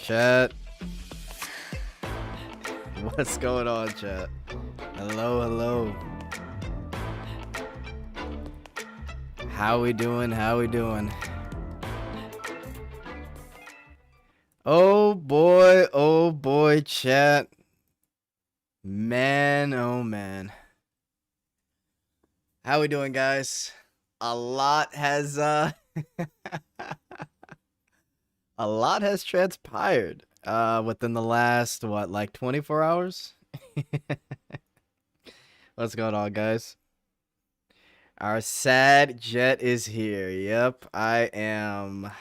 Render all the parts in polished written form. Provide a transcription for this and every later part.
Chat. What's going on, chat? Hello, hello. How we doing? How we doing? Oh boy, chat. Man, oh man. How we doing, guys? A lot has a lot has transpired within the last like 24 hours. What's going on, guys? Our sad jet is here. Yep, I am.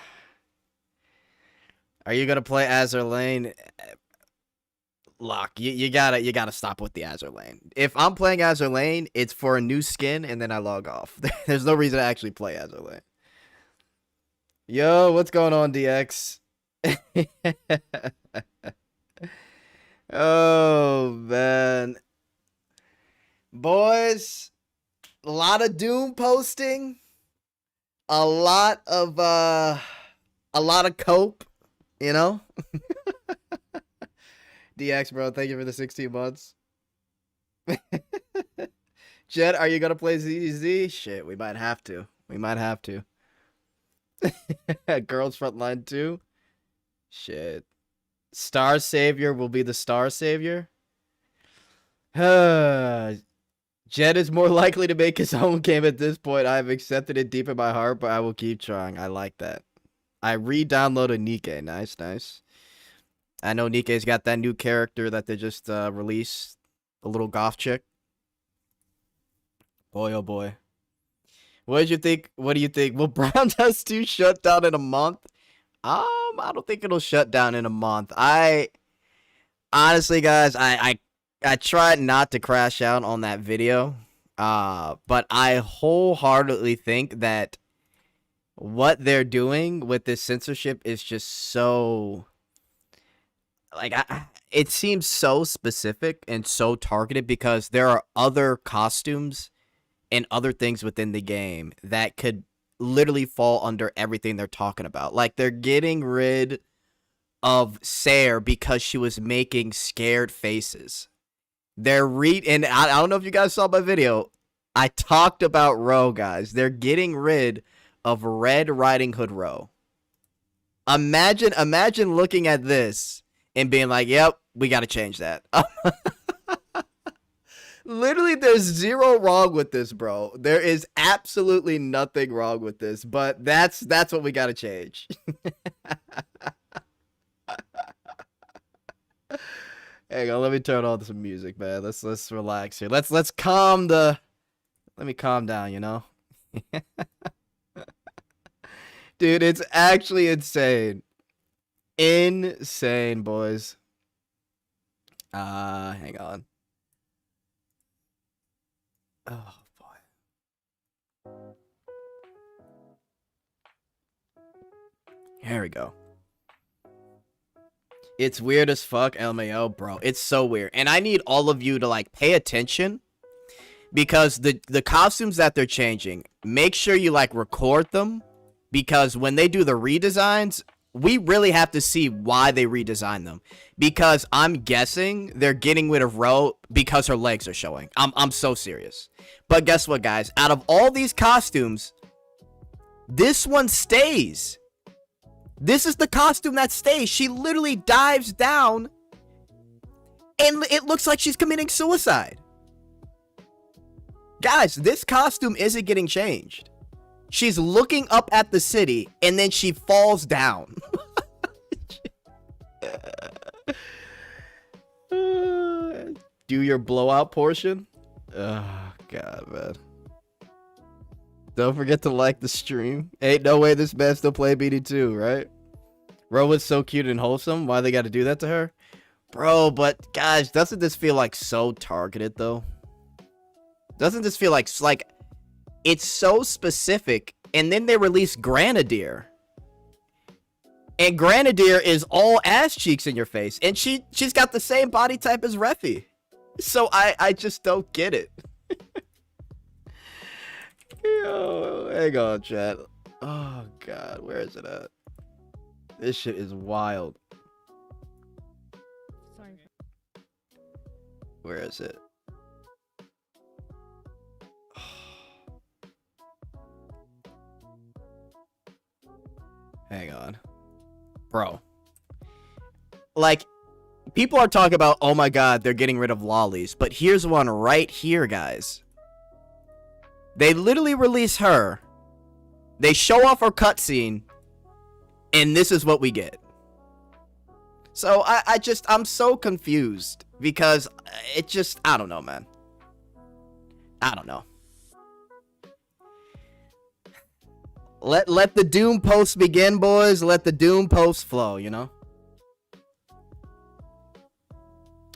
Are you gonna play Azur Lane? Lock, you gotta stop with the Azur Lane. If I'm playing Azur Lane, it's for a new skin and then I log off. There's no reason to actually play Azur Lane. Yo, what's going on, DX? Oh man, boys, a lot of Doom posting, a lot of cope, you know. DX, bro, thank you for the 16 months. Jet, are you gonna play ZZ? Shit, we might have to. We might have to. Girls Frontline 2. Shit. Star Savior will be the Star Savior. Jet is more likely to make his own game at this point. I have accepted it deep in my heart, but I will keep trying. I like that. I re-downloaded Nikke. Nice, nice. I know Nikke's got that new character that they just released. The little goth chick. Boy, oh boy. What did you think? What do you think? Will Browndust2 shut down in a month? I don't think it'll shut down in a month. Honestly, guys, I tried not to crash out on that video. But I wholeheartedly think that what they're doing with this censorship is just so, like, it seems so specific and so targeted because there are other costumes and other things within the game that could literally fall under everything they're talking about. Like, they're getting rid of Sayer because she was making scared faces. And I don't know if you guys saw my video. I talked about Ro, guys. They're getting rid of Red Riding Hood Ro. Imagine looking at this and being like, yep, we got to change that. Literally, there's zero wrong with this, bro. There is absolutely nothing wrong with this, but that's what we got to change. Hang on, let me turn on some music, man. Let's relax here. Let me calm down, you know? Dude, it's actually insane. Insane, boys. Hang on. Oh, boy. Here we go. It's weird as fuck, LMAO, bro. It's so weird. And I need all of you to, like, pay attention. Because the costumes that they're changing, make sure you, like, record them. Because when they do the redesigns, we really have to see why they redesigned them. Because I'm guessing they're getting rid of Ro because her legs are showing. I'm so serious. But guess what, guys? Out of all these costumes, this one stays. This is the costume that stays. She literally dives down and it looks like she's committing suicide. Guys, this costume isn't getting changed. She's looking up at the city, and then she falls down. Do your blowout portion? Oh, God, man. Don't forget to like the stream. Ain't no way this man still play BD2, right? Ro was so cute and wholesome. Why they got to do that to her? Bro, but, guys, doesn't this feel like so targeted, though? Doesn't this feel like it's so specific, and then they release Grenadier. And Grenadier is all ass cheeks in your face, and she's got the same body type as Reffy. So I just don't get it. Yo, hang on, chat. Oh, God, where is it at? This shit is wild. Where is it? Hang on. Bro. Like, people are talking about, oh my god, they're getting rid of lollies. But here's one right here, guys. They literally release her. They show off her cutscene. And this is what we get. So, I'm so confused. Because it just, I don't know, man. I don't know. Let the Doom post begin, boys. Let the Doom post flow, you know?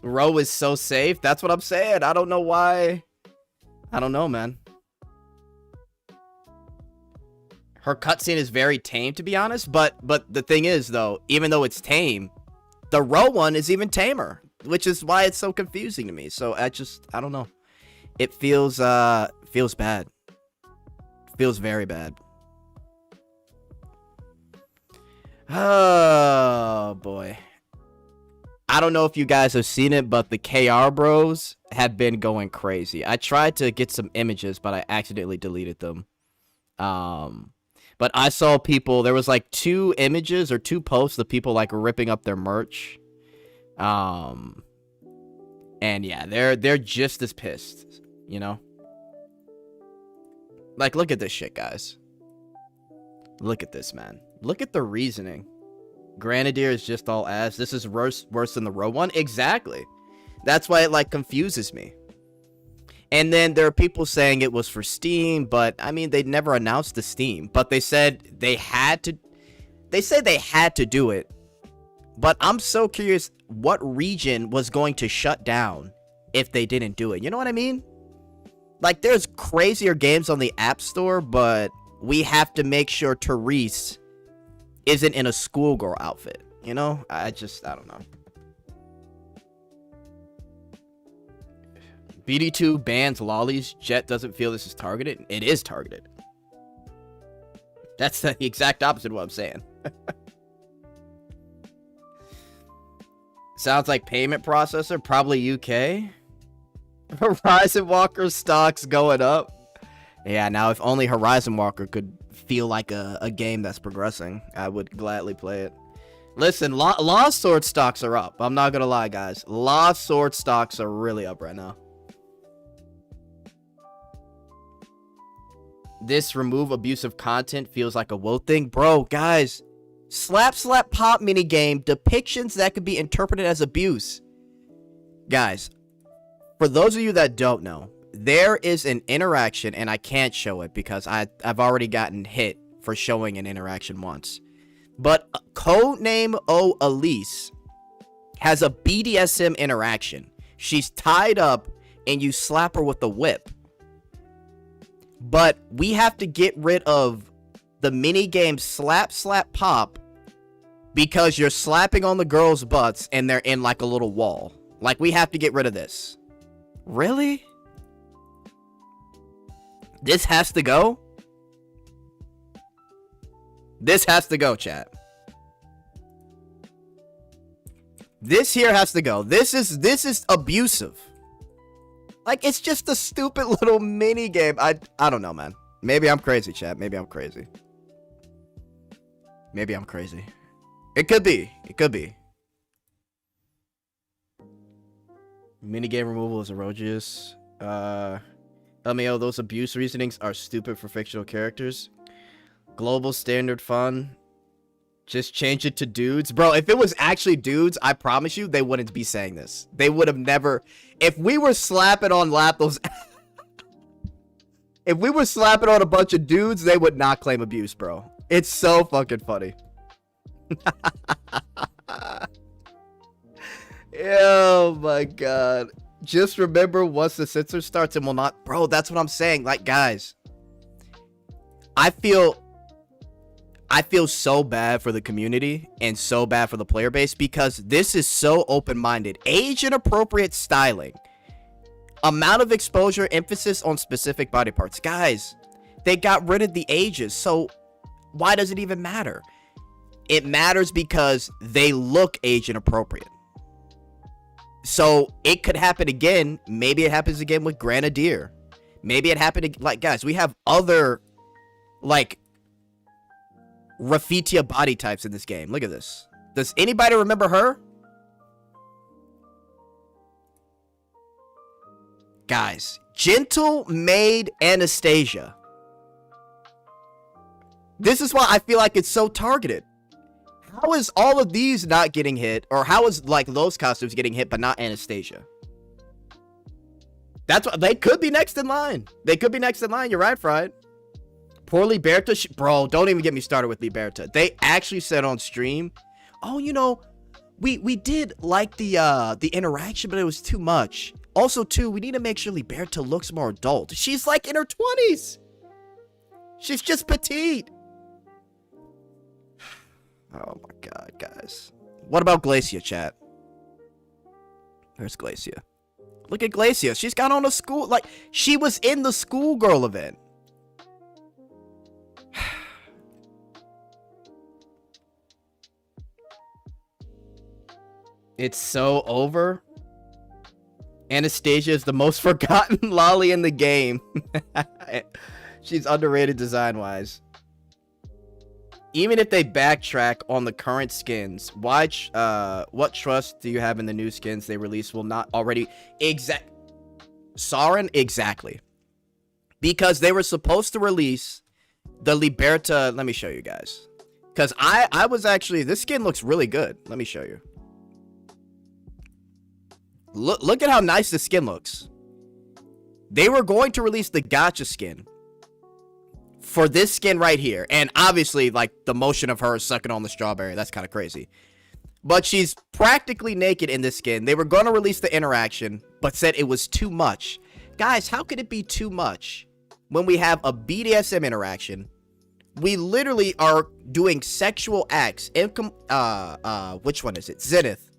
Ro is so safe. That's what I'm saying. I don't know why. I don't know, man. Her cutscene is very tame, to be honest. But the thing is, though, even though it's tame, the Ro one is even tamer, which is why it's so confusing to me. So I don't know. It feels bad. Feels very bad. Oh boy. I don't know if you guys have seen it, but the KR bros have been going crazy. I tried to get some images, but I accidentally deleted them. But I saw people, there was like 2 images or 2 posts of people like ripping up their merch. And yeah, they're just as pissed, you know? Like, look at this shit, guys. Look at this, man. Look at the reasoning. Grenadier is just all ass. This is worse than the Ro one. Exactly. That's why it like confuses me. And then there are people saying it was for Steam, but I mean, they never announced the Steam, but they said they had to. They said they had to do it. But I'm so curious what region was going to shut down if they didn't do it. You know what I mean? Like, there's crazier games on the App Store, but we have to make sure Therese isn't in a schoolgirl outfit. You know? I don't know. BD2 bans lollies. Jet doesn't feel this is targeted. It is targeted. That's the exact opposite of what I'm saying. Sounds like payment processor. Probably UK. Horizon Walker stocks going up. Yeah, now if only Horizon Walker could feel like a game that's progressing, I would gladly play it. Listen, Lost Sword stocks are up. I'm not gonna lie, guys. Lost Sword stocks are really up right now. This remove abusive content feels like a woe thing. Bro, guys, slap pop minigame depictions that could be interpreted as abuse. Guys, for those of you that don't know, there is an interaction, and I can't show it because I've already gotten hit for showing an interaction once. But Codename O Elise has a BDSM interaction. She's tied up, and you slap her with a whip. But we have to get rid of the minigame slap pop because you're slapping on the girls' butts and they're in like a little wall. Like, we have to get rid of this. Really? This has to go? This has to go, chat. This here has to go. This is abusive. Like, it's just a stupid little mini game. I don't know, man. Maybe I'm crazy, chat. Maybe I'm crazy. Maybe I'm crazy. It could be. It could be. Minigame removal is erroneous. LMAO, those abuse reasonings are stupid for fictional characters. Global standard fun. Just change it to dudes. Bro, if it was actually dudes, I promise you, they wouldn't be saying this. They would have never... If we were slapping on Lathos... If we were slapping on a bunch of dudes, they would not claim abuse, bro. It's so fucking funny. Oh my god. Just remember, once the censor starts, it will not... Bro, that's what I'm saying. Like, guys, I feel so bad for the community and so bad for the player base because this is so open-minded. Age and appropriate styling. Amount of exposure, emphasis on specific body parts. Guys, they got rid of the ages, so why does it even matter? It matters because they look age inappropriate. So it could happen again. Maybe it happens again with Grenadier. Maybe it happened, like, guys, we have other, like, Raffitia body types in this game. Look at this. Does anybody remember her? Guys, Gentle Maid Anastasia. This is why I feel like it's so targeted. How is all of these not getting hit? Or how is, like, those costumes getting hit, but not Anastasia? That's what, they could be next in line. They could be next in line. You're right, Fried. Poor Liberta. Bro, don't even get me started with Liberta. They actually said on stream, oh, you know, we did like the interaction, but it was too much. Also, too, we need to make sure Liberta looks more adult. She's like in her 20s. She's just petite. Oh my god, guys. What about Glacia, chat? Where's Glacia? Look at Glacia. She's got on a school, like, she was in the schoolgirl event. It's so over. Anastasia is the most forgotten lolly in the game. She's underrated design-wise. Even if they backtrack on the current skins, what trust do you have in the new skins they release will not already... Saren? Exactly. Because they were supposed to release the Liberta... Let me show you guys. Because I was actually... This skin looks really good. Let me show you. Look at how nice the skin looks. They were going to release the gacha skin for this skin right here. And obviously, like, the motion of her sucking on the strawberry, that's kind of crazy. But she's practically naked in this skin. They were going to release the interaction, but said it was too much. Guys, how could it be too much when we have a BDSM interaction? We literally are doing sexual acts. Which one is it? Zenith.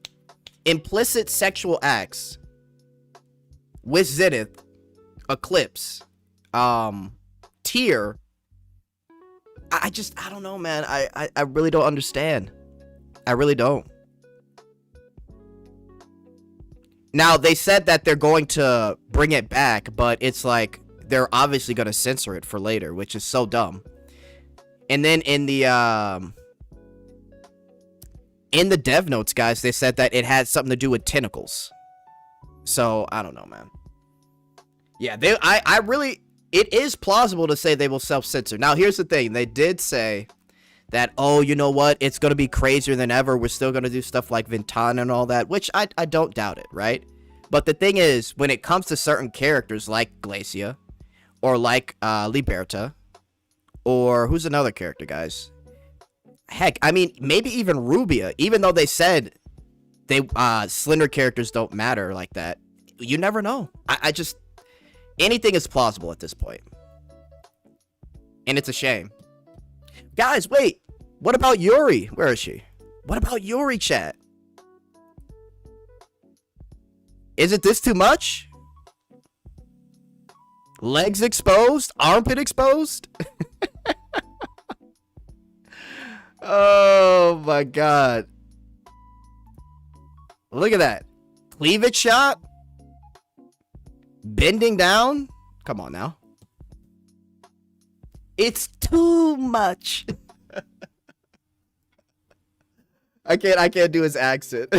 Implicit sexual acts with Zenith, Eclipse, Tier. I don't know, man. I really don't understand. I really don't. Now, they said that they're going to bring it back, but it's like they're obviously going to censor it for later, which is so dumb. And then in the dev notes, guys, they said that it had something to do with tentacles. So, I don't know, man. Yeah, it is plausible to say they will self-censor. Now, here's the thing. They did say that, oh, you know what? It's going to be crazier than ever. We're still going to do stuff like Ventana and all that, which I don't doubt it, right? But the thing is, when it comes to certain characters like Glacia or like Liberta, or who's another character, guys? Heck, I mean, maybe even Rubia, even though they said they slender characters don't matter like that. You never know. I just... Anything is plausible at this point. And it's a shame. Guys, wait. What about Yuri? Where is she? What about Yuri, chat? Isn't this too much? Legs exposed? Armpit exposed? Oh my god. Look at that. Cleavage shot? Bending down? Come on now. It's too much. I can't do his accent.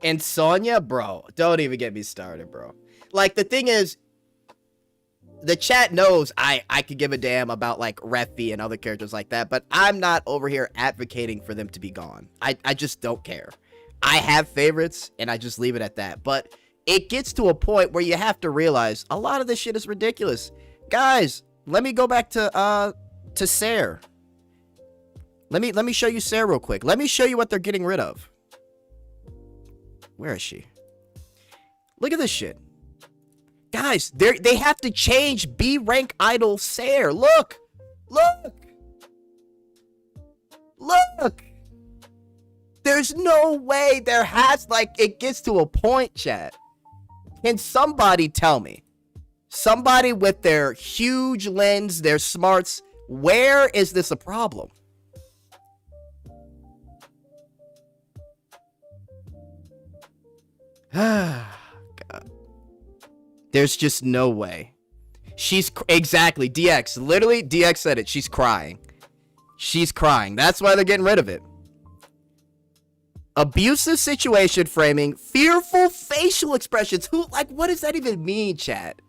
And Sonya, bro, don't even get me started, bro. Like, the thing is, the chat knows I could give a damn about, like, Refi and other characters like that, but I'm not over here advocating for them to be gone. I just don't care. I have favorites, and I just leave it at that. But it gets to a point where you have to realize a lot of this shit is ridiculous. Guys, let me go back to Sarah. Let me show you Sarah real quick. Let me show you what they're getting rid of. Where is she? Look at this shit. Guys, they have to change B rank idol Sarah. Look. Look. Look. There's no way there has, like, it gets to a point, chat. Can somebody tell me? Somebody with their huge lens, their smarts, where is this a problem? God. There's just no way. Exactly, DX. Literally, DX said it. She's crying. She's crying. That's why they're getting rid of it. Abusive situation framing. Fearful facial expressions. What does that even mean, chat?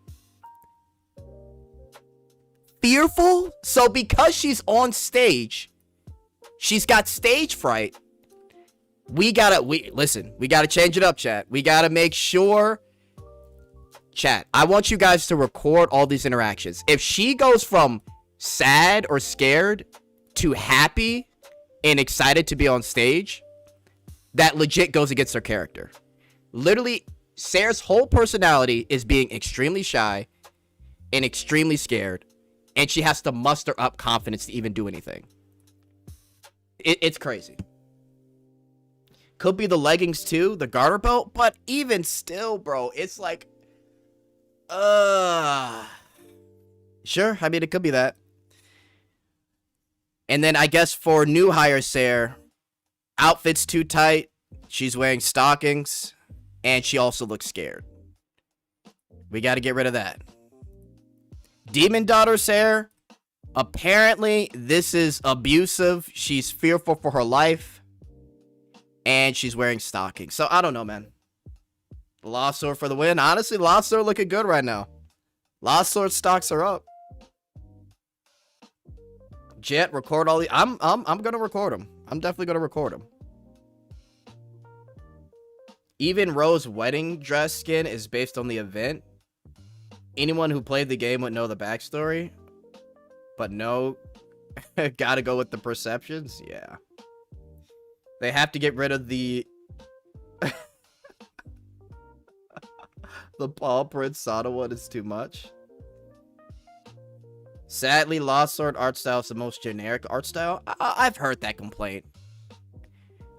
Fearful? So because she's on stage, she's got stage fright. We gotta change it up, chat. We gotta make sure. Chat, I want you guys to record all these interactions. If she goes from sad or scared to happy and excited to be on stage, that legit goes against her character. Literally, Sayer's whole personality is being extremely shy and extremely scared, and she has to muster up confidence to even do anything. It's crazy. Could be the leggings too, the garter belt, but even still, bro, it's like, sure, I mean, it could be that. And then I guess for new hire Sayer, outfit's too tight, she's wearing stockings, and she also looks scared. We got to get rid of that. Demon daughter Sayer, apparently this is abusive. She's fearful for her life, and she's wearing stockings. So I don't know, man. Lost Sword for the win. Honestly, Lost Sword looking good right now. Lost Sword stocks are up. Jet, record all the. I'm gonna record them. I'm definitely gonna record them. Even Rose's wedding dress skin is based on the event. Anyone who played the game would know the backstory, but no, gotta go with the perceptions. Yeah, they have to get rid of the. The Paul Prince Sada one is too much. Sadly, Lost Sword art style is the most generic art style. I've heard that complaint.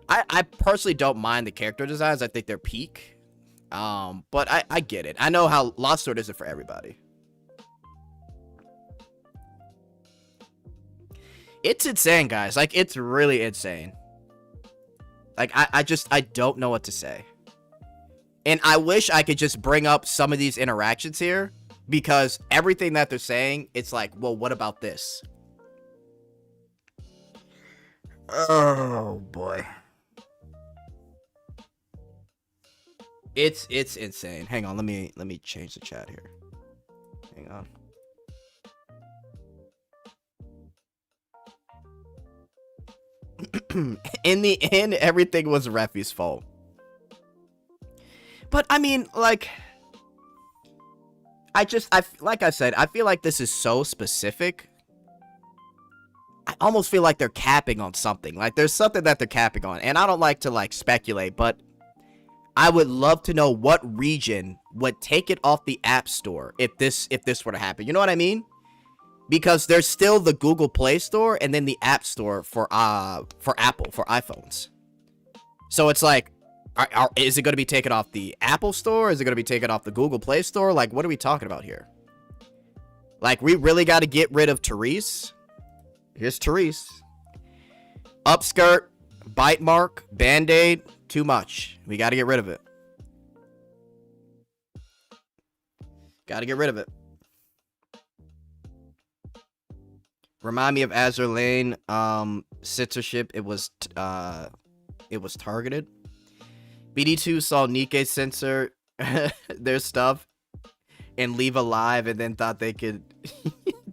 I personally don't mind the character designs. I think they're peak. But I get it. I know how Lost Sword isn't for everybody. It's insane, guys. Like, it's really insane. Like, I don't know what to say. And I wish I could just bring up some of these interactions here, because everything that they're saying, it's like, well, what about this? Oh boy. It's insane. Hang on, let me change the chat here. Hang on. In the end, everything was Refi's fault. But I mean, like I said, I feel like this is so specific. I almost feel like they're capping on something. Like, there's something that they're capping on. And I don't like to, like, speculate, but I would love to know what region would take it off the App Store if this were to happen. You know what I mean? Because there's still the Google Play Store and then the App Store for Apple, for iPhones. So it's like, is it going to be taken off the Apple Store? Is it going to be taken off the Google Play Store? Like, what are we talking about here? Like, we really got to get rid of Therese. Here's Therese. Upskirt, bite mark, band-aid, too much. We got to get rid of it. Got to get rid of it. Remind me of Azure Lane. Censorship. It was targeted. BD2 saw Nikke censor their stuff and leave alive, and then thought they could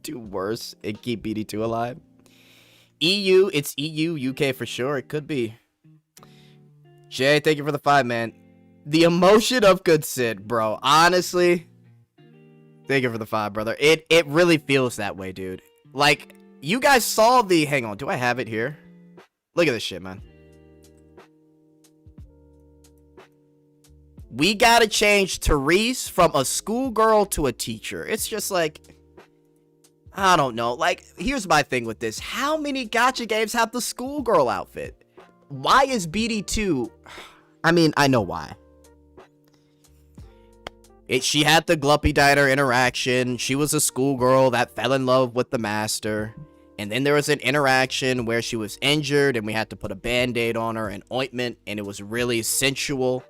do worse and keep BD2 alive. EU, it's EU, UK for sure. It could be. Jay, thank you for the 5, man. The emotion of good Sid, bro. Honestly, thank you for the 5, brother. It really feels that way, dude. Like, you guys saw the... Hang on, do I have it here? Look at this shit, man. We gotta change Therese from a schoolgirl to a teacher. It's just like... I don't know. Like, here's my thing with this. How many gacha games have the schoolgirl outfit? Why is BD2... I mean, I know why. She had the Gluppy Diner interaction. She was a schoolgirl that fell in love with the master. And then there was an interaction where she was injured and we had to put a band-aid on her and ointment. And it was really sensual.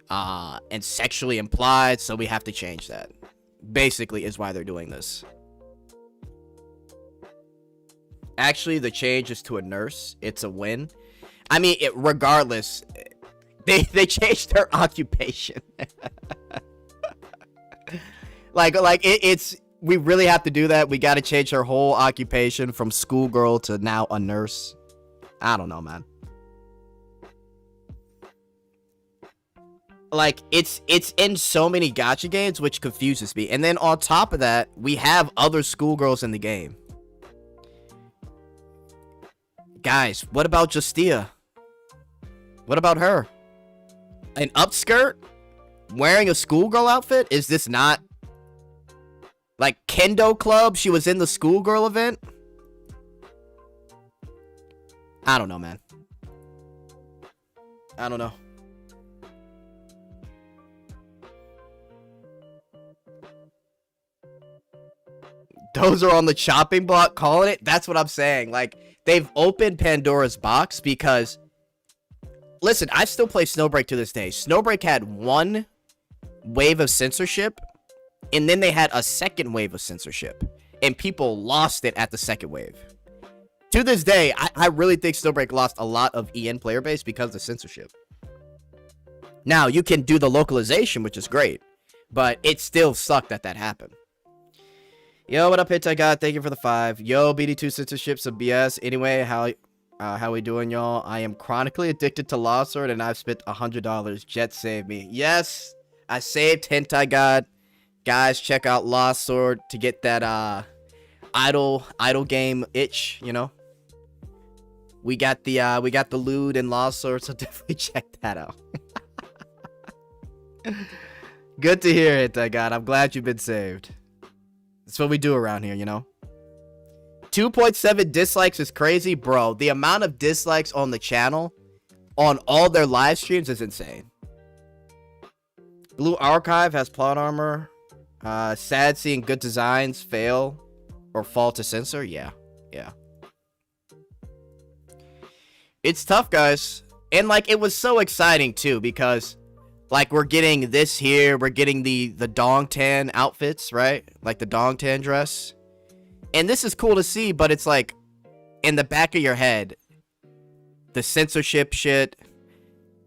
and sexually implied, so we have to change that. Basically is why they're doing this. Actually, the change is to a nurse. It's a win. I mean, regardless, they changed their occupation. it's we really have to do that. We got to change her whole occupation from schoolgirl to now a nurse. I don't know, man. Like, it's in so many gacha games, which confuses me. And then on top of that, we have other schoolgirls in the game. Guys, what about Justia? What about her? An upskirt? Wearing a schoolgirl outfit? Is this not... like, Kendo Club? She was in the schoolgirl event? I don't know, man. I don't know. Those are on the chopping block calling it. That's what I'm saying. Like, they've opened Pandora's box because... listen, I still play Snowbreak to this day. Snowbreak had one wave of censorship, and then they had a second wave of censorship, and people lost it at the second wave. To this day, I really think Snowbreak lost a lot of EN player base because of censorship. Now, you can do the localization, which is great, but it still sucked that happened. Yo, what up, Hit I got? Thank you for the 5. Yo, BD2 censorship, some BS. Anyway, how we doing, y'all? I am chronically addicted to Lost Sword, and I've spent $100. Jet saved me. Yes, I saved Hentai God. Guys, check out Lost Sword to get that idle game itch. You know, we got the loot and Lost Sword, so definitely check that out. Good to hear it, God. I'm glad you've been saved. That's what we do around here, you know. 2.7 dislikes is crazy, bro. The amount of dislikes on the channel on all their live streams is insane. Blue Archive has plot armor. Sad seeing good designs fail or fall to censor. Yeah. It's tough, guys. And like, it was so exciting too, because like, we're getting this here. We're getting the Dongtan outfits, right? Like the Dongtan dress. And this is cool to see, but it's like, in the back of your head, the censorship shit,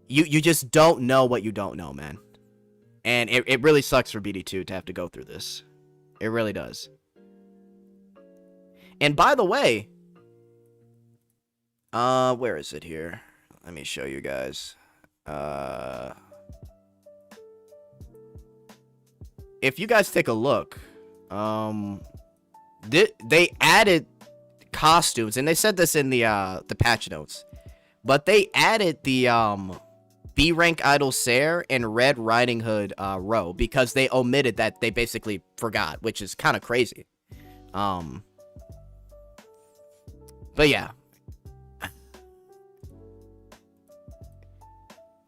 you just don't know what you don't know, man. And it really sucks for BD2 to have to go through this. It really does. And by the way, where is it here? Let me show you guys. If you guys take a look, they added costumes, and they said this in the patch notes, but they added the B rank idol Sayer and Red Riding Hood Row because they omitted that. They basically forgot, which is kind of crazy. But yeah,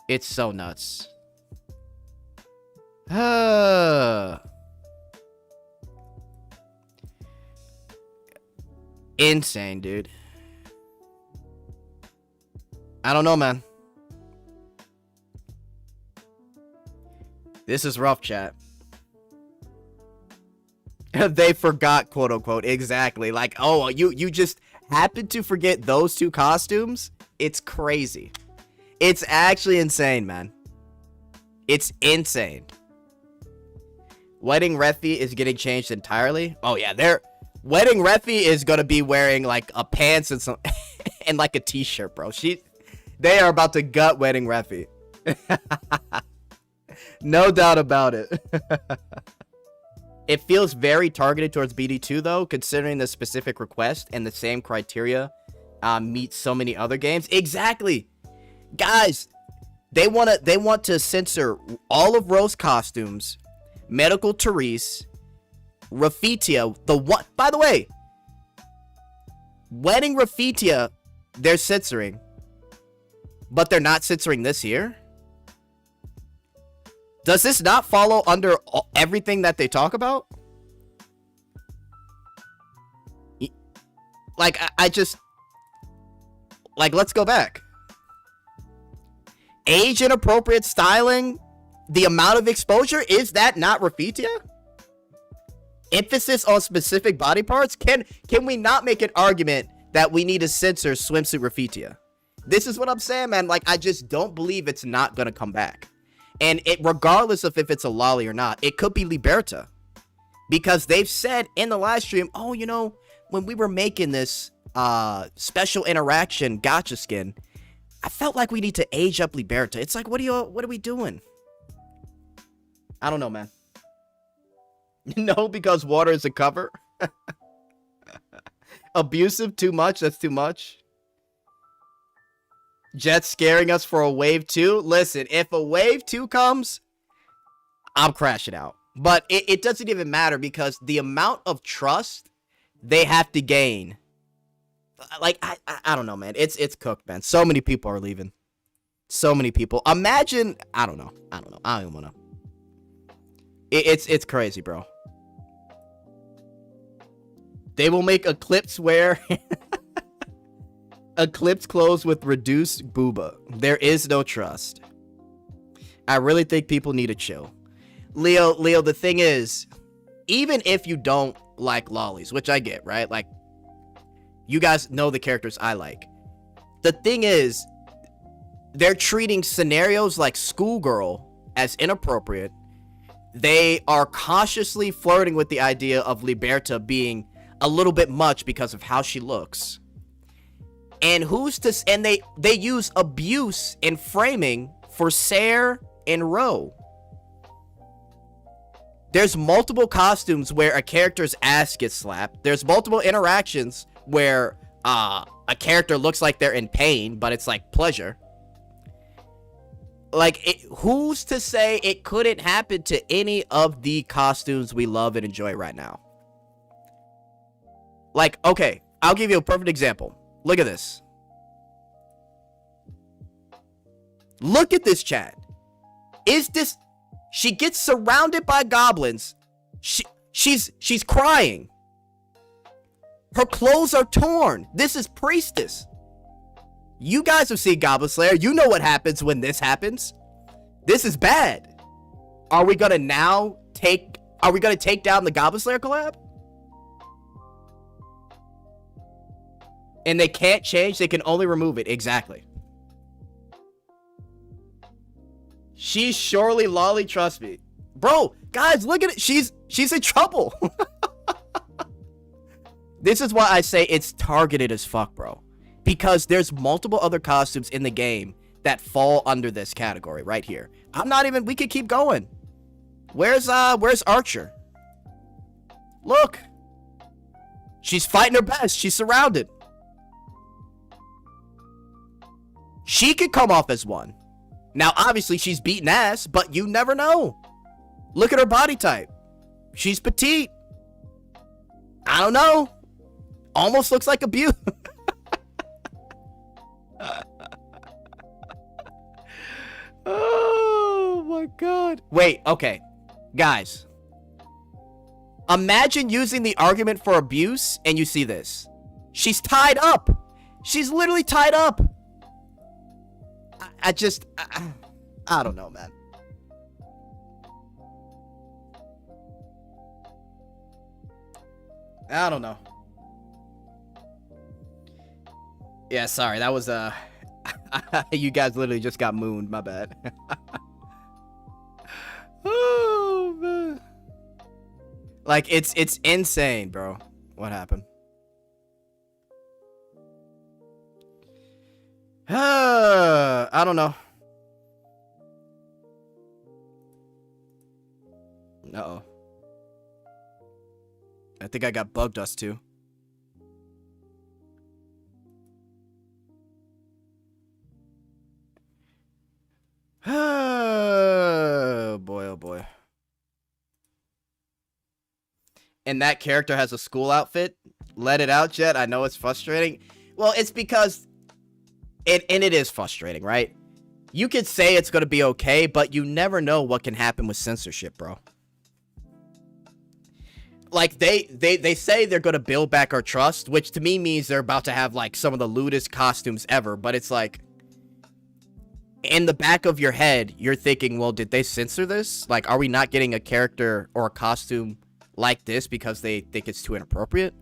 it's so nuts. Insane, dude. I don't know, man. This is rough, chat. They forgot, quote unquote. Exactly. Like, oh, you just happened to forget those two costumes? It's crazy. It's actually insane, man. It's insane. Wedding Refi is getting changed entirely. Oh yeah, Wedding Refi is gonna be wearing like a pants and some and like a t-shirt, bro. They are about to gut Wedding Refi. No doubt about it. It feels very targeted towards BD2 though, considering the specific request and the same criteria meets so many other games. Exactly, guys. They want to censor all of Rose costumes, Medical Therese, Rafitia, the one, by the way, Wedding Rafitia, they're censoring, but they're not censoring this here. Does this not follow under everything that they talk about? Like, I just, like, let's go back. Age inappropriate styling, the amount of exposure, is that not Raffitia? Emphasis on specific body parts? Can we not make an argument that we need to censor swimsuit Raffitia? This is what I'm saying, man. Like, I just don't believe it's not gonna come back. And it, regardless of if it's a lolly or not, it could be Liberta. Because they've said in the live stream, oh, you know, when we were making this special interaction gacha skin, I felt like we need to age up Liberta. It's like, what are we doing? I don't know, man. No, because water is a cover. Abusive, too much. That's too much. Jet's scaring us for a wave 2. Listen, if a wave 2 comes, I'm crashing out. But it doesn't even matter because the amount of trust they have to gain. Like, I don't know, man. It's cooked, man. So many people are leaving. So many people. Imagine, I don't know. I don't even want to. It's crazy, bro. They will make Eclipse wear Eclipse clothes with reduced booba. There is no trust. I really think people need to chill. Leo, the thing is, even if you don't like lollies, which I get, right? Like, you guys know the characters I like. The thing is, they're treating scenarios like Schoolgirl as inappropriate. They are cautiously flirting with the idea of Liberta being a little bit much because of how she looks. And they use abuse and framing for Sayer and Ro. There's multiple costumes where a character's ass gets slapped. There's multiple interactions where a character looks like they're in pain, but it's like pleasure. Like, who's to say it couldn't happen to any of the costumes we love and enjoy right now? Like, okay, I'll give you a perfect example. Look at this. Look at this, chat. She gets surrounded by goblins. She's crying. Her clothes are torn. This is Priestess. You guys have seen Goblin Slayer. You know what happens when this happens. This is bad. Are we gonna take down the Goblin Slayer collab? And they can't change, they can only remove it. Exactly. She's surely lolly, trust me. Bro, guys, look at it. She's in trouble. This is why I say it's targeted as fuck, bro. Because there's multiple other costumes in the game that fall under this category right here. We could keep going. Where's Archer? Look. She's fighting her best. She's surrounded. She could come off as one. Now, obviously, she's beating ass, but you never know. Look at her body type. She's petite. I don't know. Almost looks like a beaut. Oh, my God. Wait, okay. Guys. Imagine using the argument for abuse, and you see this. She's tied up. She's literally tied up. I don't know, man. I don't know. Yeah, sorry. That was, you guys literally just got mooned. My bad. Oh, man. Like, it's insane, bro. What happened? I don't know. Uh-oh. I think I got Browndust2. Oh boy, oh boy. And that character has a school outfit? Let it out, Jet. I know it's frustrating. Well, it's because... And it is frustrating, right? You could say it's going to be okay, but you never know what can happen with censorship, bro. Like, they say they're going to build back our trust, which to me means they're about to have, like, some of the lewdest costumes ever. But it's like... in the back of your head, you're thinking, well, did they censor this? Like, are we not getting a character or a costume like this because they think it's too inappropriate?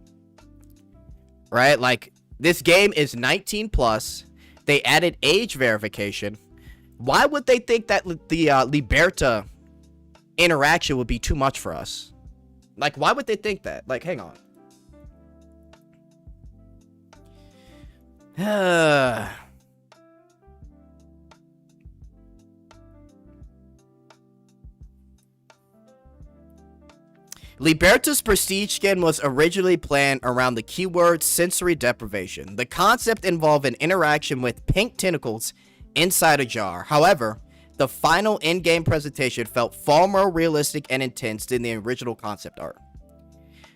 Right? Like, this game is 19 plus. They added age verification. Why would they think that the Liberta interaction would be too much for us? Like, why would they think that? Like, hang on. Liberta's prestige skin was originally planned around the keyword sensory deprivation. The concept involved an interaction with pink tentacles inside a jar. However, the final in-game presentation felt far more realistic and intense than the original concept art.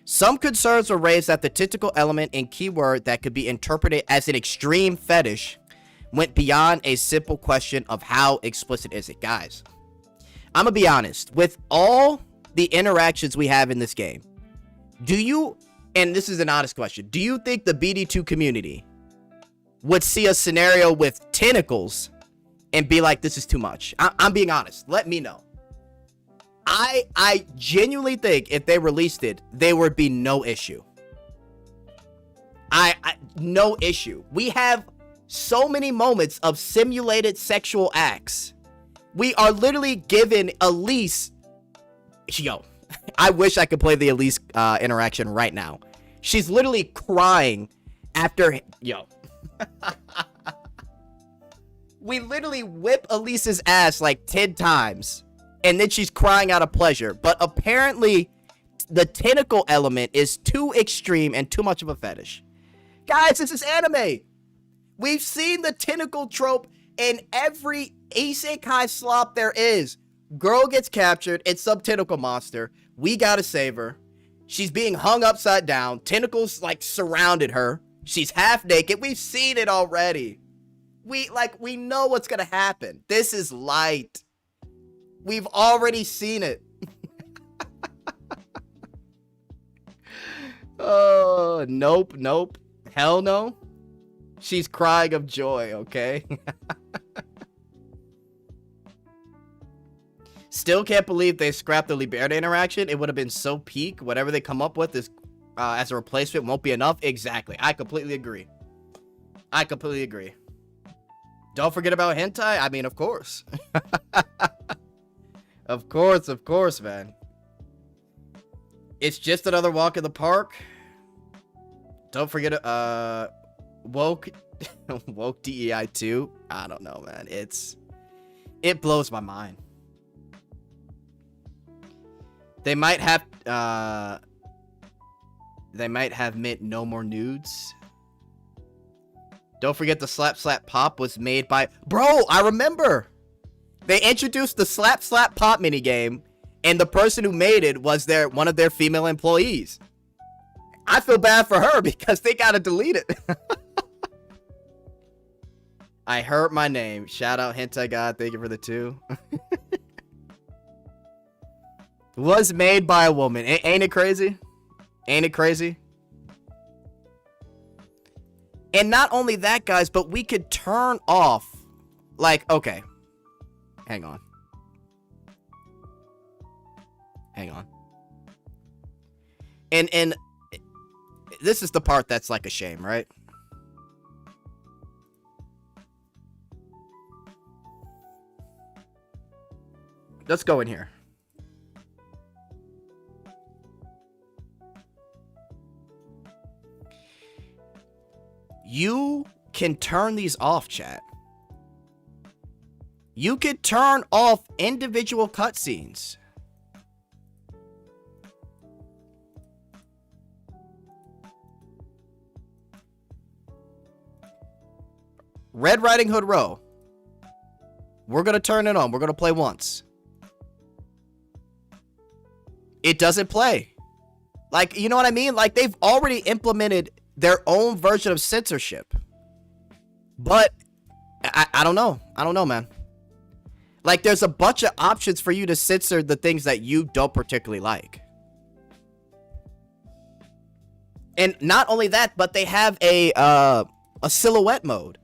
Some concerns were raised that the tentacle element in keyword that could be interpreted as an extreme fetish went beyond a simple question of how explicit is it. Guys, I'm gonna be honest, with all the interactions we have in this game, do you, and this is an honest question, do you think the BD2 community would see a scenario with tentacles and be like, this is too much? I'm being honest. Let me know. I genuinely think if they released it, there would be no issue. No issue. We have so many moments of simulated sexual acts. We are literally given Elise. Yo, I wish I could play the Elise interaction right now. She's literally crying after. Yo. We literally whip Elise's ass like 10 times. And then she's crying out of pleasure. But apparently, the tentacle element is too extreme and too much of a fetish. Guys, this is anime. We've seen the tentacle trope in every isekai slop there is. Girl gets captured. It's some tentacle monster. We gotta save her. She's being hung upside down. Tentacles, like, surrounded her. She's half naked. We've seen it already. We know what's gonna happen. This is light. We've already seen it. Oh, nope, nope. Hell no. She's crying of joy, okay? Still can't believe they scrapped the Liberta interaction. It would have been so peak. Whatever they come up with is, as a replacement won't be enough. Exactly. I completely agree. I completely agree. Don't forget about hentai. I mean, of course. Of course, man. It's just another walk in the park. Don't forget, woke DEI 2. I don't know, man. It blows my mind. They might have meant no more nudes. Don't forget the Slap Slap Pop was made by... Bro, I remember! They introduced the Slap Slap Pop minigame, and the person who made it was one of their female employees. I feel bad for her because they gotta delete it. I heard my name. Shout out Hentai God. Thank you for the 2. Was made by a woman. Ain't it crazy? Ain't it crazy? And not only that, guys, but we could turn off, like, okay. Hang on. And this is the part that's like a shame, right? Let's go in here. You can turn these off, chat. You could turn off individual cutscenes. Red Riding Hood Row. We're going to turn it on. We're going to play once. It doesn't play. Like, you know what I mean? Like, they've already implemented their own version of censorship. But I don't know. I don't know, man. Like, there's a bunch of options for you to censor the things that you don't particularly like. And not only that, but they have a silhouette mode.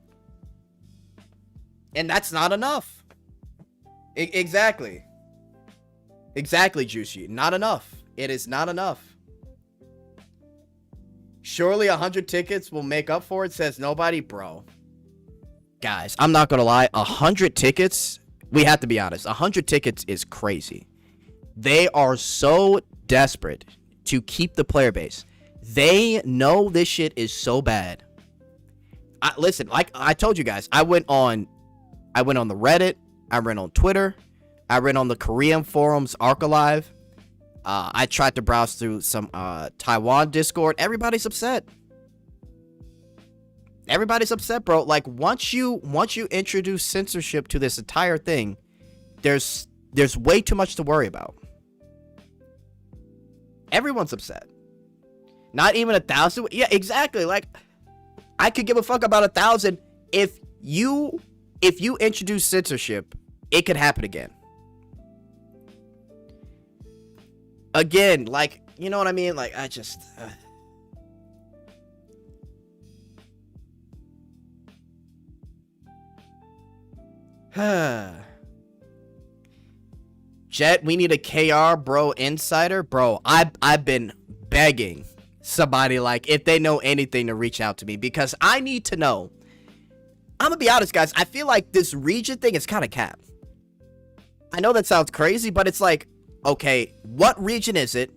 And that's not enough. Exactly. Exactly, Juicy. Not enough. It is not enough. Surely 100 tickets will make up for it, says nobody. Bro. Guys, I'm not gonna lie. 100 tickets, we have to be honest. 100 tickets is crazy. They are so desperate to keep the player base. They know this shit is so bad. Listen, like I told you guys, I went on the Reddit, I went on Twitter, I went on the Korean forums, Archalive. I tried to browse through some Taiwan Discord. Everybody's upset. Everybody's upset, bro. Like once you introduce censorship to this entire thing, there's way too much to worry about. Everyone's upset. Not even 1,000. Yeah, exactly. Like I could give a fuck about 1,000 if you introduce censorship, it could happen again. Again, like, you know what I mean? Like, I just... Jet, we need a KR, bro, insider. Bro, I've been begging somebody, like, if they know anything to reach out to me, because I need to know. I'm gonna be honest, guys. I feel like this region thing is kind of capped. I know that sounds crazy, but it's like, okay, what region is it?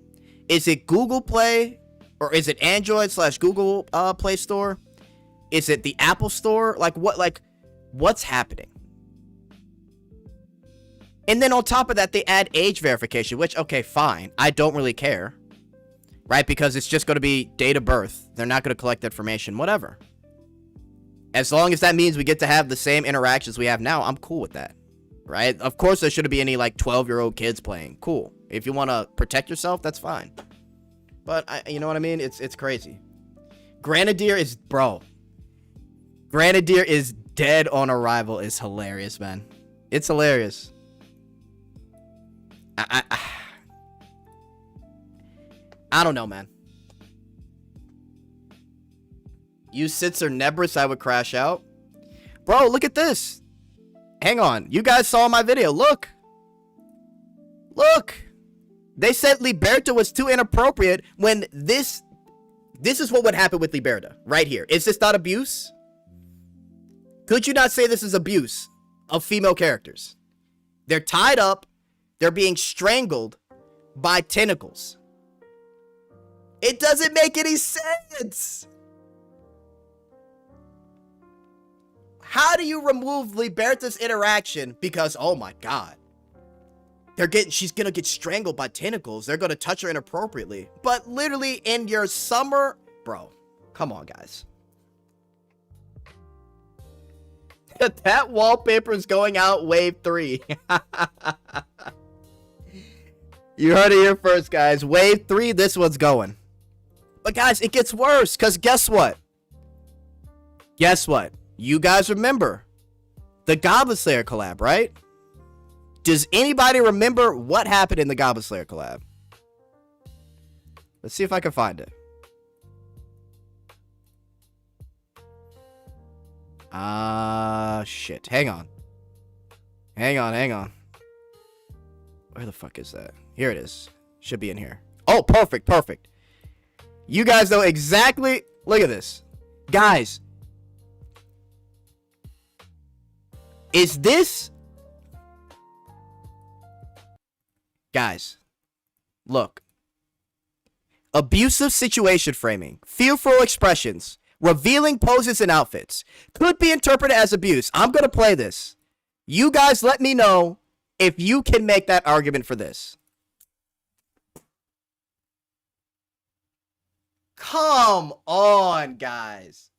Is it Google Play? Or is it Android/Google Play Store? Is it the Apple Store? Like, what's happening? And then on top of that, they add age verification, which, okay, fine. I don't really care. Right? Because it's just going to be date of birth. They're not going to collect information, whatever. As long as that means we get to have the same interactions we have now, I'm cool with that. Right? Of course, there shouldn't be any, like, 12-year-old kids playing. Cool. If you want to protect yourself, that's fine. But, you know what I mean? It's crazy. Grenadier is... Bro. Grenadier is dead on arrival is hilarious, man. It's hilarious. I don't know, man. You Sits or Nebris, I would crash out. Bro, look at this. Hang on. You guys saw my video. Look. Look. They said Liberta was too inappropriate when this is what would happen with Liberta. Right here. Is this not abuse? Could you not say this is abuse of female characters? They're tied up. They're being strangled by tentacles. It doesn't make any sense. How do you remove Liberta's interaction? Because, oh my God. She's gonna get strangled by tentacles. They're gonna touch her inappropriately. But literally in your summer... Bro, come on, guys. That wallpaper is going out wave 3. You heard it here first, guys. Wave 3, this one's going. But guys, it gets worse, because guess what? Guess what? You guys remember the Goblin Slayer collab, right? Does anybody remember what happened in the Goblin Slayer collab? Let's see if I can find it. Shit. Hang on. Hang on. Where the fuck is that? Here it is. Should be in here. Oh, perfect. You guys know exactly. Look at this. Guys. Is this... Guys. Look. Abusive situation framing. Fearful expressions. Revealing poses and outfits. Could be interpreted as abuse. I'm going to play this. You guys let me know if you can make that argument for this. Come on, guys.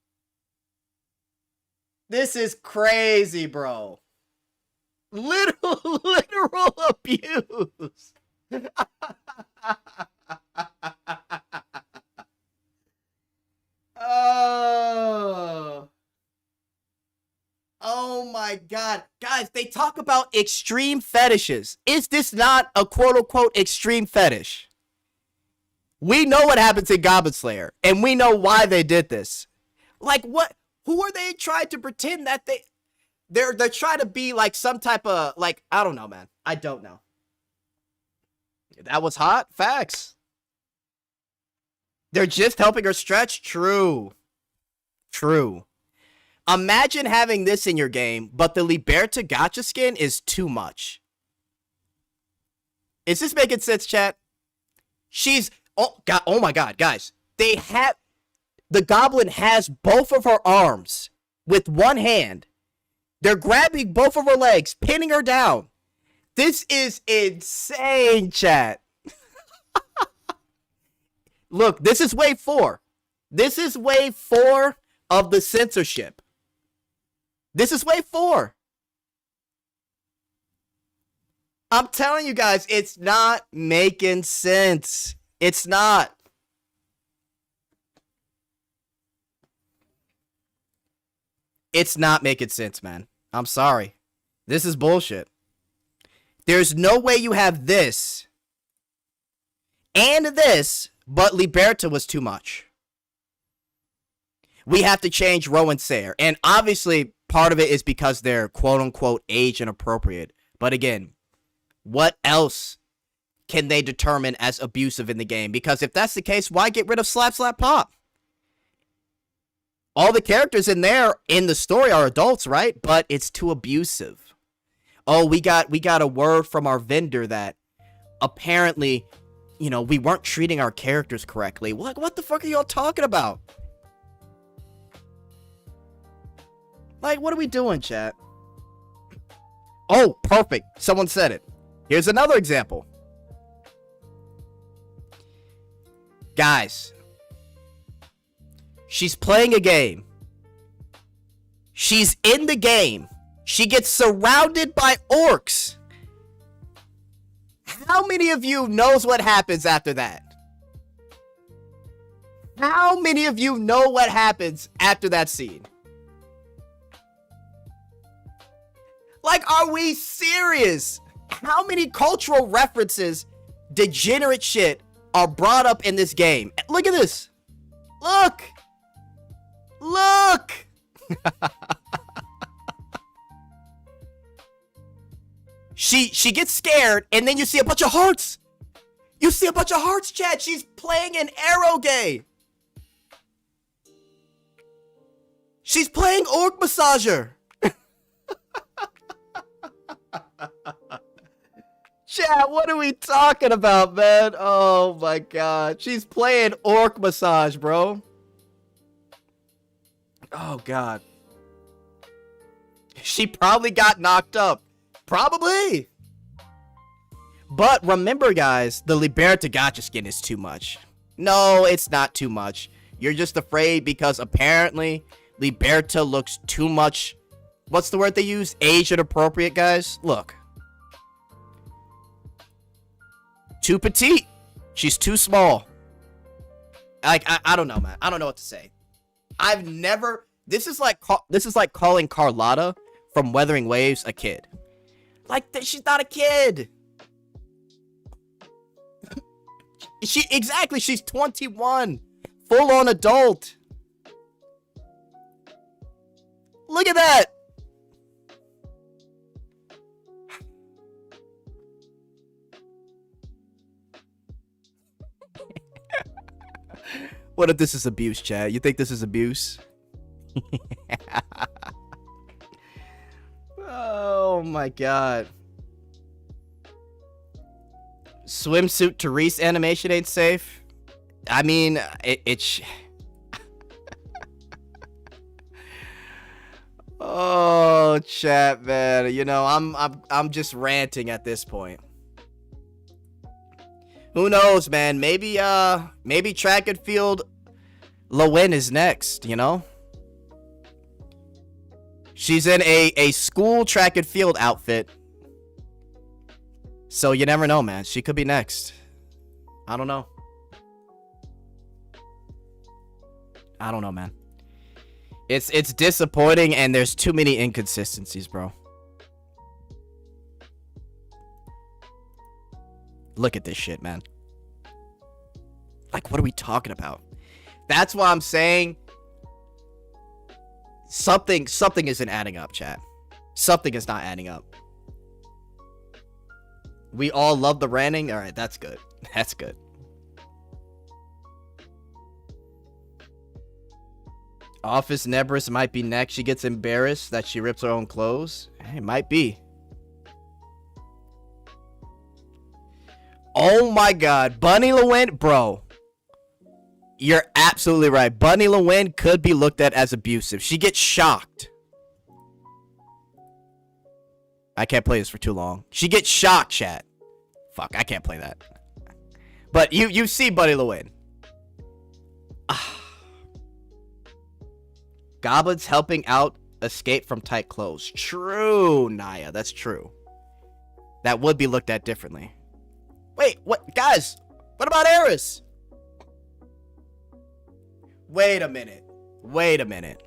This is crazy, bro. Literal abuse. Oh my God. Guys, they talk about extreme fetishes. Is this not a quote-unquote extreme fetish? We know what happens in Goblin Slayer, and we know why they did this. Like, what? Who are they trying to pretend that they... they're trying to be like some type of like, I don't know, man. I don't know. That was hot. Facts. They're just helping her stretch. True. True. Imagine having this in your game, but the Liberta gacha skin is too much. Is this making sense, chat? She's oh god, oh my god, guys. They have the goblin has both of her arms with one hand. They're grabbing both of her legs, pinning her down. This is insane, chat. Look, this is wave 4. This is wave 4 of the censorship. This is wave 4. I'm telling you guys, it's not making sense. It's not. It's not making sense, man. I'm sorry. This is bullshit. There's no way you have this and this, but Liberta was too much. We have to change Rowan Sayer. And obviously, part of it is because they're quote-unquote age inappropriate. But again, what else can they determine as abusive in the game? Because if that's the case, why get rid of Slap Slap Pop? All the characters in there in the story are adults, right? But it's too abusive. Oh, we got a word from our vendor that apparently, you know, we weren't treating our characters correctly. What the fuck are y'all talking about? Like, what are we doing, chat? Oh, perfect. Someone said it. Here's another example. Guys. She's playing a game. She's in the game. She gets surrounded by orcs. How many of you knows what happens after that? How many of you know what happens after that scene? Like, are we serious? How many cultural references, degenerate shit, are brought up in this game? Look at this. Look. Look. She gets scared, and then you see a bunch of hearts. You see a bunch of hearts, chat. She's playing an arrow game. She's playing Orc Massager. Chat, what are we talking about, man? Oh my god. She's playing Orc Massage, bro. Oh god. She probably got knocked up. Probably. But remember, guys, the Liberta gacha skin is too much. No, it's not too much. You're just afraid because apparently Liberta looks too much. What's the word they use? Age inappropriate, guys. Look. Too petite. She's too small. Like, I don't know, man. I don't know what to say. I've never... This is like calling Carlotta from Wuthering Waves a kid. Like, she's not a kid. Exactly, she's 21. Full-on adult. Look at that. What if this is abuse, chat? You think this is abuse? Oh my god. Swimsuit Therese animation ain't safe. I mean, it's oh, chat, man. You know, I'm just ranting at this point. Who knows, man? Maybe track and field Lowen is next, you know? She's in a school track and field outfit. So you never know, man. She could be next. I don't know. I don't know, man. It's disappointing and there's too many inconsistencies, bro. Look at this shit, man. Like, what are we talking about? That's why I'm saying something isn't adding up, chat. Something is not adding up. We all love the ranting. All right, that's good. That's good. Office Nebris might be next. She gets embarrassed that she rips her own clothes. It might be. Oh my god. Bunny Lewin, bro. You're absolutely right. Bunny Lewin could be looked at as abusive. She gets shocked. I can't play this for too long. She gets shocked, chat. Fuck, I can't play that. But you see Bunny Lewin. Goblins helping out escape from tight clothes. True, Naya. That's true. That would be looked at differently. Wait, what? Guys, what about Eris? Wait a minute. Wait a minute.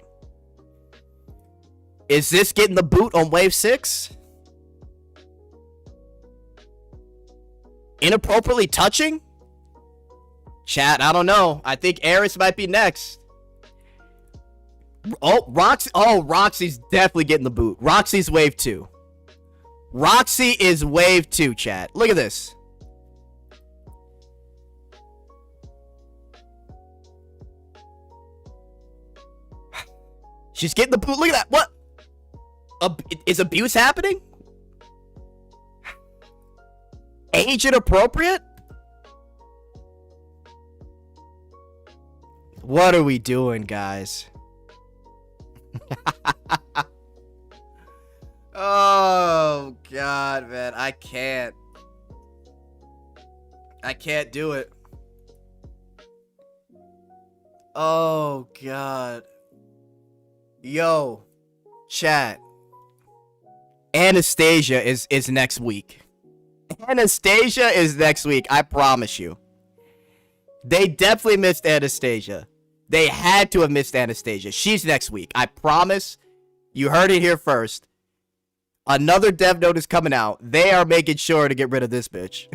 Is this getting the boot on wave 6? Inappropriately touching? Chat, I don't know. I think Eris might be next. Oh, Roxy. Oh, Roxy's definitely getting the boot. Roxy's wave 2. Roxy is wave 2, chat. Look at this. She's getting the boot. Look at that. What? Is abuse happening? Age inappropriate? What are we doing, guys? Oh, God, man. I can't do it. Oh, God. Yo, chat. Anastasia is next week. Anastasia is next week. I promise you. They definitely missed Anastasia. They had to have missed Anastasia. She's next week. I promise. You heard it here first. Another dev note is coming out. They are making sure to get rid of this bitch.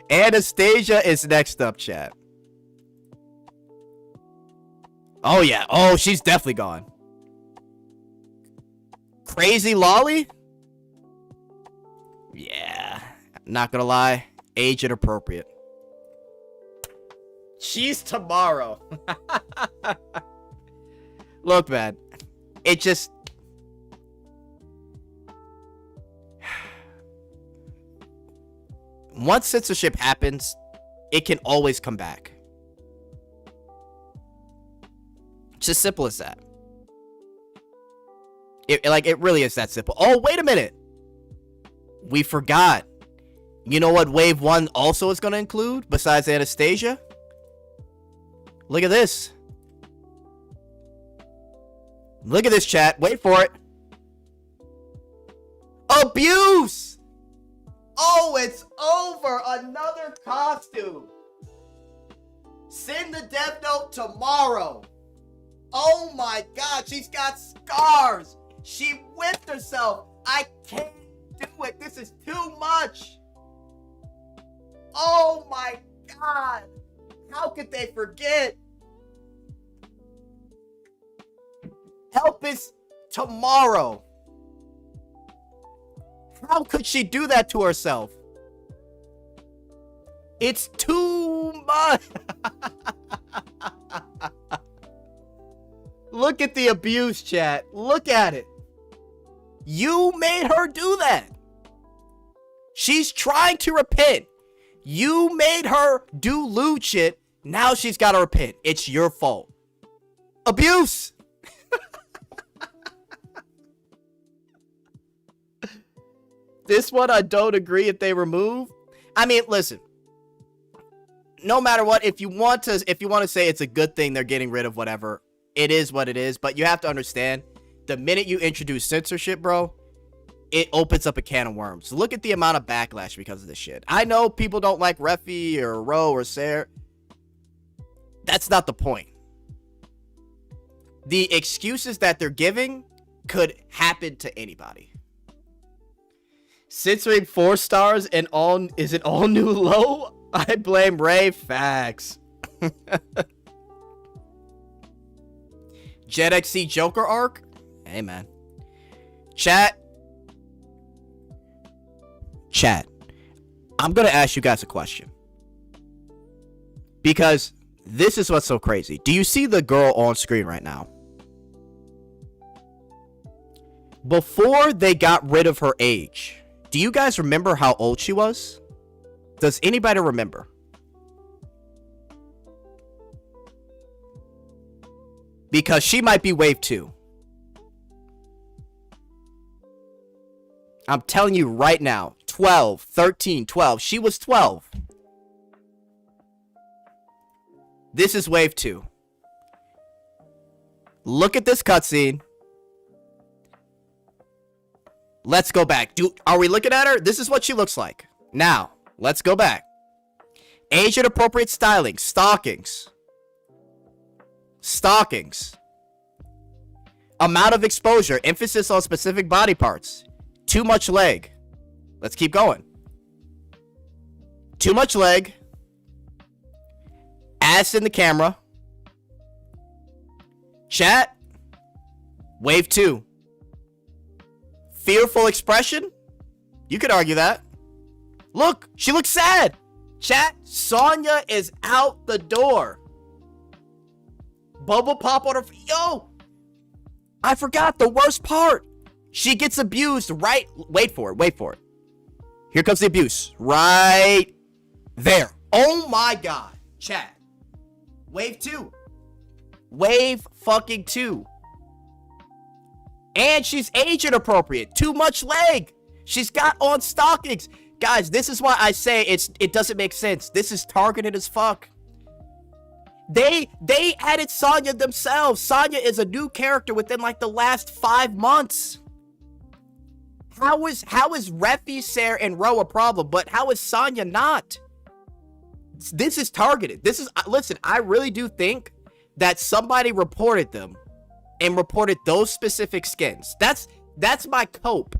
Anastasia is next up, chat. Oh, yeah. Oh, she's definitely gone. Crazy Lolly? Yeah. Not gonna lie. Age inappropriate. She's tomorrow. Look, man. It just... Once censorship happens, it can always come back. It's as simple as that. It really is that simple. Oh, wait a minute. We forgot. You know what wave 1 also is going to include besides Anastasia? Look at this. Look at this, chat. Wait for it. Abuse! Oh, it's over. Another costume. Send the death note tomorrow. Oh my god, she's got scars. She whipped herself. I can't do it. This is too much. Oh my god. How could they forget? Help is tomorrow. How could she do that to herself? It's too much. Look at the abuse, chat. Look at it. You made her do that. She's trying to repent. You made her do lewd shit. Now she's got to repent. It's your fault. Abuse. This one I don't agree if they remove. I mean, listen. No matter what, if you want to say it's a good thing they're getting rid of whatever, it is what it is. But you have to understand, the minute you introduce censorship, bro, it opens up a can of worms. Look at the amount of backlash because of this shit. I know people don't like Refi or Ro or Sayer. That's not the point. The excuses that they're giving could happen to anybody. Censoring 4 stars and is it all new low? I blame Ray. Facts. Jet XC Joker arc? Hey, man. Chat. I'm going to ask you guys a question. Because this is what's so crazy. Do you see the girl on screen right now? Before they got rid of her age, do you guys remember how old she was? Does anybody remember? Because she might be wave 2. I'm telling you right now. 12, 13, 12. She was 12. This is wave 2. Look at this cutscene. Let's go back. Are we looking at her? This is what she looks like. Now, let's go back. Age appropriate styling. Stockings. Stockings. Amount of exposure. Emphasis on specific body parts. Too much leg. Let's keep going. Too much leg. Ass in the camera. Chat. Wave 2. Fearful expression? You could argue that. Look, she looks sad. Chat, Sonya is out the door. Bubble pop on her. Yo! I forgot the worst part. She gets abused right. Wait for it. Here comes the abuse. Right there. Oh my god. Chat. Wave 2. Wave fucking 2. And she's age inappropriate. Too much leg. She's got on stockings. Guys, this is why I say it doesn't make sense. This is targeted as fuck. They added Sonya themselves. Sonya is a new character within like the last 5 months. How is Refi, Ser, and Ro a problem, but how is Sonya not? This is targeted. Listen, I really do think that somebody reported them and reported those specific skins. That's my cope.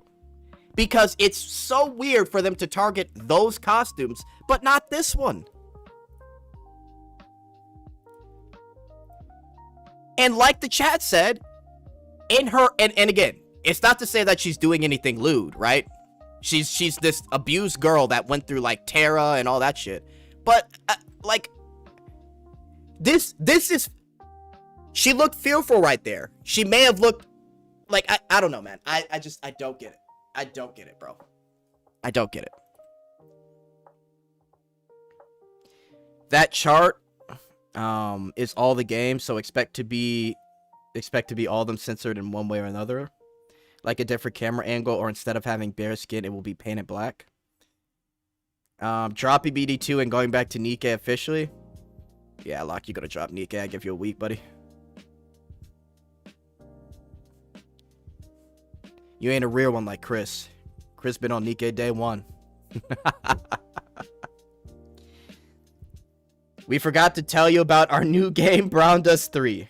Because it's so weird for them to target those costumes, but not this one. And like the chat said, in her, and again, it's not to say that she's doing anything lewd, right? She's this abused girl that went through like Terra and all that shit. But like this is, she looked fearful right there. She may have looked like, I don't know, man. I don't get it. I don't get it, bro. I don't get it. That chart is all the game, so expect to be all of them censored in one way or another. Like a different camera angle, or instead of having bare skin, it will be painted black. Dropping BD2 and going back to Nikkei officially. Yeah, Locke, you gotta drop Nikkei. I give you a week, buddy. You ain't a real one like Chris. Chris been on Nikkei day 1. We forgot to tell you about our new game, Browndust2.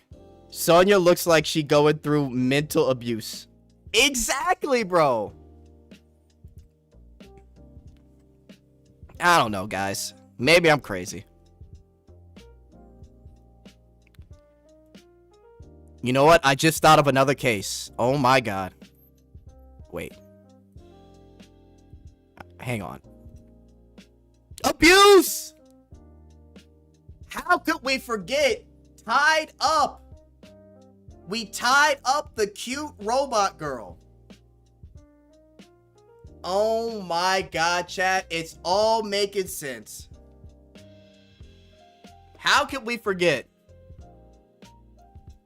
Sonya looks like she going through mental abuse. Exactly, bro. I don't know, guys. Maybe I'm crazy. You know what? I just thought of another case. Oh my god. Wait. Hang on. Abuse! How could we forget? Tied up. We tied up the cute robot girl. Oh my god, chat. It's all making sense. How could we forget?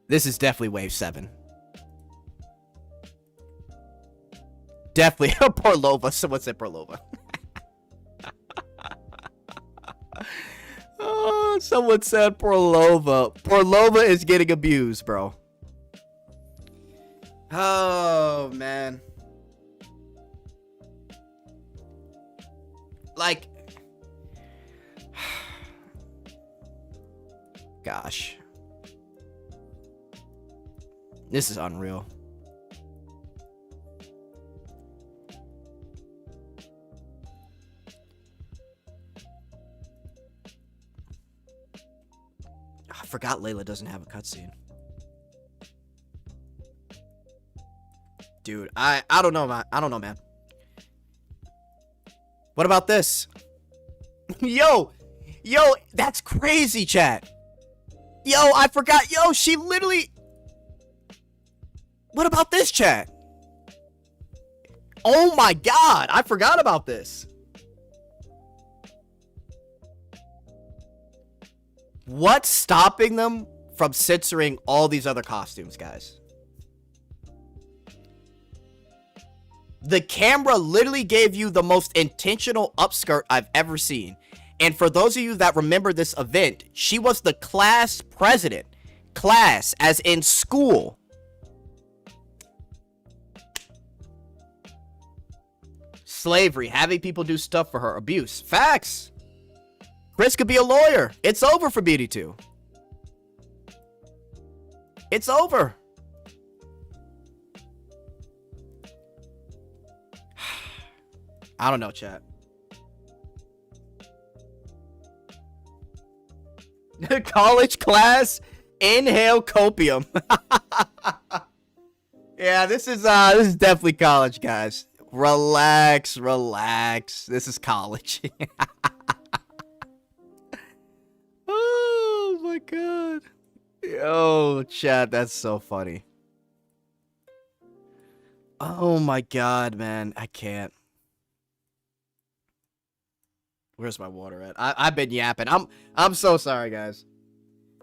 This is definitely wave 7. Definitely. Porlova. Someone said Porlova. Oh, someone said Porlova. Porlova is getting abused, bro. Oh, man. Like, gosh. This is unreal. I forgot Layla doesn't have a cutscene. Dude, I don't know, man. I don't know, man. What about this? Yo, that's crazy, chat. Yo, I forgot. Yo, she literally... What about this, chat? Oh my god, I forgot about this. What's stopping them from censoring all these other costumes, guys? The camera literally gave you the most intentional upskirt I've ever seen. And for those of you that remember this event, she was the class president. Class, as in school. Slavery, having people do stuff for her. Abuse. Facts. Chris could be a lawyer. It's over for BD2. It's over. I don't know, chat. College class, inhale copium. Yeah, this is definitely college, guys. Relax. This is college. Oh my god. Yo, chat, that's so funny. Oh my god, man. I can't. Where's my water at? I've been yapping. I'm so sorry, guys.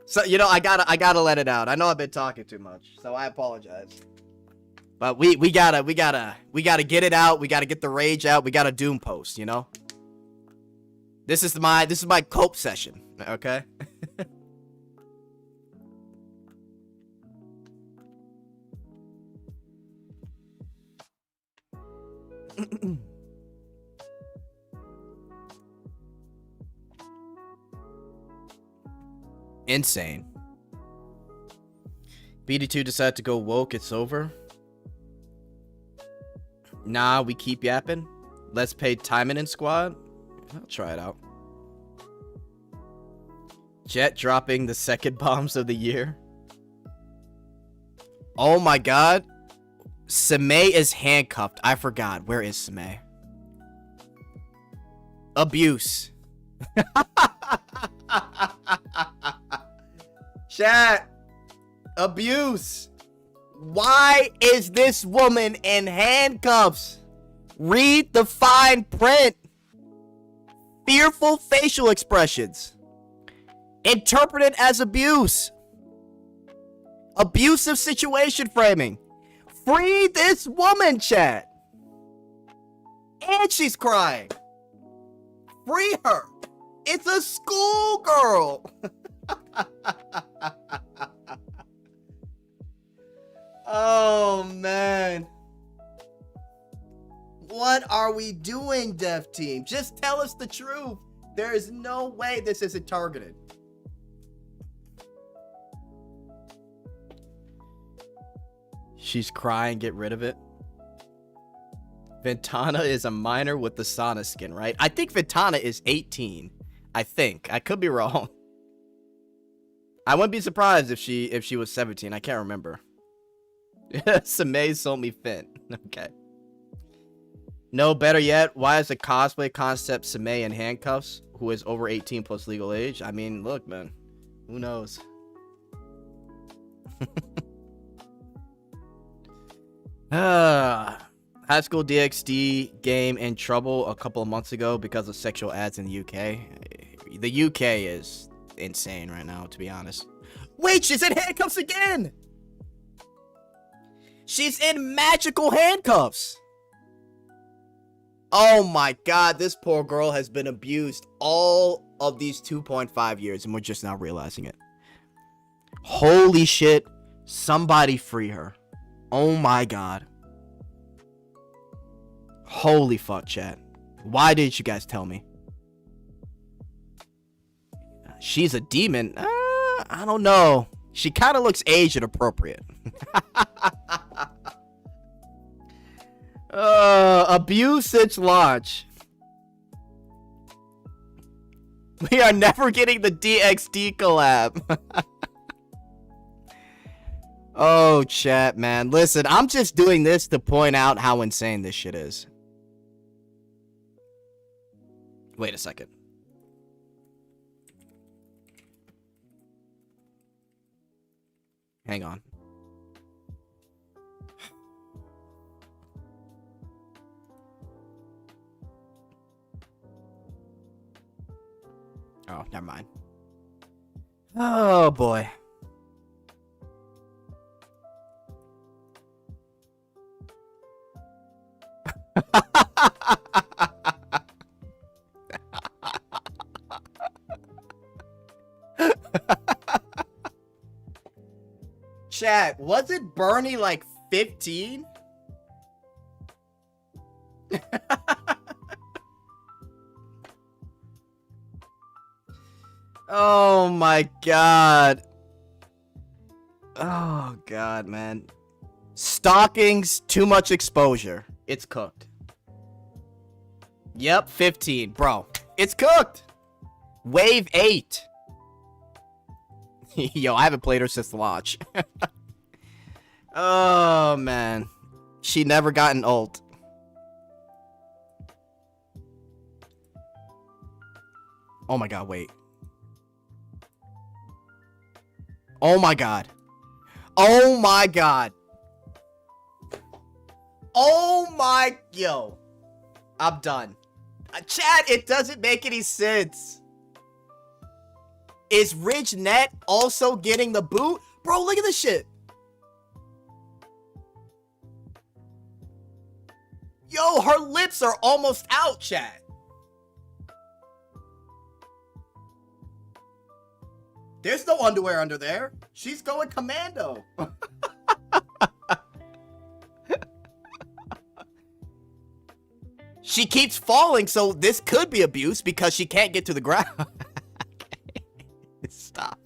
So, you know, I gotta let it out. I know I've been talking too much, so I apologize. But we gotta get it out. We gotta get the rage out. We gotta doom post, you know? This is my cope session, okay? Insane. BD2 decided to go woke. It's over. Nah, we keep yapping. Let's pay Timon and squad. I'll try it out. Jet dropping the second bombs of the year. Oh my god. Sime is handcuffed. I forgot. Where is Sime? Abuse. Chat. Abuse. Why is this woman in handcuffs? Read the fine print. Fearful facial expressions. Interpreted as abuse. Abusive situation framing. Free this woman, chat. And she's crying. Free her. It's a schoolgirl. Oh, man. What are we doing, dev team? Just tell us the truth. There is no way this isn't targeted. She's crying. Get rid of it. Ventana is a minor with the sauna skin, right? I think Ventana is 18. I think. I could be wrong. I wouldn't be surprised if she was 17. I can't remember. Same sold me Finn. Okay. No, better yet, why is the cosplay concept Same in handcuffs, who is over 18 plus legal age? I mean, look, man. Who knows? High School DxD game in trouble a couple of months ago because of sexual ads in the UK. The UK is insane right now, to be honest. Wait, she's in handcuffs again! She's in magical handcuffs! Oh my god, this poor girl has been abused all of these 2.5 years, and we're just now realizing it. Holy shit. Somebody free her. Oh my god. Holy fuck, chat. Why didn't you guys tell me? She's a demon. I don't know. She kind of looks age inappropriate. Abuse since launch. We are never getting the DxD collab. Oh, chat, man. Listen, I'm just doing this to point out how insane this shit is. Wait a second. Hang on. Oh, never mind. Oh, boy. Chat, wasn't Bernie like 15? Oh my god. Oh god, man. Stockings, too much exposure. It's cooked. Yep, 15. Bro, it's cooked. Wave 8. Yo, I haven't played her since launch. Oh, man. She never got an ult. Oh my god, wait. Oh my god. Oh my god. Oh my... Yo. I'm done. Chat, it doesn't make any sense. Is RidgeNet also getting the boot? Bro, look at this shit. Yo, her lips are almost out, chat. There's no underwear under there. She's going commando. She keeps falling, so this could be abuse because she can't get to the ground. Stop.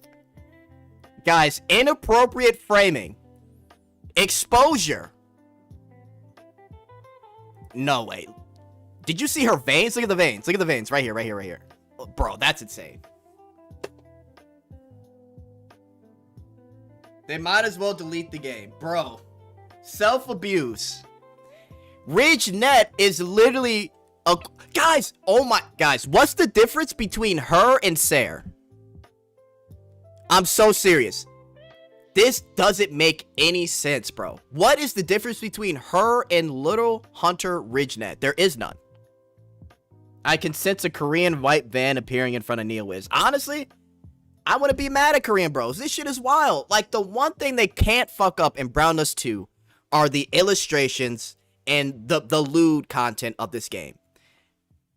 Guys, inappropriate framing. Exposure. No, wait. Did you see her veins? Look at the veins. Look at the veins. Right here, right here, right here. Oh, bro, that's insane. They might as well delete the game. Bro. Self-abuse. RidgeNet is literally a... Guys, oh my... Guys, what's the difference between her and Sayer? I'm so serious. This doesn't make any sense, bro. What is the difference between her and Little Hunter RidgeNet? There is none. I can sense a Korean white van appearing in front of NeoWiz. Honestly, I wouldn't be mad at Korean bros. This shit is wild. Like, the one thing they can't fuck up in Browndust2 are the illustrations and the lewd content of this game.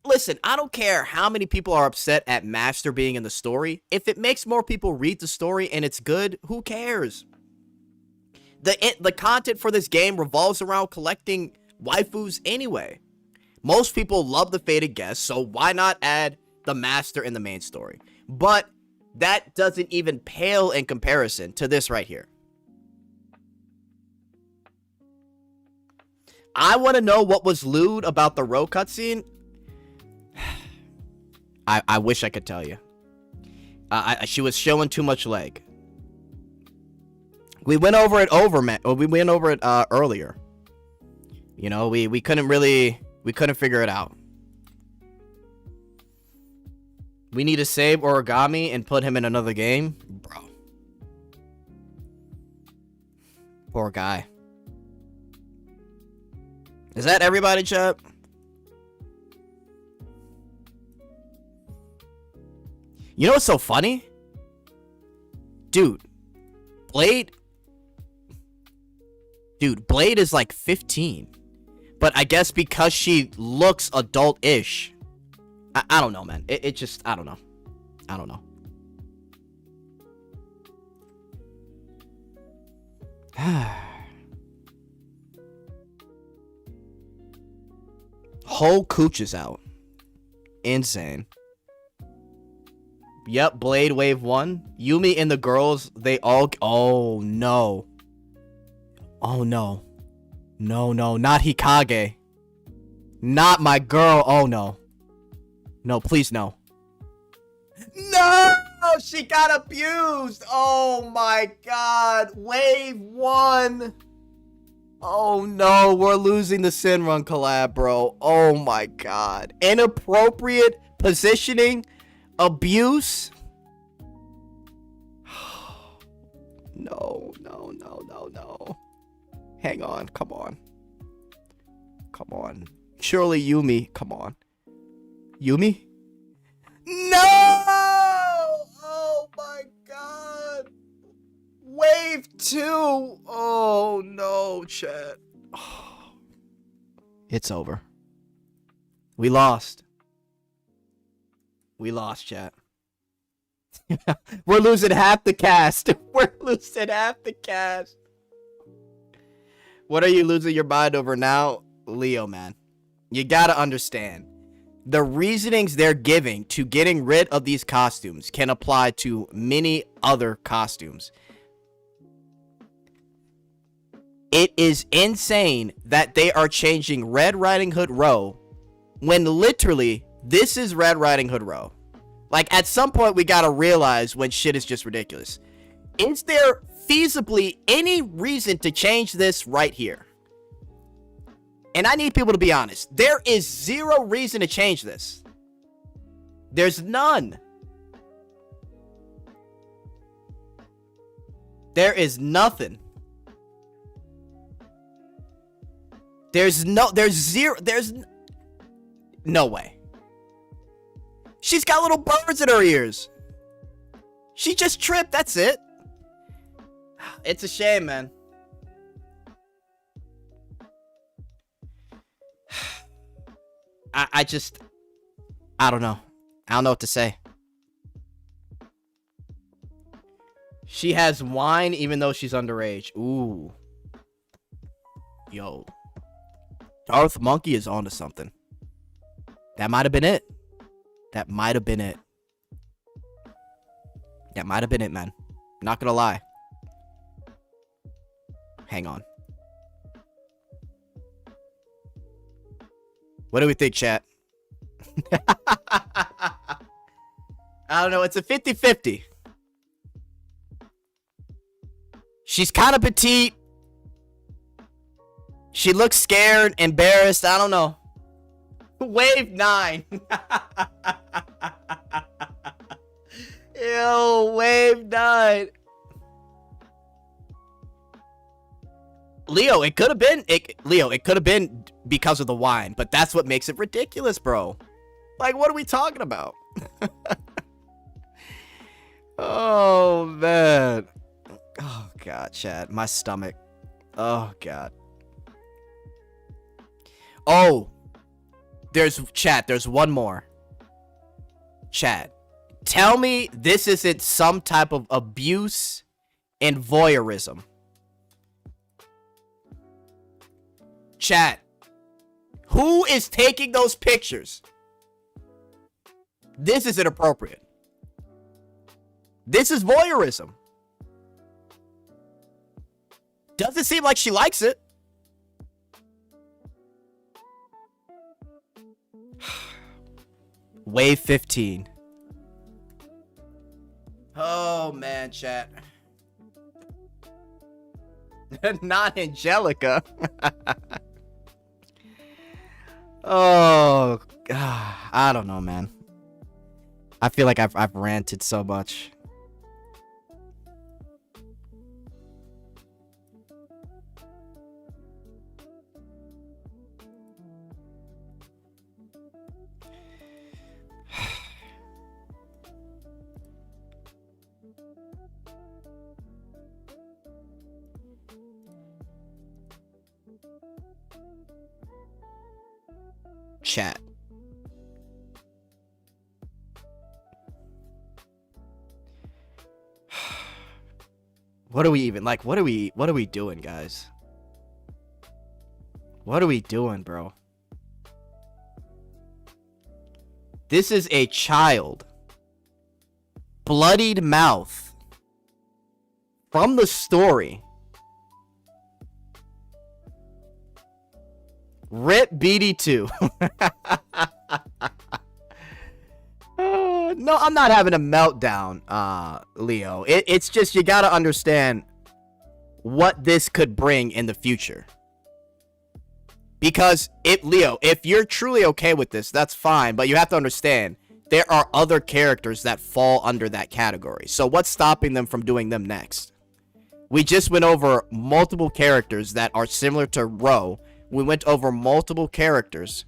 Listen, I don't care how many people are upset at Master being in the story. If it makes more people read the story and it's good, who cares? The content for this game revolves around collecting waifus anyway. Most people love the Fated Guest, so why not add the Master in the main story? But that doesn't even pale in comparison to this right here. I want to know what was lewd about the row cutscene. I wish I could tell you. She was showing too much leg. We went over it earlier. You know, we couldn't figure it out. We need to save Origami and put him in another game, bro. Poor guy. Is that everybody, chat? You know what's so funny? Dude, Blade is like 15. But I guess because she looks adult-ish. I don't know, man. It just, I don't know. I don't know. Whole cooch is out. Insane. Yep, Blade Wave 1. Yumi and the girls, they all... Oh, no. Oh, no. No, no, not Hikage. Not my girl. Oh, no. No, please, no. No! she got abused. Oh my god. Wave 1. Oh no, we're losing the Sinrun collab, bro. Oh my god. Inappropriate positioning, abuse. No. Hang on, come on. Surely Yumi, come on. Yumi? No! Oh my god. Wave 2. Oh no, chat. Oh. It's over. We lost. Chat. We're losing half the cast. What are you losing your mind over now? Leo, man. You gotta understand. The reasonings they're giving to getting rid of these costumes can apply to many other costumes. It is insane that they are changing Red Riding Hood Row when literally this is Red Riding Hood Row. Like, at some point, we gotta realize when shit is just ridiculous. Is there feasibly any reason to change this right here? And I need people to be honest. There is zero reason to change this. There's none. There is nothing. There's no way. She's got little birds in her ears. She just tripped, that's it. It's a shame, man. I don't know. I don't know what to say. She has wine even though she's underage. Ooh. Yo. Darth Monkey is onto something. That might have been it. That might have been it, man. Not gonna lie. Hang on. What do we think, chat? I don't know. It's a 50-50. She's kind of petite. She looks scared, embarrassed. I don't know. Wave 9. Ew, wave 9. Leo, it could have been because of the wine, but that's what makes it ridiculous, bro. Like, what are we talking about? Oh, man. Oh, God, chat. My stomach. Oh, God. Oh. There's one more. Chat. Tell me this isn't some type of abuse and voyeurism. Chat. Who is taking those pictures? This is inappropriate. This is voyeurism. Doesn't seem like she likes it. Wave 15. Oh, man, chat. Not Angelica. Oh, God. I don't know, man. I feel like I've ranted so much. Chat. What are we even like? What are we doing, guys? What are we doing, bro? This is a child. Bloodied mouth. From the story. Rip BD2. No, I'm not having a meltdown, Leo. It's just you gotta understand what this could bring in the future. Because Leo, if you're truly okay with this, that's fine. But you have to understand there are other characters that fall under that category. So what's stopping them from doing them next? We just went over multiple characters that are similar to Ro. We went over multiple characters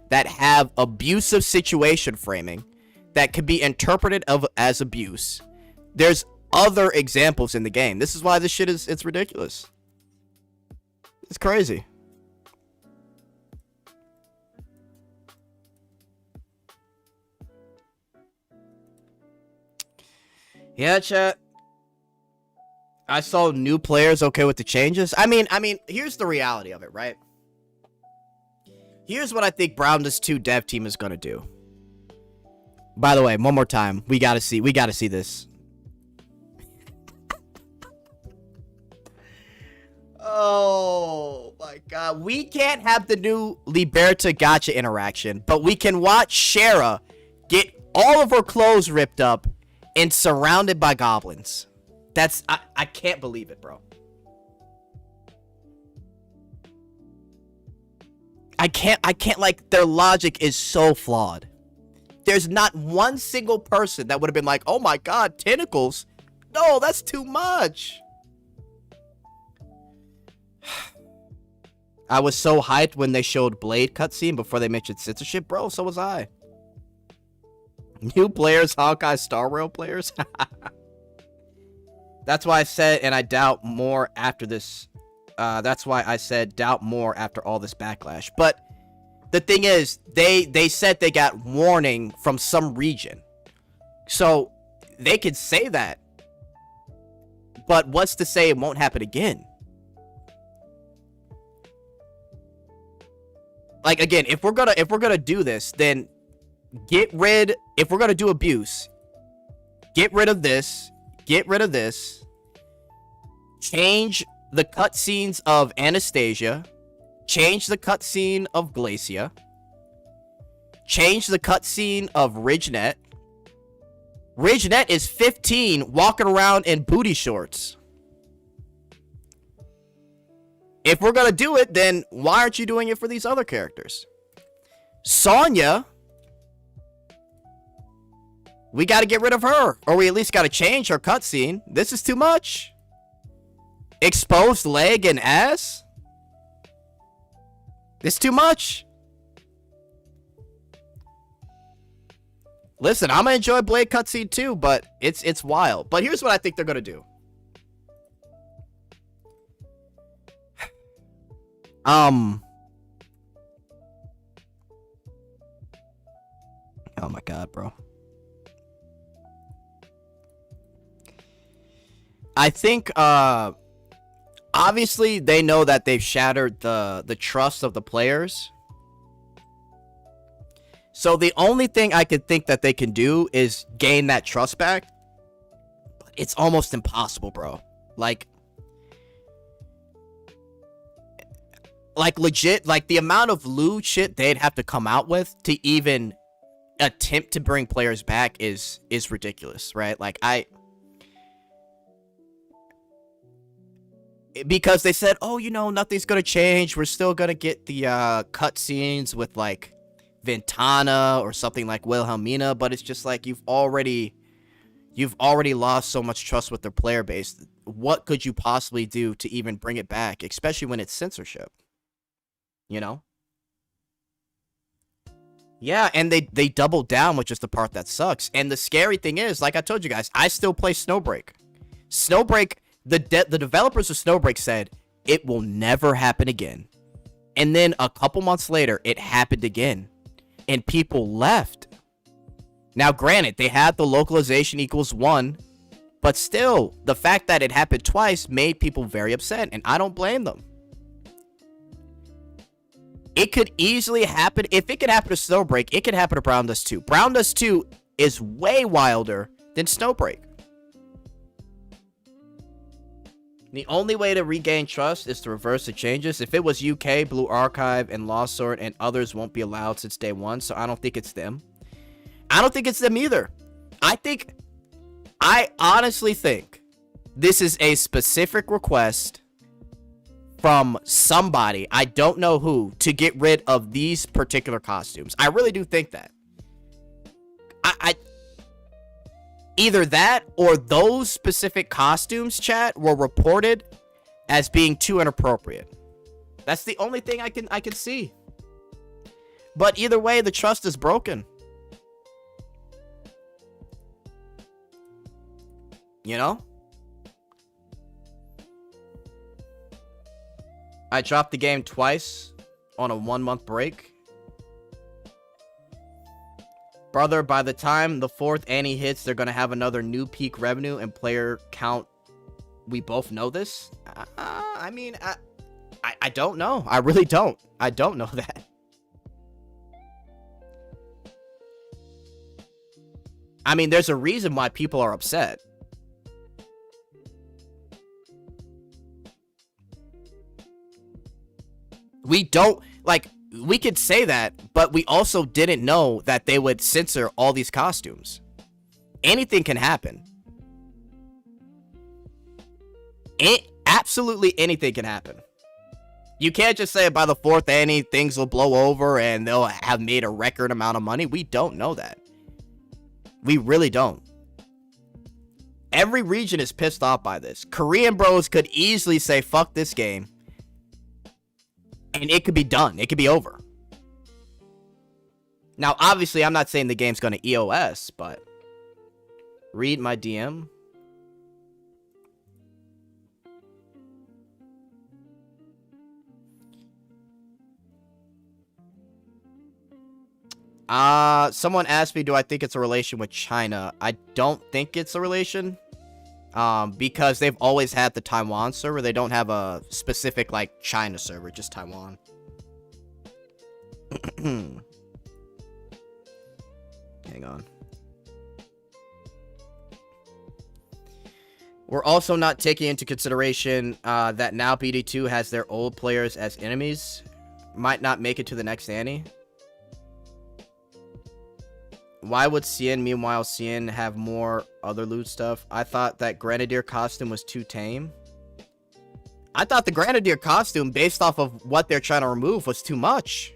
that have abusive situation framing that could be interpreted as abuse. There's other examples in the game. This is why this shit it's ridiculous. It's crazy. Yeah, chat. I saw new players okay with the changes. I mean, here's the reality of it, right? Here's what I think Browndust2 dev team is gonna do. By the way, one more time, we gotta see this. Oh my god, we can't have the new Liberta gacha interaction, but we can watch Shara get all of her clothes ripped up and surrounded by goblins. That's I can't believe it, bro. I can't like, their logic is so flawed. There's not one single person that would have been like, oh my god, tentacles. No, that's too much. I was so hyped when they showed Blade cutscene before they mentioned censorship. Bro, so was I. New players, Hawkeye Star Rail players. That's why I said, and I doubt more after this. That's why I said doubt more after all this backlash. But the thing is, they said they got warning from some region. So they could say that. But what's to say it won't happen again? Like, again, if we're gonna do this, then if we're gonna do abuse, get rid of this, change the cutscenes of Anastasia, change the cutscene of Glacia, change the cutscene of Ridgenet. Ridgenet is 15 walking around in booty shorts. If we're gonna do it, then why aren't you doing it for these other characters? Sonya, we gotta get rid of her, or we at least gotta change her cutscene. This is too much. Exposed leg and ass? It's too much. Listen, I'm gonna enjoy Blade cutscene too, but it's wild. But here's what I think they're gonna do. Oh my god, bro. I think obviously they know that they've shattered the trust of the players. So the only thing I could think that they can do is gain that trust back. But it's almost impossible, bro. Like legit, like the amount of loot shit they'd have to come out with to even attempt to bring players back is ridiculous, right? Like because they said, oh, you know, nothing's gonna change, we're still gonna get the cutscenes with like Ventana or something like Wilhelmina, but it's just like you've already lost so much trust with their player base. What could you possibly do to even bring it back, especially when it's censorship? You know? Yeah, and they doubled down, which is the part that sucks. And the scary thing is, like I told you guys, I still play Snowbreak. Snowbreak, the developers of Snowbreak said it will never happen again. And then a couple months later, it happened again. And people left. Now, granted, they had the localization equals 1. But still, the fact that it happened twice made people very upset. And I don't blame them. It could easily happen. If it could happen to Snowbreak, it could happen to Browndust2. Browndust2 is way wilder than Snowbreak. The only way to regain trust is to reverse the changes. If it was UK, Blue Archive, and Lost Sword, and others won't be allowed since day one, so I don't think it's them. I don't think it's them either. I honestly think this is a specific request from somebody, I don't know who, to get rid of these particular costumes. I really do think that. I either that or those specific costumes, chat, were reported as being too inappropriate. That's the only thing I can see. But either way, the trust is broken. You know? I dropped the game twice on a 1-month break. Brother, by the time the 4th Annie hits, they're going to have another new peak revenue and player count. We both know this. I mean, I don't know. I really don't. I don't know that. I mean, there's a reason why people are upset. We don't, like, we could say that, but we also didn't know that they would censor all these costumes. Anything can happen. Absolutely anything can happen. You can't just say by the 4th Annie, things will blow over and they'll have made a record amount of money. We don't know that. We really don't. Every region is pissed off by this. Korean bros could easily say, fuck this game. And it could be done. It could be over. Now, obviously, I'm not saying the game's going to EOS, but read my DM. Someone asked me, do I think it's a relation with China? I don't think it's a relation. Because they've always had the Taiwan server. They don't have a specific, like, China server, just Taiwan. Hang on. We're also not taking into consideration that now BD2 has their old players as enemies. Might not make it to the next Annie. Why would Cien, meanwhile, Cien have more other loot stuff? I thought that Grenadier costume was too tame. I thought the Grenadier costume, based off of what they're trying to remove, was too much.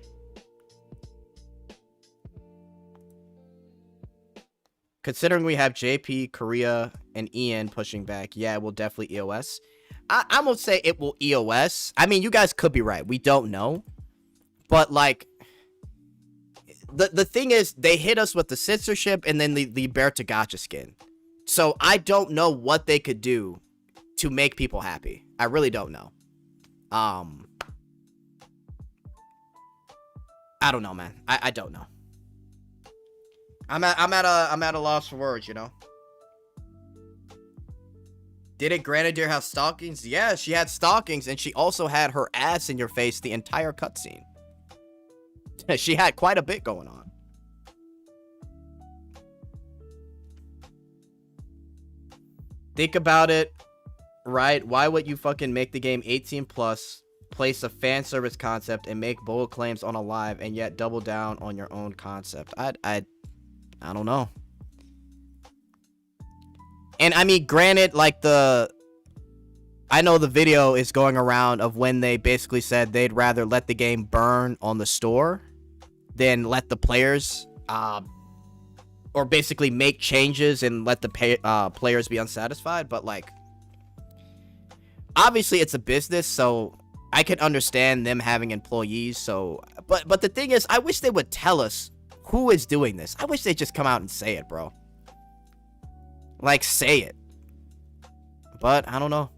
Considering we have JP, Korea, and Ian pushing back, yeah, it will definitely EOS. I'm gonna say it will EOS. I mean, you guys could be right. We don't know. But, like, the thing is, they hit us with the censorship and then the Liberta gacha skin. So I don't know what they could do to make people happy. I really don't know. I don't know, man. I don't know. I'm at a loss for words, you know. Didn't Grenadier have stockings? Yeah, she had stockings, and she also had her ass in your face the entire cutscene. She had quite a bit going on. Think about it, right? Why would you fucking make the game 18 plus, place a fan service concept, and make bold claims on a live, and yet double down on your own concept? I don't know. And I mean, granted, like I know the video is going around of when they basically said they'd rather let the game burn on the store than let the players, or basically make changes and let the players be unsatisfied. But, like, obviously it's a business, so I can understand them having employees. So, but the thing is, I wish they would tell us who is doing this. I wish they'd just come out and say it, bro. Like, say it. But I don't know.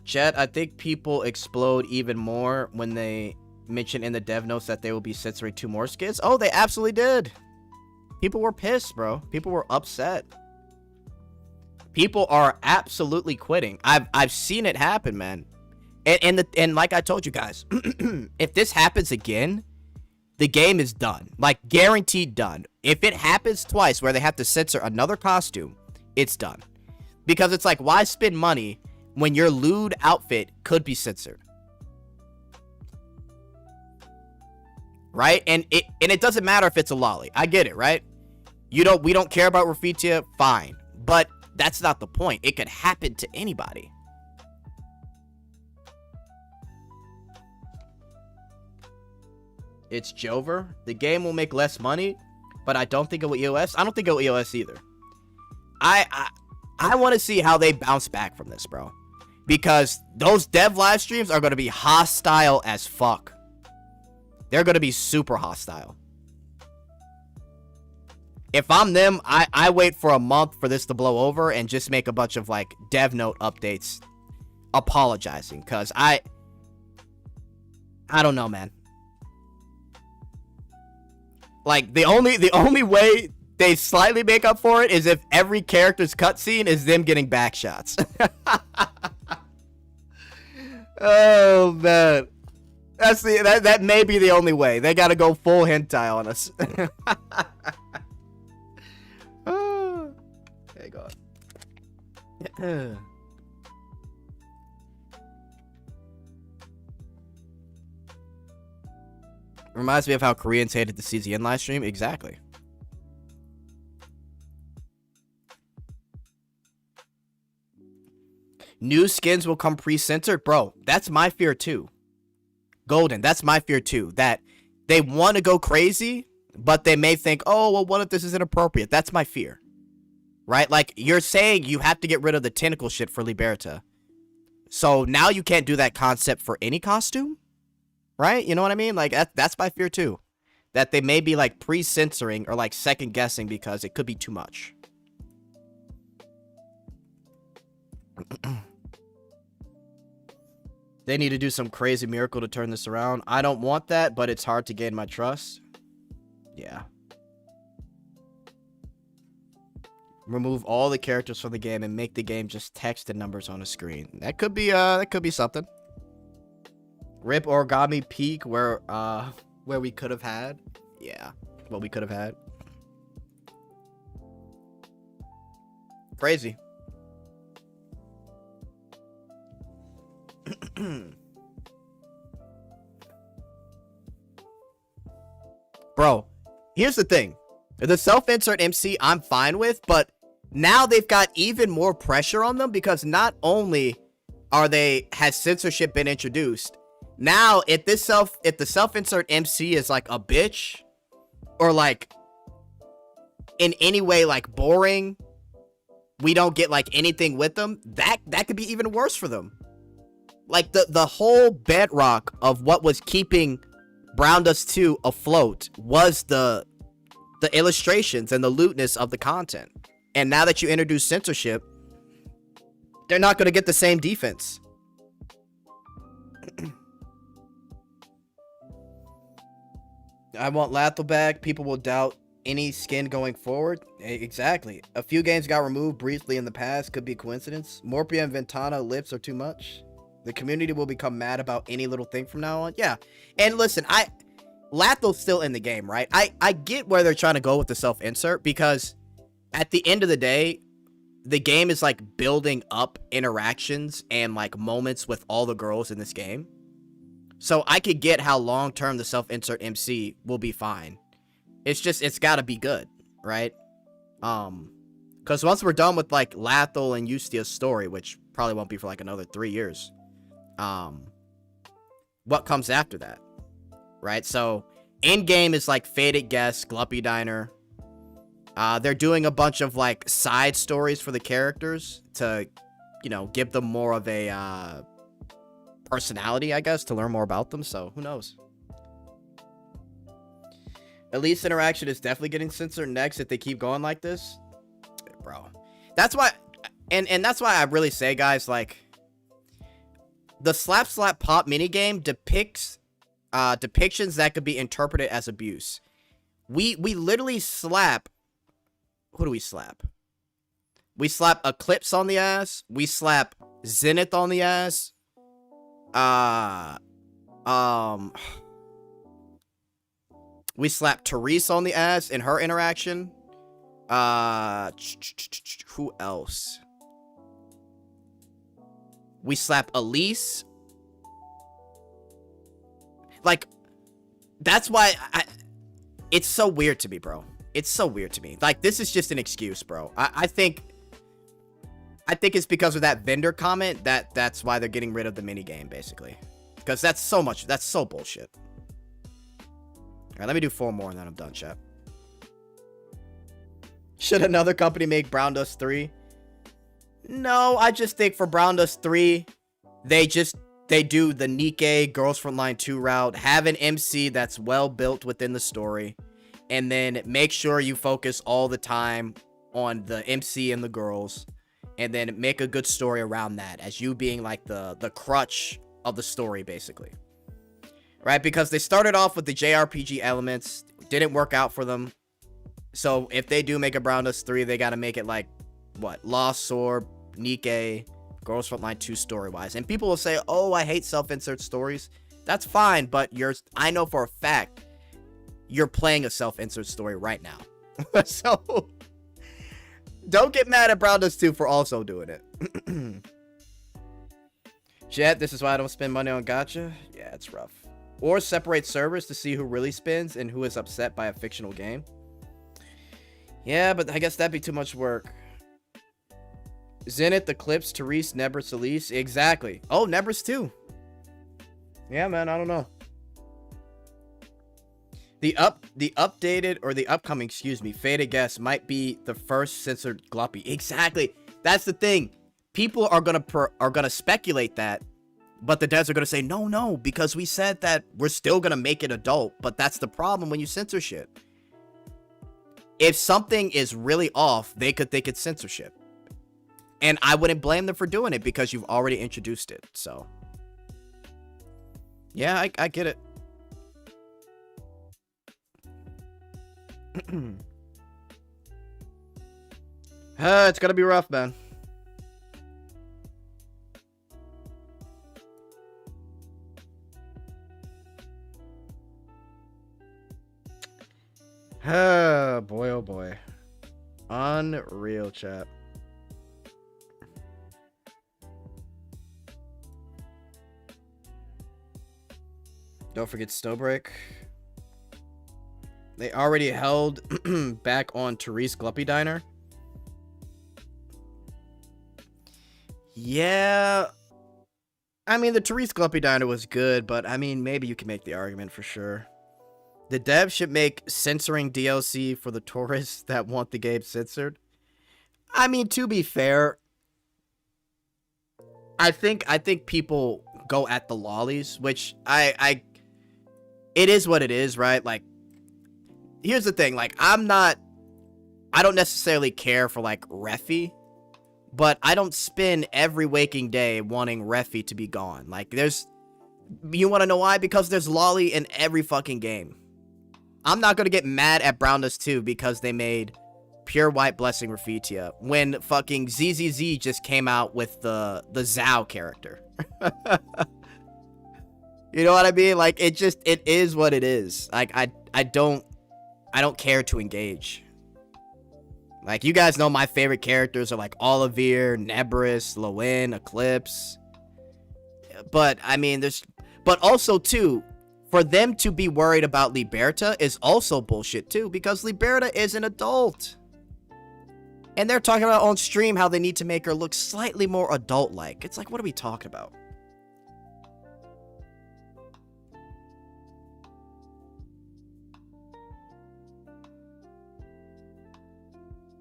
Chat, I think people explode even more when they mention in the dev notes that they will be censoring 2 more skins. Oh, they absolutely did. People were pissed, bro. People were upset. People are absolutely quitting. I've seen it happen, man. And like I told you guys, if this happens again, the game is done. Like, guaranteed done. If it happens twice where they have to censor another costume, it's done. Because it's like, why spend money when your lewd outfit could be censored? right? And it doesn't matter if it's a lolly. I get it, right? We don't care about Rafitia, fine. But that's not the point. It could happen to anybody. It's Jover. The game will make less money, but I don't think it will EOS. I don't think it will EOS either. I want to see how they bounce back from this, bro. Because those dev live streams are going to be hostile as fuck. They're going to be super hostile. If I'm them, I wait for a month for this to blow over and just make a bunch of, like, dev note updates apologizing. Because I don't know, man. Like, the only way they slightly make up for it is if every character's cutscene is them getting back shots. Oh, man. That may be the only way. They gotta go full hentai on us. Okay, God. Reminds me of how Koreans hated the CZN live stream. Exactly. New skins will come pre-censored. Bro, that's my fear too. Golden, that's my fear too. That they want to go crazy, but they may think, oh, well, what if this is inappropriate? That's my fear. Right? Like, you're saying you have to get rid of the tentacle shit for Liberta. So now you can't do that concept for any costume? Right? You know what I mean? Like, that's my fear too. That they may be, like, pre-censoring or, like, second-guessing because it could be too much. They need to do some crazy miracle to turn this around. I don't want that, but it's hard to gain my trust. Yeah. Remove all the characters from the game and make the game just text and numbers on a screen. That could be something. Rip Origami Peak where we could have had. Yeah, what we could have had. Crazy. Bro, here's the thing. The self-insert MC I'm fine with, but now they've got even more pressure on them because not only has censorship been introduced, now if the self-insert MC is like a bitch or like in any way like boring, we don't get like anything with them, that could be even worse for them. Like the whole bedrock of what was keeping Browndust2 afloat was the illustrations and the lootness of the content. And now that you introduce censorship, they're not going to get the same defense. I want Lathel back. People will doubt any skin going forward. Exactly. A few games got removed briefly in the past. Could be a coincidence. Morpia and Ventana lips are too much. The community will become mad about any little thing from now on. Yeah. And listen, Lathel's still in the game, right? I get where they're trying to go with the self-insert because at the end of the day, the game is like building up interactions and like moments with all the girls in this game. So I could get how long-term the self-insert MC will be fine. It's just, it's got to be good, right? Because once we're done with like Lathel and Eustia's story, which probably won't be for like another 3 years, what comes after that, right? So in game is like Faded Guest, Gluppy Diner. They're doing a bunch of like side stories for the characters to, you know, give them more of a personality, I guess, to learn more about them. So who knows? Elite's interaction is definitely getting censored next if they keep going like this, bro. That's why, and that's why I really say, guys, like, the slap slap pop minigame depicts depictions that could be interpreted as abuse. We literally slap. Who do we slap? We slap Eclipse on the ass. We slap Zenith on the ass. We slap Therese on the ass in her interaction. Who else? We slap Elise. Like, That's why it's so weird to me, bro. It's so weird to me. Like, this is just an excuse, bro. I think it's because of that vendor comment that's why they're getting rid of the minigame, basically. Because that's so bullshit. Alright, let me do 4 more and then I'm done, chat. Should another company make Browndust2? No, I just think for Browndust2, they do the Nikke Girls Frontline 2 route, have an MC that's well built within the story, and then make sure you focus all the time on the MC and the girls, and then make a good story around that as you being like the crutch of the story, basically. Right? Because they started off with the JRPG elements, didn't work out for them. So if they do make a Browndust2, they got to make it like, what, Lost Sword, Nikke, Girls Frontline 2 story-wise. And people will say, oh, I hate self-insert stories. That's fine, but I know for a fact you're playing a self-insert story right now. So don't get mad at Browndust2 for also doing it. Jet, this is why I don't spend money on gacha. Yeah, it's rough. Or separate servers to see who really spins and who is upset by a fictional game. Yeah, but I guess that'd be too much work. Zenith, Eclipse, Therese, Nebris, Elise. Exactly. Oh, Nebris too. Yeah, man, I don't know. The updated or the upcoming, excuse me, Faded Guest might be the first censored Gloppy. Exactly. That's the thing. People are gonna speculate that, but the devs are gonna say no, because we said that we're still gonna make it adult. But that's the problem when you censor shit. If something is really off, they could think it's censorship. And I wouldn't blame them for doing it because you've already introduced it. So, yeah, I get it. It's gonna be rough, man. Oh boy, oh boy. Unreal, chat. Don't forget Snowbreak. They already held back on Therese Gluppy Diner. Yeah. I mean, the Therese Gluppy Diner was good, but I mean, maybe you can make the argument for sure. The devs should make censoring DLC for the tourists that want the game censored. I mean, to be fair, I think people go at the lollies, which it is what it is, right? Like, here's the thing, like, I don't necessarily care for, like, Reffy, but I don't spend every waking day wanting Reffy to be gone. Like, you want to know why? Because there's lolly in every fucking game. I'm not going to get mad at Browndust2 because they made Pure White Blessing Rafitia when fucking ZZZ just came out with the Zhao character. You know what I mean? Like, it is what it is. Like, I don't care to engage. Like, you guys know my favorite characters are like Olivia, Nebris, Lowen, Eclipse. But I mean, but also too, for them to be worried about Liberta is also bullshit too, because Liberta is an adult. And they're talking about on stream how they need to make her look slightly more adult-like. It's like, what are we talking about?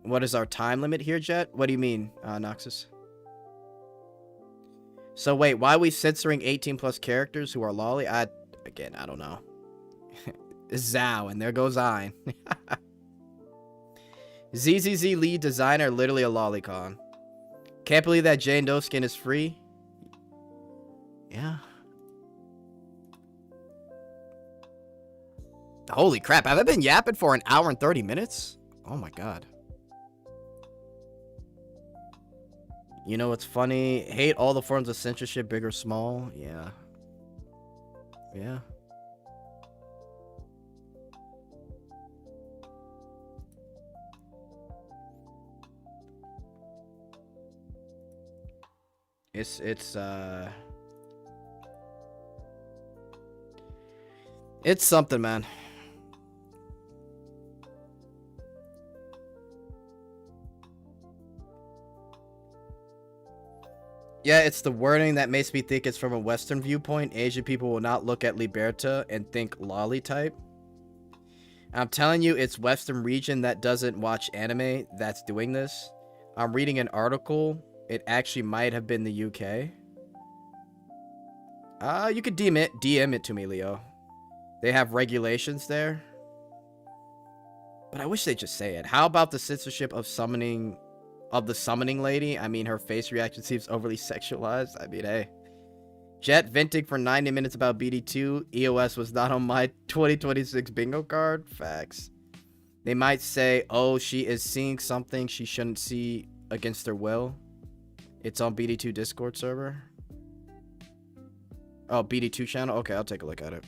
What is our time limit here, Jet? What do you mean, Noxus? So wait, why are we censoring 18 plus characters who are lolly? Again, I don't know. Zhao, and there goes I. ZZZ lead designer, literally a lolicon. Can't believe that Jane Doe skin is free. Yeah. Holy crap, have I been yapping for an hour and 30 minutes? Oh my god. You know what's funny? Hate all the forms of censorship, big or small. Yeah. Yeah. It's something, man. Yeah, it's the wording that makes me think it's from a Western viewpoint. Asian people will not look at Liberta and think lolly type. I'm telling you, it's Western region that doesn't watch anime that's doing this. I'm reading an article. It actually might have been the UK. You could DM it to me, Leo. They have regulations there. But I wish they'd just say it. How about the censorship of summoning... of the summoning lady? I mean, her face reaction seems overly sexualized. I mean, hey. Jet venting for 90 minutes about BD2. EOS was not on my 2026 bingo card. Facts. They might say, oh, she is seeing something she shouldn't see against her will. It's on BD2 Discord server. Oh, BD2 channel? Okay, I'll take a look at it.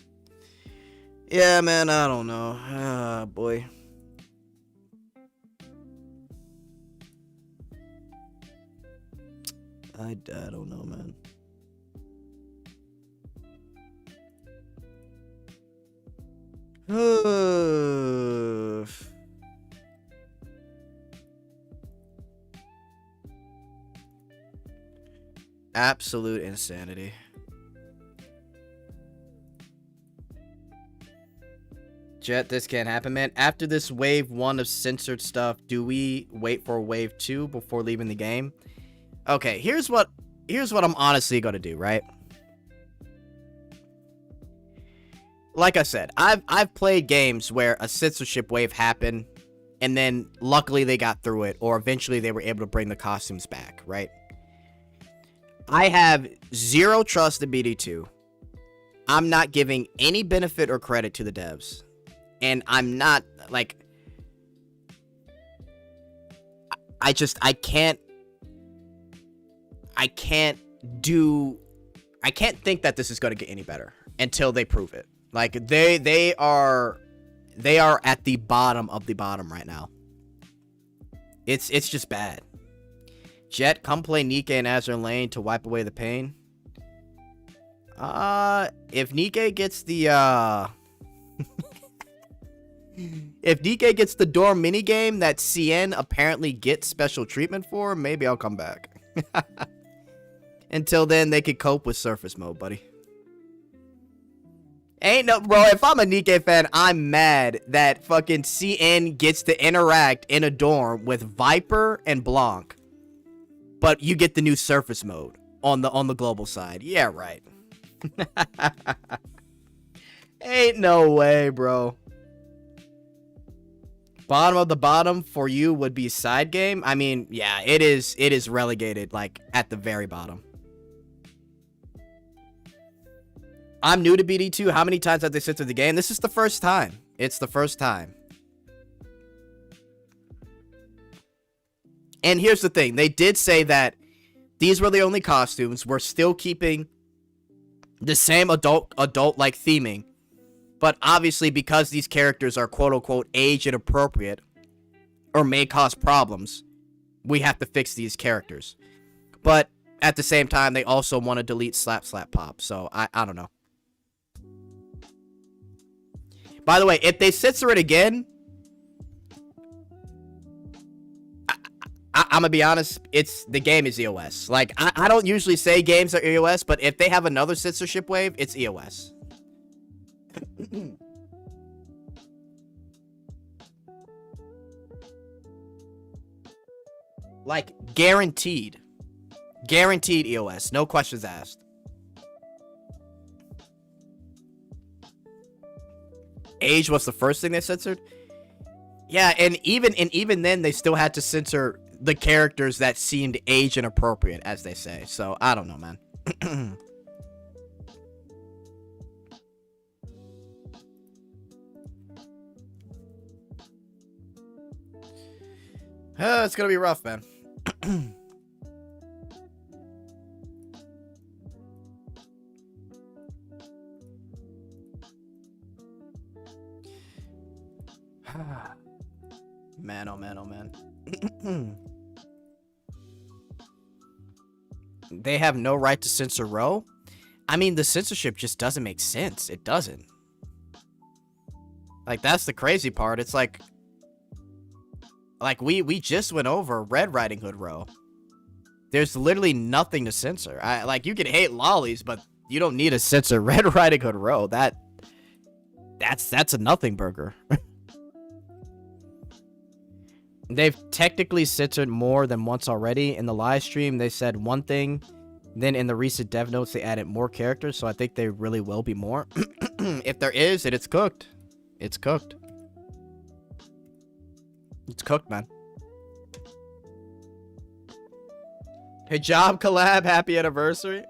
Yeah, man, I don't know. Ah, boy. I don't know, man. Absolute insanity. Jet, this can't happen, man. After this wave 1 of censored stuff, do we wait for wave 2 before leaving the game? Okay, here's what I'm honestly gonna do, right? Like I said, I've played games where a censorship wave happened, and then luckily they got through it, or eventually they were able to bring the costumes back, right? I have zero trust in BD2. I'm not giving any benefit or credit to the devs. And I'm not, like... I can't think that this is going to get any better until they prove it. Like, they are at the bottom of the bottom right now. It's just bad. Jet, come play Nikke and Azure Lane to wipe away the pain. If Nikke gets the if Nikke gets the door minigame that CN apparently gets special treatment for, maybe I'll come back. Until then, they could cope with surface mode, buddy. Ain't no... Bro, if I'm a Nikke fan, I'm mad that fucking CN gets to interact in a dorm with Viper and Blanc. But you get the new surface mode on the global side. Yeah, right. Ain't no way, bro. Bottom of the bottom for you would be side game. I mean, yeah, it is relegated, like, at the very bottom. I'm new to BD2. How many times have they censored the game? This is the first time. It's the first time. And here's the thing. They did say that these were the only costumes. We're still keeping the same adult-like theming. But obviously, because these characters are quote-unquote age inappropriate or may cause problems, we have to fix these characters. But at the same time, they also want to delete Slap Slap Pop. So, I don't know. By the way, if they censor it again, I'm gonna be honest, the game is EOS. Like, I don't usually say games are EOS, but if they have another censorship wave, it's EOS. Like, guaranteed. Guaranteed EOS. No questions asked. Age was the first thing they censored? Yeah, and even then, they still had to censor the characters that seemed age inappropriate, as they say. So, I don't know, man. It's gonna be rough, man. Man, oh man, oh man. They have no right to censor Row? I mean, the censorship just doesn't make sense. It doesn't. Like, that's the crazy part. It's like we just went over Red Riding Hood row. There's literally nothing to censor. Like, you can hate lollies, but you don't need to censor Red Riding Hood row. That's a nothing burger. They've technically censored more than once already. In the live stream, they said one thing. Then in the recent dev notes, they added more characters. So I think there really will be more. If there is, it's cooked. It's cooked. It's cooked, man. Hijab collab, happy anniversary.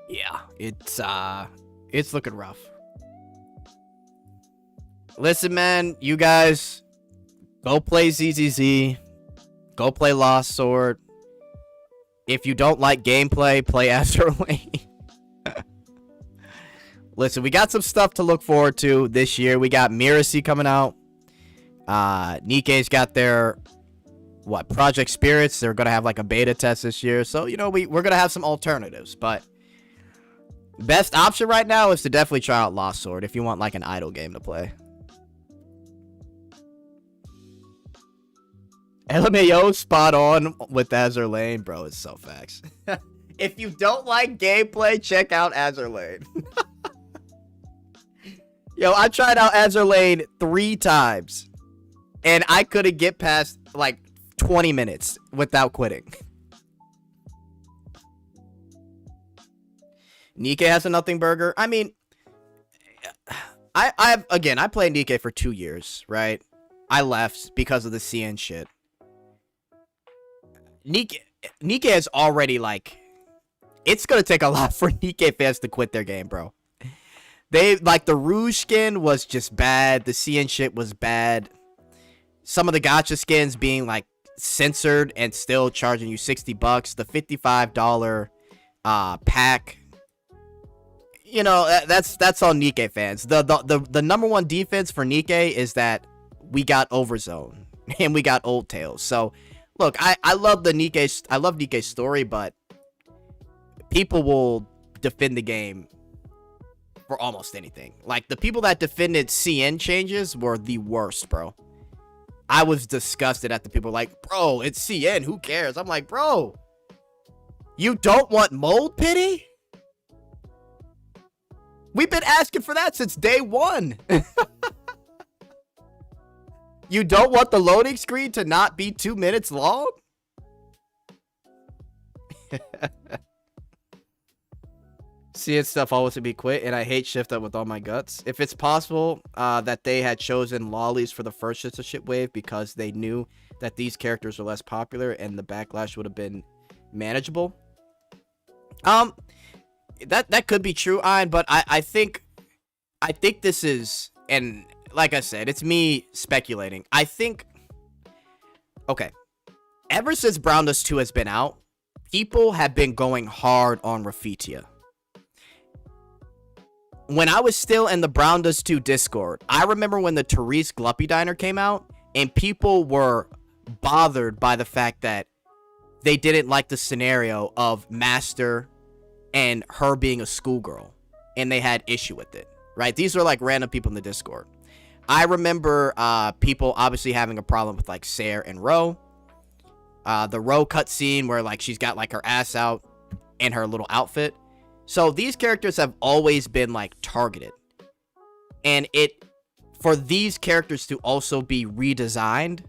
Yeah, it's looking rough. Listen, man, you guys, go play ZZZ. Go play Lost Sword. If you don't like gameplay, play Azure Lane. Listen, we got some stuff to look forward to this year. We got Miracy coming out. Nikkei's got their, Project Spirits. They're going to have like a beta test this year. So, you know, we're going to have some alternatives. But best option right now is to definitely try out Lost Sword if you want like an idle game to play. LMAO spot on with Azure Lane. Bro, it's so facts. If you don't like gameplay, check out Azure Lane. Yo, I tried out Azure Lane 3 times. And I couldn't get past like 20 minutes without quitting. Nikkei has a nothing burger. I mean, I played Nikkei for 2 years, right? I left because of the CN shit. Nikkei is already like, it's gonna take a lot for Nikkei fans to quit their game, bro. They like, the Rouge skin was just bad. The CN shit was bad. Some of the gacha skins being like censored and still charging you $60. The $55 pack. You know, that's all Nikkei fans. The number one defense for Nikkei is that we got Overzone and we got Old Tales. So look, I love Nikkei's story, but people will defend the game for almost anything. Like, the people that defended CN changes were the worst, bro. I was disgusted at the people like, bro, it's CN, who cares? I'm like, bro, you don't want mold pity? We've been asking for that since day one. You don't want the loading screen to not be 2 minutes long? CN stuff always to be quit, and I hate Shift Up with all my guts. If it's possible that they had chosen lollies for the first censorship wave because they knew that these characters are less popular and the backlash would have been manageable. That could be true, Ian, but I think this is, and like I said, it's me speculating. I think, okay, ever since Browndust2 has been out, people have been going hard on Raffitia. When I was still in the Browndust2 Discord, I remember when the Therese Gluppy Diner came out, and people were bothered by the fact that they didn't like the scenario of Master and her being a schoolgirl, and they had issue with it, right? These were like random people in the Discord. I remember people obviously having a problem with like Sayer and Ro. The Ro cutscene where like she's got like her ass out in her little outfit. So these characters have always been like targeted, and for these characters to also be redesigned,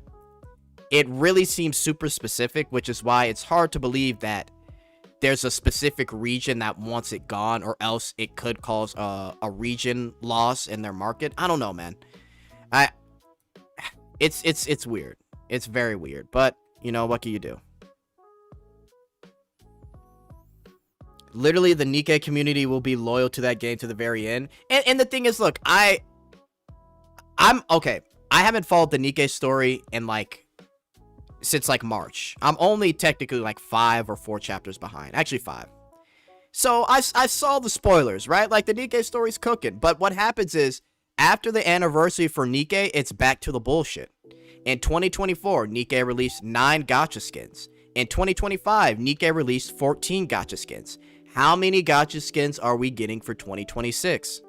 it really seems super specific, which is why it's hard to believe that there's a specific region that wants it gone, or else it could cause a region loss in their market. I don't know, man. It's weird. It's very weird, but you know, what can you do? Literally, the Nikkei community will be loyal to that game to the very end. And the thing is, look, I'm okay. I haven't followed the Nikkei story in like since like March. I'm only technically like 5 or 4 chapters behind. Actually 5. So I saw the spoilers, right? Like, the Nikkei story's cooking. But what happens is, after the anniversary for Nikkei, it's back to the bullshit. In 2024, Nikkei released 9 gacha skins. In 2025, Nikkei released 14 gacha skins. How many gacha skins are we getting for 2026?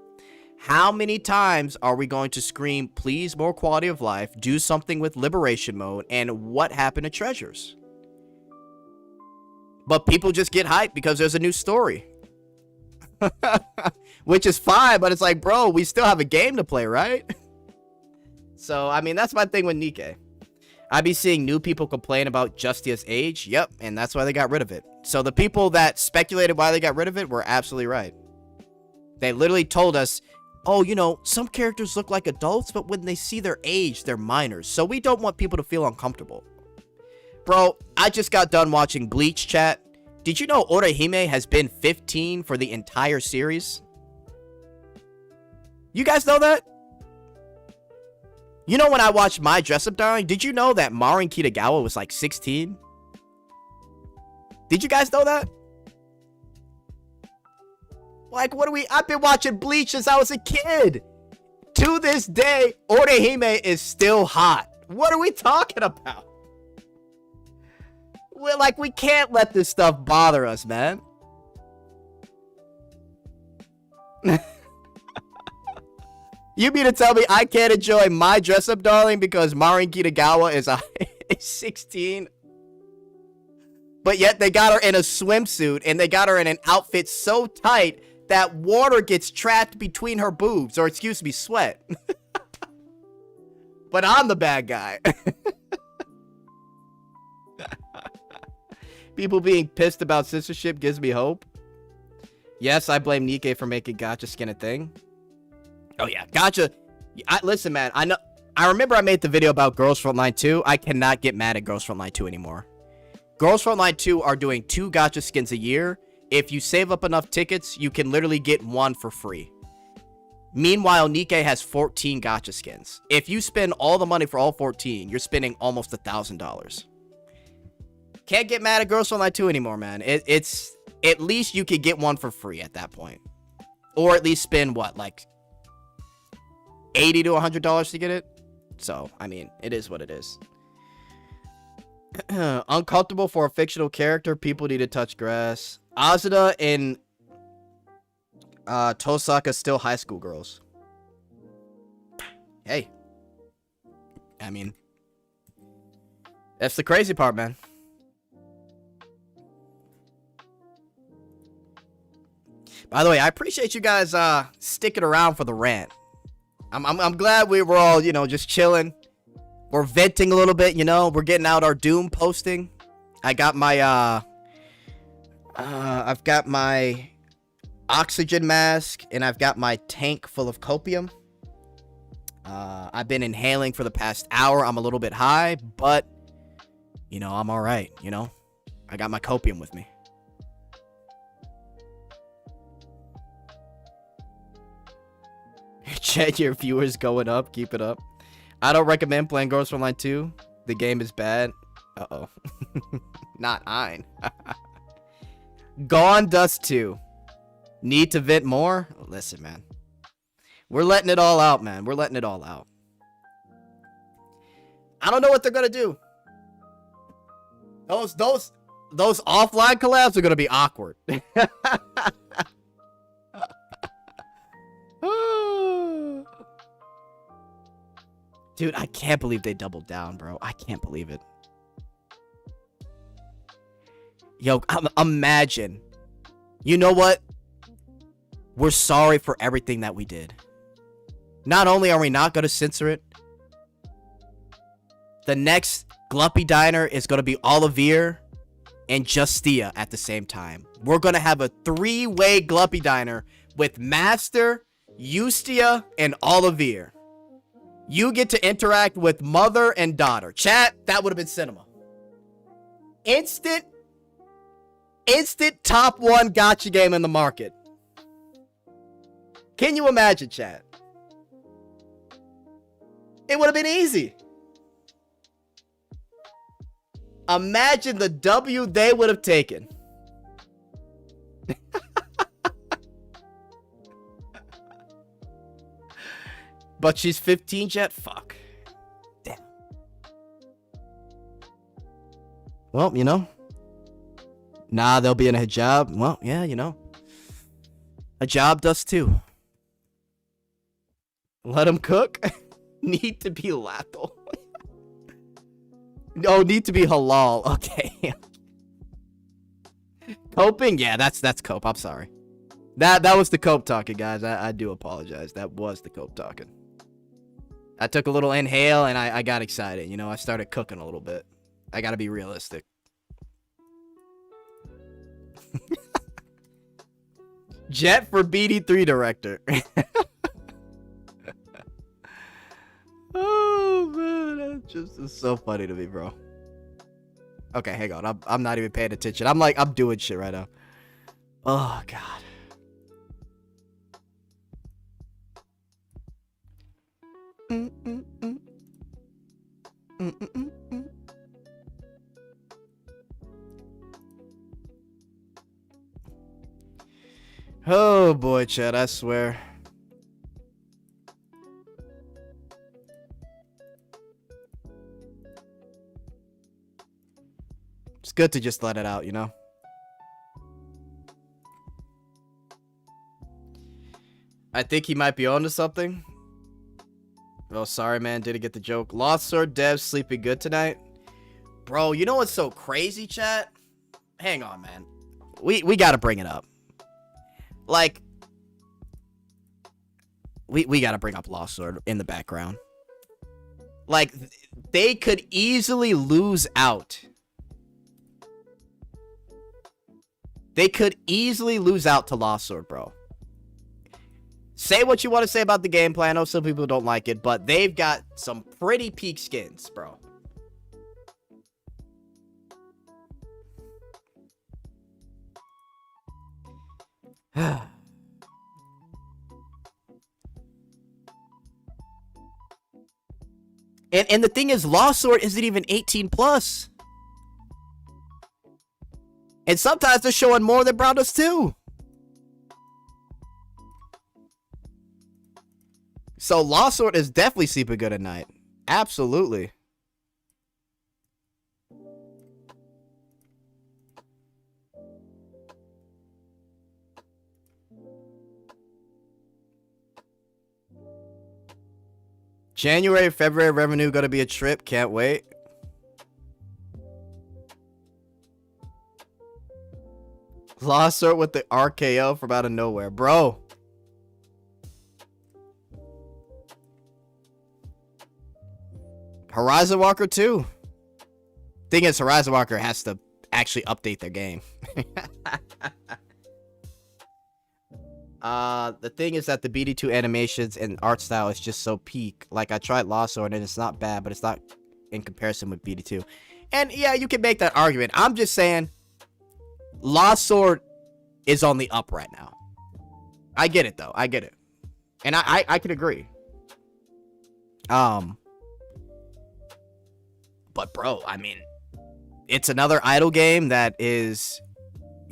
How many times are we going to scream, please, more quality of life, do something with liberation mode, and what happened to treasures? But people just get hyped because there's a new story. Which is fine, but it's like, bro, we still have a game to play, right? So, I mean, that's my thing with Nikke. I be seeing new people complain about Justia's age. Yep, and that's why they got rid of it. So the people that speculated why they got rid of it were absolutely right. They literally told us, oh, you know, some characters look like adults, but when they see their age, they're minors. So we don't want people to feel uncomfortable. Bro, I just got done watching Bleach, chat. Did you know Orihime has been 15 for the entire series? You guys know that? You know when I watched My Dress Up Darling, did you know that Marin Kitagawa was like 16? Did you guys know that? Like, what do we... I've been watching Bleach since I was a kid. To this day, Orihime is still hot. What are we talking about? We're like, we can't let this stuff bother us, man. You mean to tell me I can't enjoy My Dress Up Darling because Marin Kitagawa is 16? But yet they got her in a swimsuit and they got her in an outfit so tight that water gets trapped between her boobs, or excuse me, sweat. But I'm the bad guy. People being pissed about censorship gives me hope. Yes, I blame Nikke for making gacha skin a thing. Oh yeah, gacha. Listen, man, I remember I made the video about Girls Frontline 2. I cannot get mad at Girls Frontline 2 anymore. Girls Frontline 2 are doing 2 gacha skins a year. If you save up enough tickets, you can literally get 1 for free. Meanwhile, Nikke has 14 gacha skins. If you spend all the money for all 14, you're spending almost $1,000. Can't get mad at Girls Frontline 2 anymore, man. It's at least you could get 1 for free at that point. Or at least spend, what, like $80 to $100 to get it? So, I mean, it is what it is. Uncomfortable for a fictional character. People need to touch grass. Azuda and Tosaka still high school girls. Hey. I mean, that's the crazy part, man. By the way, I appreciate you guys sticking around for the rant. I'm glad we were all, you know, just chilling. We're venting a little bit, you know. We're getting out our Doom posting. I got my I've got my oxygen mask and I've got my tank full of copium. I've been inhaling for the past hour. I'm a little bit high, but you know, I'm all right, you know. I got my copium with me. Chat, your viewers going up. Keep it up. I don't recommend playing Girls Frontline 2. The game is bad. Uh-oh. Not Ein. Browndust2. Need to vent more? Listen, man. We're letting it all out, man. We're letting it all out. I don't know what they're gonna do. Those offline collabs are gonna be awkward. Dude, I can't believe they doubled down, bro. I can't believe it. Yo, imagine. You know what? We're sorry for everything that we did. Not only are we not going to censor it, the next Gluppy Diner is going to be Olivier and Justia at the same time. We're going to have a 3-way Gluppy Diner with Master, Justia, and Olivier. You get to interact with mother and daughter. Chat, that would have been cinema. Instant top 1 gacha game in the market. Can you imagine, chat? It would have been easy. Imagine the W they would have taken. But she's 15 yet? Fuck. Damn. Well, you know. Nah, they'll be in a hijab. Well, yeah, you know. Hijab does too. Let them cook. Need to be lethal. Oh, need to be halal. Okay. Coping? Yeah, that's cope. I'm sorry. That was the cope talking, guys. I do apologize. That was the cope talking. I took a little inhale and I got excited. You know, I started cooking a little bit. I gotta be realistic. Jet for BD3 director. Oh man, that just is so funny to me, bro. Okay, hang on. I'm not even paying attention. I'm doing shit right now. Oh god. Oh boy, Chad, I swear. It's good to just let it out, you know? I think he might be onto something. Oh, sorry, man. Didn't get the joke. Lost Sword devs sleeping good tonight? Bro, you know what's so crazy, chat? Hang on, man. We gotta bring it up. Like, we gotta bring up Lost Sword in the background. Like, they could easily lose out. They could easily lose out to Lost Sword, bro. Say what you want to say about the gameplay. I know some people don't like it, but they've got some pretty peak skins, bro. And the thing is, Lost Sword isn't even 18 plus. And sometimes they're showing more than Browndust2. So Lost Sword is definitely sleeping good at night. Absolutely. January, February revenue gonna be a trip. Can't wait. Lost Sword with the RKO from out of nowhere. Bro. Horizon Walker 2. Thing is, Horizon Walker has to actually update their game. The thing is that the BD2 animations and art style is just so peak. Like, I tried Lost Sword and it's not bad, but it's not in comparison with BD2. And yeah, you can make that argument. I'm just saying, Lost Sword is on the up right now. I get it, though. I get it. And I can agree. But, bro, I mean, it's another idle game that is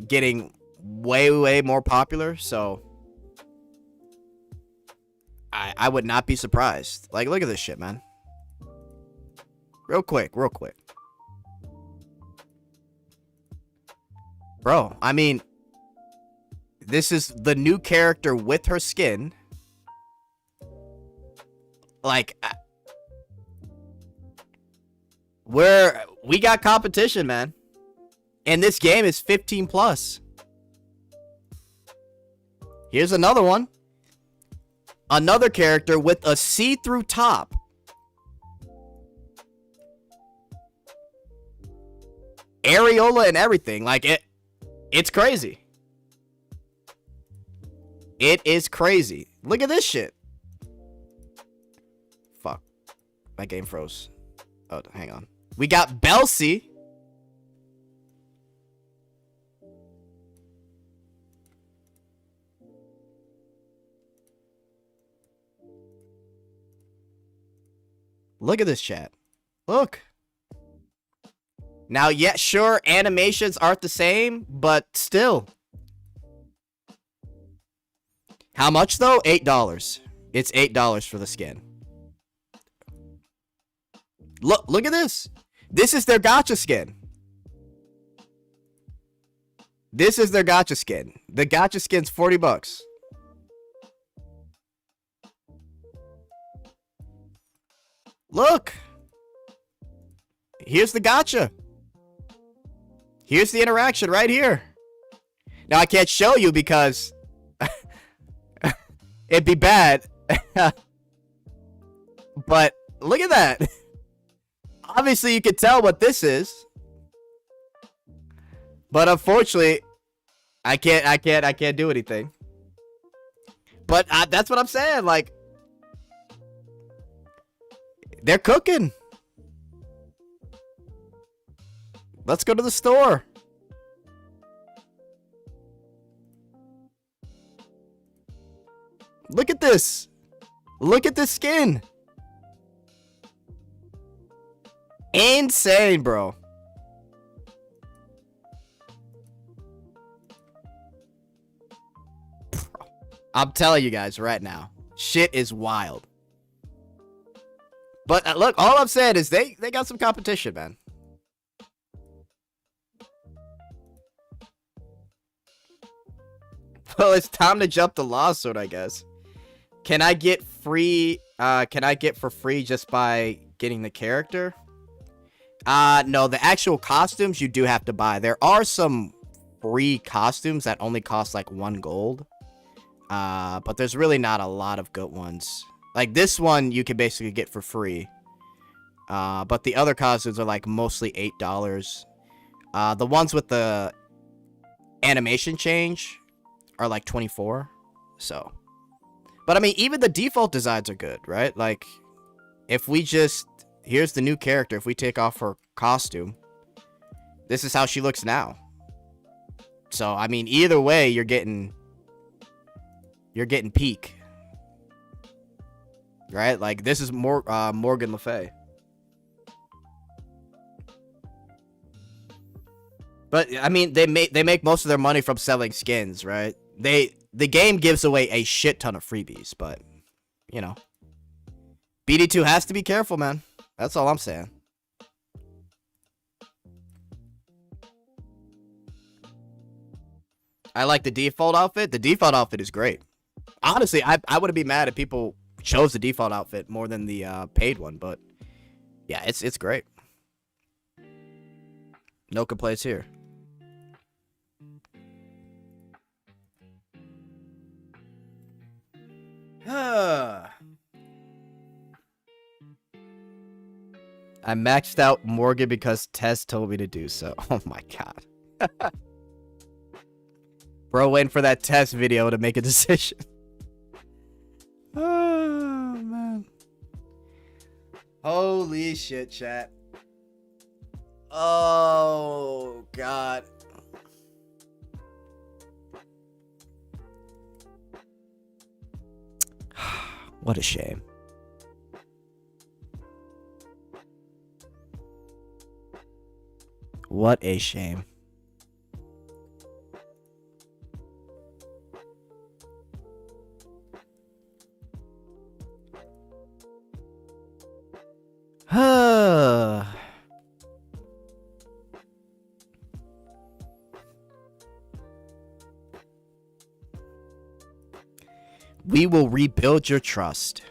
getting way, way more popular, so I would not be surprised. Like, look at this shit, man. Real quick. Bro, I mean, this is the new character with her skin. Like, we got competition, man. And this game is 15 plus. Here's another one. Another character with a see-through top. Areola and everything. Like, it's crazy. It is crazy. Look at this shit. Fuck. My game froze. Oh, hang on. We got Belsi. Look at this chat. Look. Now, yeah, sure, animations aren't the same, but still. How much, though? $8. It's $8 for the skin. Look at this. This is their gacha skin. This is their gacha skin. The gacha skin's 40 bucks. Look. Here's the gacha. Here's the interaction right here. Now, I can't show you because it'd be bad. But look at that. Obviously, you can tell what this is. But unfortunately, I can't do anything. But that's what I'm saying. Like, they're cooking. Let's go to the store. Look at this. Look at this skin. Insane, bro. I'm telling you guys right now, shit is wild. But look, all I'm saying is they got some competition, man. Well, it's time to jump the lawsuit, I guess. Can I get free? Can I get for free just by getting the character? No, the actual costumes you do have to buy. There are some free costumes that only cost like 1 gold. But there's really not a lot of good ones. Like this one you can basically get for free. But the other costumes are like mostly $8. The ones with the animation change are like 24. So, but I mean, even the default designs are good, right? Like, if we just, here's the new character. If we take off her costume, this is how she looks now. So, I mean, either way, you're getting peak, right? Like, this is Morgan Le Fay. But I mean, they make most of their money from selling skins, right? The game gives away a shit ton of freebies, but you know, BD2 has to be careful, man. That's all I'm saying. I like the default outfit. The default outfit is great. Honestly, I wouldn't be mad if people chose the default outfit more than the paid one, but yeah, it's great. No complaints here. I maxed out Morgan because Tess told me to do so. Oh my god. Bro, waiting for that Tess video to make a decision. Oh man. Holy shit, chat. Oh god. What a shame. What a shame. We will rebuild your trust.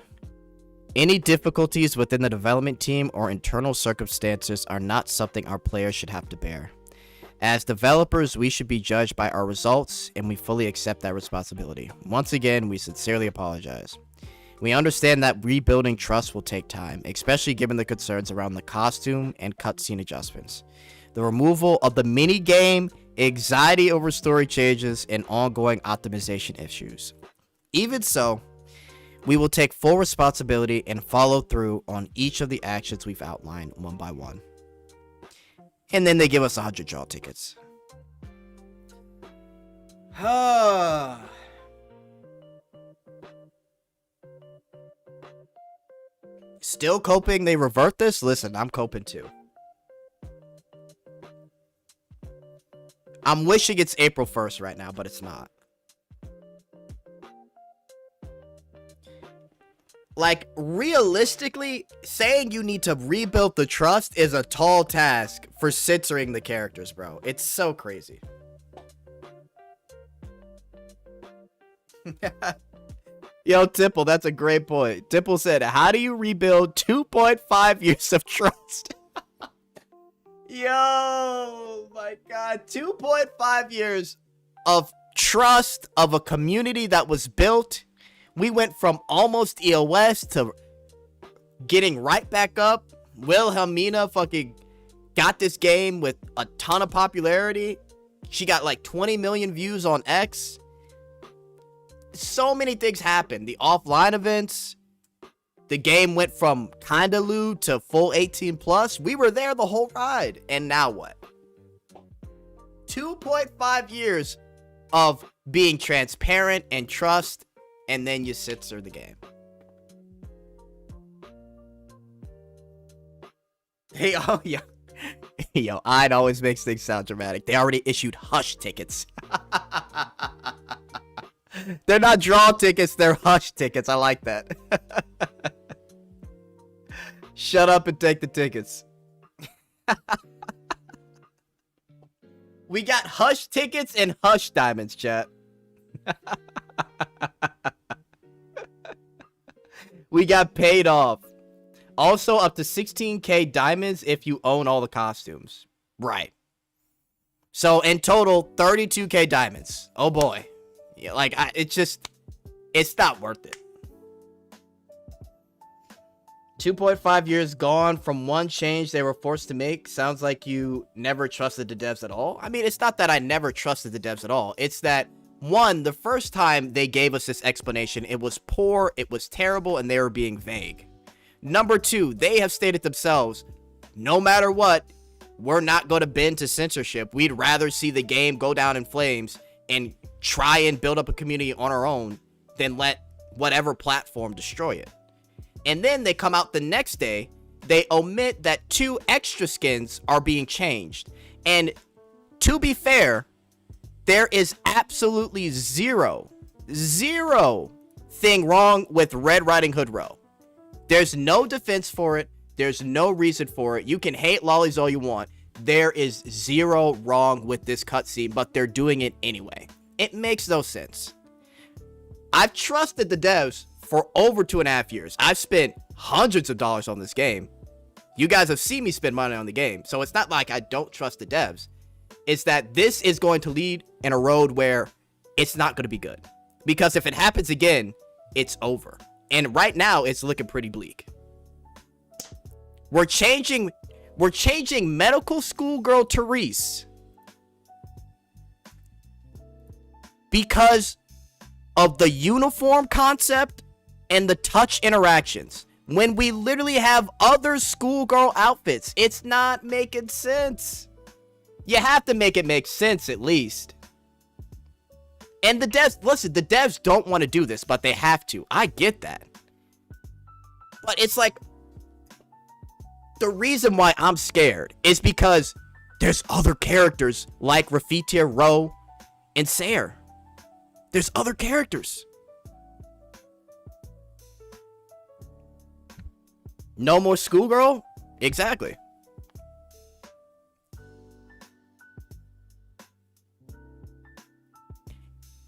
Any difficulties within the development team or internal circumstances are not something our players should have to bear. As developers, we should be judged by our results, and we fully accept that responsibility. Once again, we sincerely apologize. We understand that rebuilding trust will take time, especially given the concerns around the costume and cutscene adjustments, the removal of the mini-game, anxiety over story changes, and ongoing optimization issues. Even so, we will take full responsibility and follow through on each of the actions we've outlined one by one. And then they give us 100 draw tickets. Still coping they revert this? Listen, I'm coping too. I'm wishing it's April 1st right now, but it's not. Like, realistically, saying you need to rebuild the trust is a tall task for censoring the characters, bro. It's so crazy. Yo, Tipple, that's a great point. Tipple said, how do you rebuild 2.5 years of trust? Yo, my God. 2.5 years of trust of a community that was built. We went from almost EOS to getting right back up. Wilhelmina fucking got this game with a ton of popularity. She got like 20 million views on X. So many things happened. The offline events. The game went from kinda lewd to full 18 plus. We were there the whole ride. And now what? 2.5 years of being transparent and trust, and then you censor the game. Hey, oh yeah. Yo, I'd always makes things sound dramatic. They already issued hush tickets. They're not draw tickets, they're hush tickets. I like that. Shut up and take the tickets. We got hush tickets and hush diamonds, chat. We got paid off. Also, up to 16k diamonds if you own all the costumes. Right. So, in total, 32k diamonds. Oh, boy. Yeah, like, it's not worth it. 2.5 years gone from one change they were forced to make. Sounds like you never trusted the devs at all. I mean, it's not that I never trusted the devs at all. It's that, one, the first time they gave us this explanation, it was poor, it was terrible, and they were being vague. Number two, they have stated themselves, no matter what, we're not going to bend to censorship. We'd rather see the game go down in flames and try and build up a community on our own than let whatever platform destroy it. And then they come out the next day, they omit that 2 extra skins are being changed. And to be fair, there is absolutely zero thing wrong with Red Riding Hood Row. There's no defense for it. There's no reason for it. You can hate lollies all you want. There is zero wrong with this cutscene, but they're doing it anyway. It makes no sense. I've trusted the devs for over 2.5 years. I've spent hundreds of dollars on this game. You guys have seen me spend money on the game. So it's not like I don't trust the devs. It's that this is going to lead in a road where it's not going to be good. Because if it happens again, it's over. And right now, it's looking pretty bleak. We're changing medical school girl Therese because of the uniform concept and the touch interactions. When we literally have other schoolgirl outfits, it's not making sense. You have to make it make sense at least. And the devs, listen, the devs don't want to do this, but they have to. I get that. But it's like, the reason why I'm scared is because there's other characters like Raffitia, Rowe, and Sayer. There's other characters. No more schoolgirl? Exactly.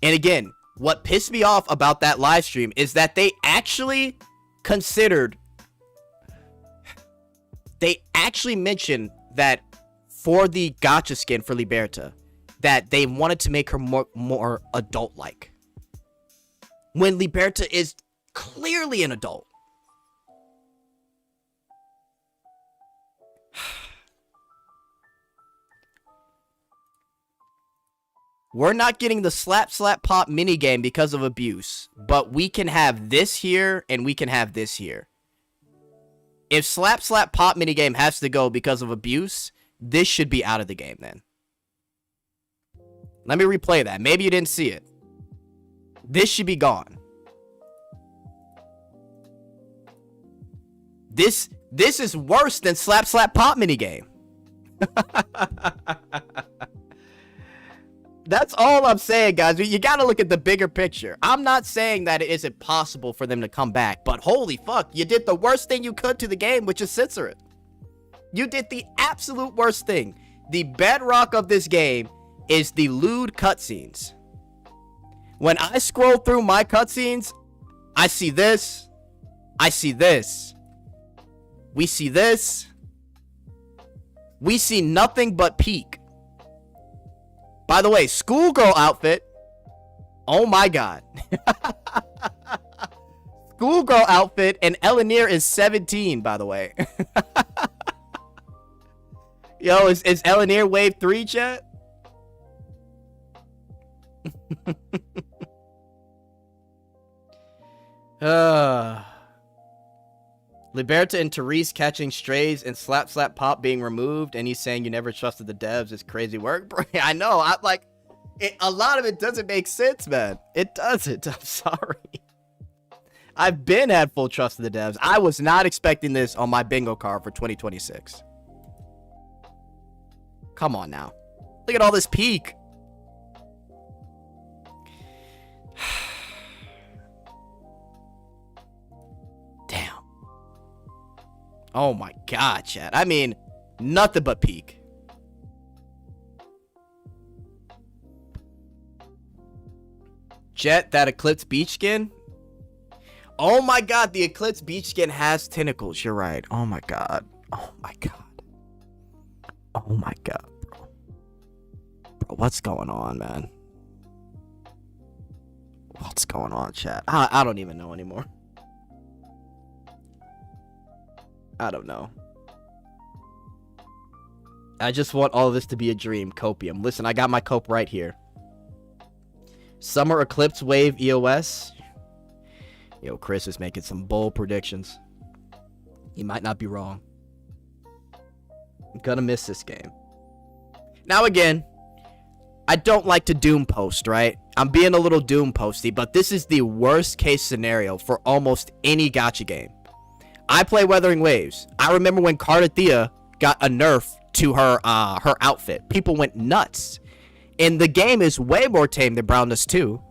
And again, what pissed me off about that live stream is that they actually considered, they actually mentioned that for the gacha skin for Liberta, that they wanted to make her more adult-like. When Liberta is clearly an adult. We're not getting the slap slap pop minigame because of abuse, but we can have this here and we can have this here. If slap slap pop minigame has to go because of abuse, this should be out of the game then. Let me replay that. Maybe you didn't see it. This should be gone. This is worse than slap slap pop minigame. That's all I'm saying, guys. You gotta look at the bigger picture. I'm not saying that it isn't possible for them to come back, but holy fuck, you did the worst thing you could to the game, which is censor it. You did the absolute worst thing. The bedrock of this game is the lewd cutscenes. When I scroll through my cutscenes, I see this. I see this. We see this. We see nothing but peak. By the way, schoolgirl outfit. Oh my god. Schoolgirl outfit, and Elenir is 17, by the way. Yo, is Elenir wave 3, chat? Liberta and Therese catching strays and slap slap pop being removed, and he's saying you never trusted the devs. It's crazy work, bro. I know. I'm like, a lot of it doesn't make sense, man. It doesn't. I'm sorry. I've been had full trust of the devs. I was not expecting this on my bingo card for 2026. Come on now. Look at all this peak. Damn. Oh my god, chat. I mean, nothing but peak. Jet, that Eclipse beach skin. Oh my god, the Eclipse beach skin has tentacles. You're right. Oh my god. Oh my god. Oh my god, bro. Bro, what's going on, man? What's going on, chat? I don't even know anymore. I don't know. I just want all of this to be a dream. Copium. Listen, I got my cope right here. Summer Eclipse Wave EOS. Yo, Chris is making some bold predictions. He might not be wrong. I'm gonna miss this game. Now again, I don't like to doom post, right? I'm being a little doom posty, but this is the worst case scenario for almost any gacha game. I play Weathering Waves. I remember when Cardathea got a nerf to her her outfit. People went nuts. And the game is way more tame than Browndust2.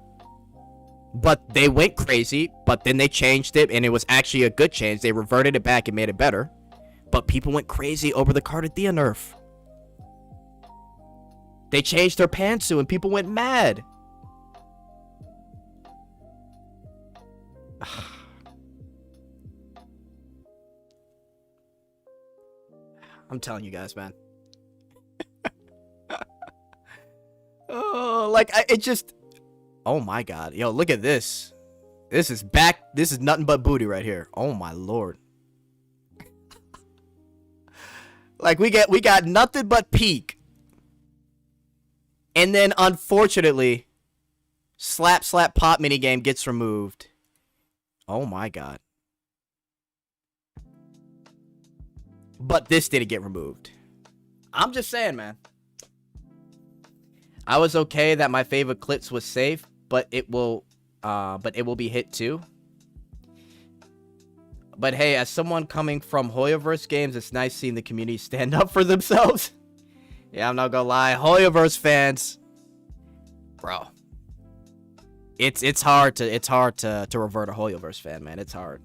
But they went crazy, but then they changed it, and it was actually a good change. They reverted it back and made it better. But people went crazy over the Cardathea nerf. They changed her pantsuit, and people went mad. I'm telling you guys, man. Oh, like, it just... Oh my god. Yo, look at this. This is back. This is nothing but booty right here. Oh my lord. Like, we got nothing but peak. And then, unfortunately, slap slap pop minigame gets removed. Oh my god. But this didn't get removed. I'm just saying, man. I was okay that my favorite clips was safe, but it will be hit too. But hey, as someone coming from Hoyoverse games, it's nice seeing the community stand up for themselves. Yeah, I'm not gonna lie, Hoyoverse fans, bro. It's hard to revert a Hoyoverse fan, man. It's hard.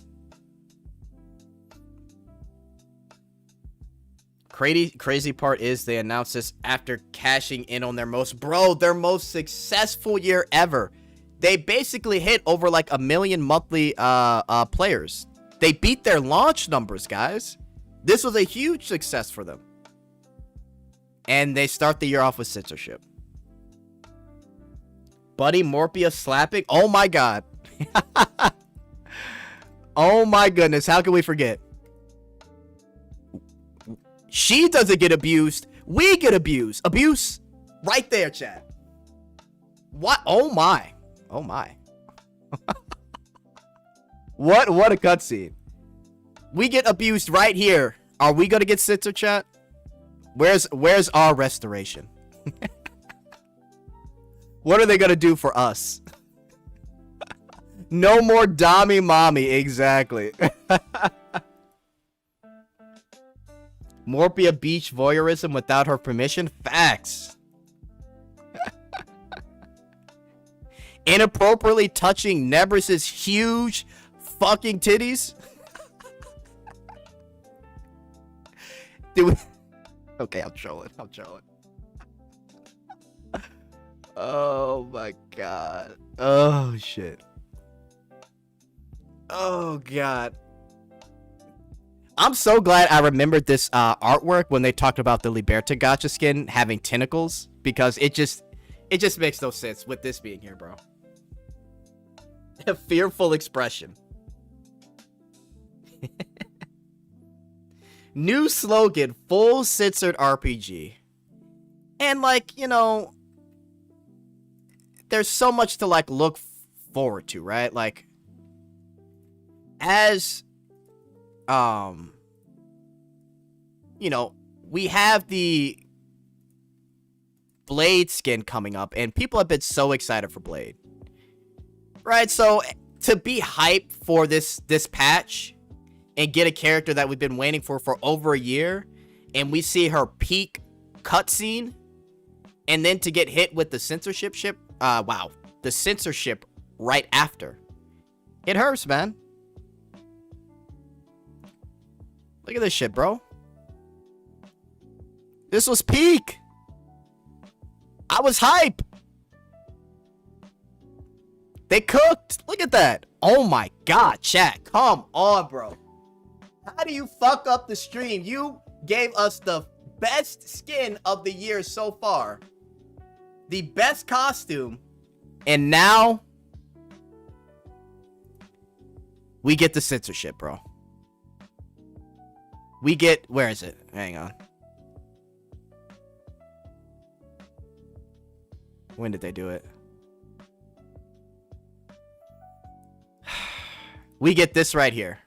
Crazy part is they announced this after cashing in on their most successful year ever. They basically hit over like 1 million monthly players. They beat their launch numbers, guys. This was a huge success for them. And they start the year off with censorship. Buddy Morpia slapping. Oh my god. Oh my goodness. How can we forget? She doesn't get abused. We get abused. Abuse right there, chat. What? Oh my. Oh my. What a cutscene. We get abused right here. Are we gonna get censored, chat? Where's our restoration? What are they gonna do for us? No more Dami Mommy, exactly. Morpia beach voyeurism without her permission? Facts. Inappropriately touching Nebris's huge fucking titties? Okay, I'm trolling. Oh my god. Oh shit. Oh god. I'm so glad I remembered this artwork when they talked about the Liberta gacha skin having tentacles, because it just makes no sense with this being here, bro. A fearful expression. New slogan, full censored RPG. And like, you know, there's so much to like look forward to, right? Like, as you know, we have the Blade skin coming up, and people have been so excited for Blade, right? So to be hyped for this patch and get a character that we've been waiting for over a year, and we see her peak cutscene, and then to get hit with the censorship the censorship right after, it hurts, man. Look at this shit, bro. This was peak. I was hype. They cooked. Look at that. Oh my god, chat. Come on, bro. How do you fuck up the stream? You gave us the best skin of the year so far. The best costume. And now we get the censorship, bro. We get, where is it? Hang on. When did they do it? We get this right here.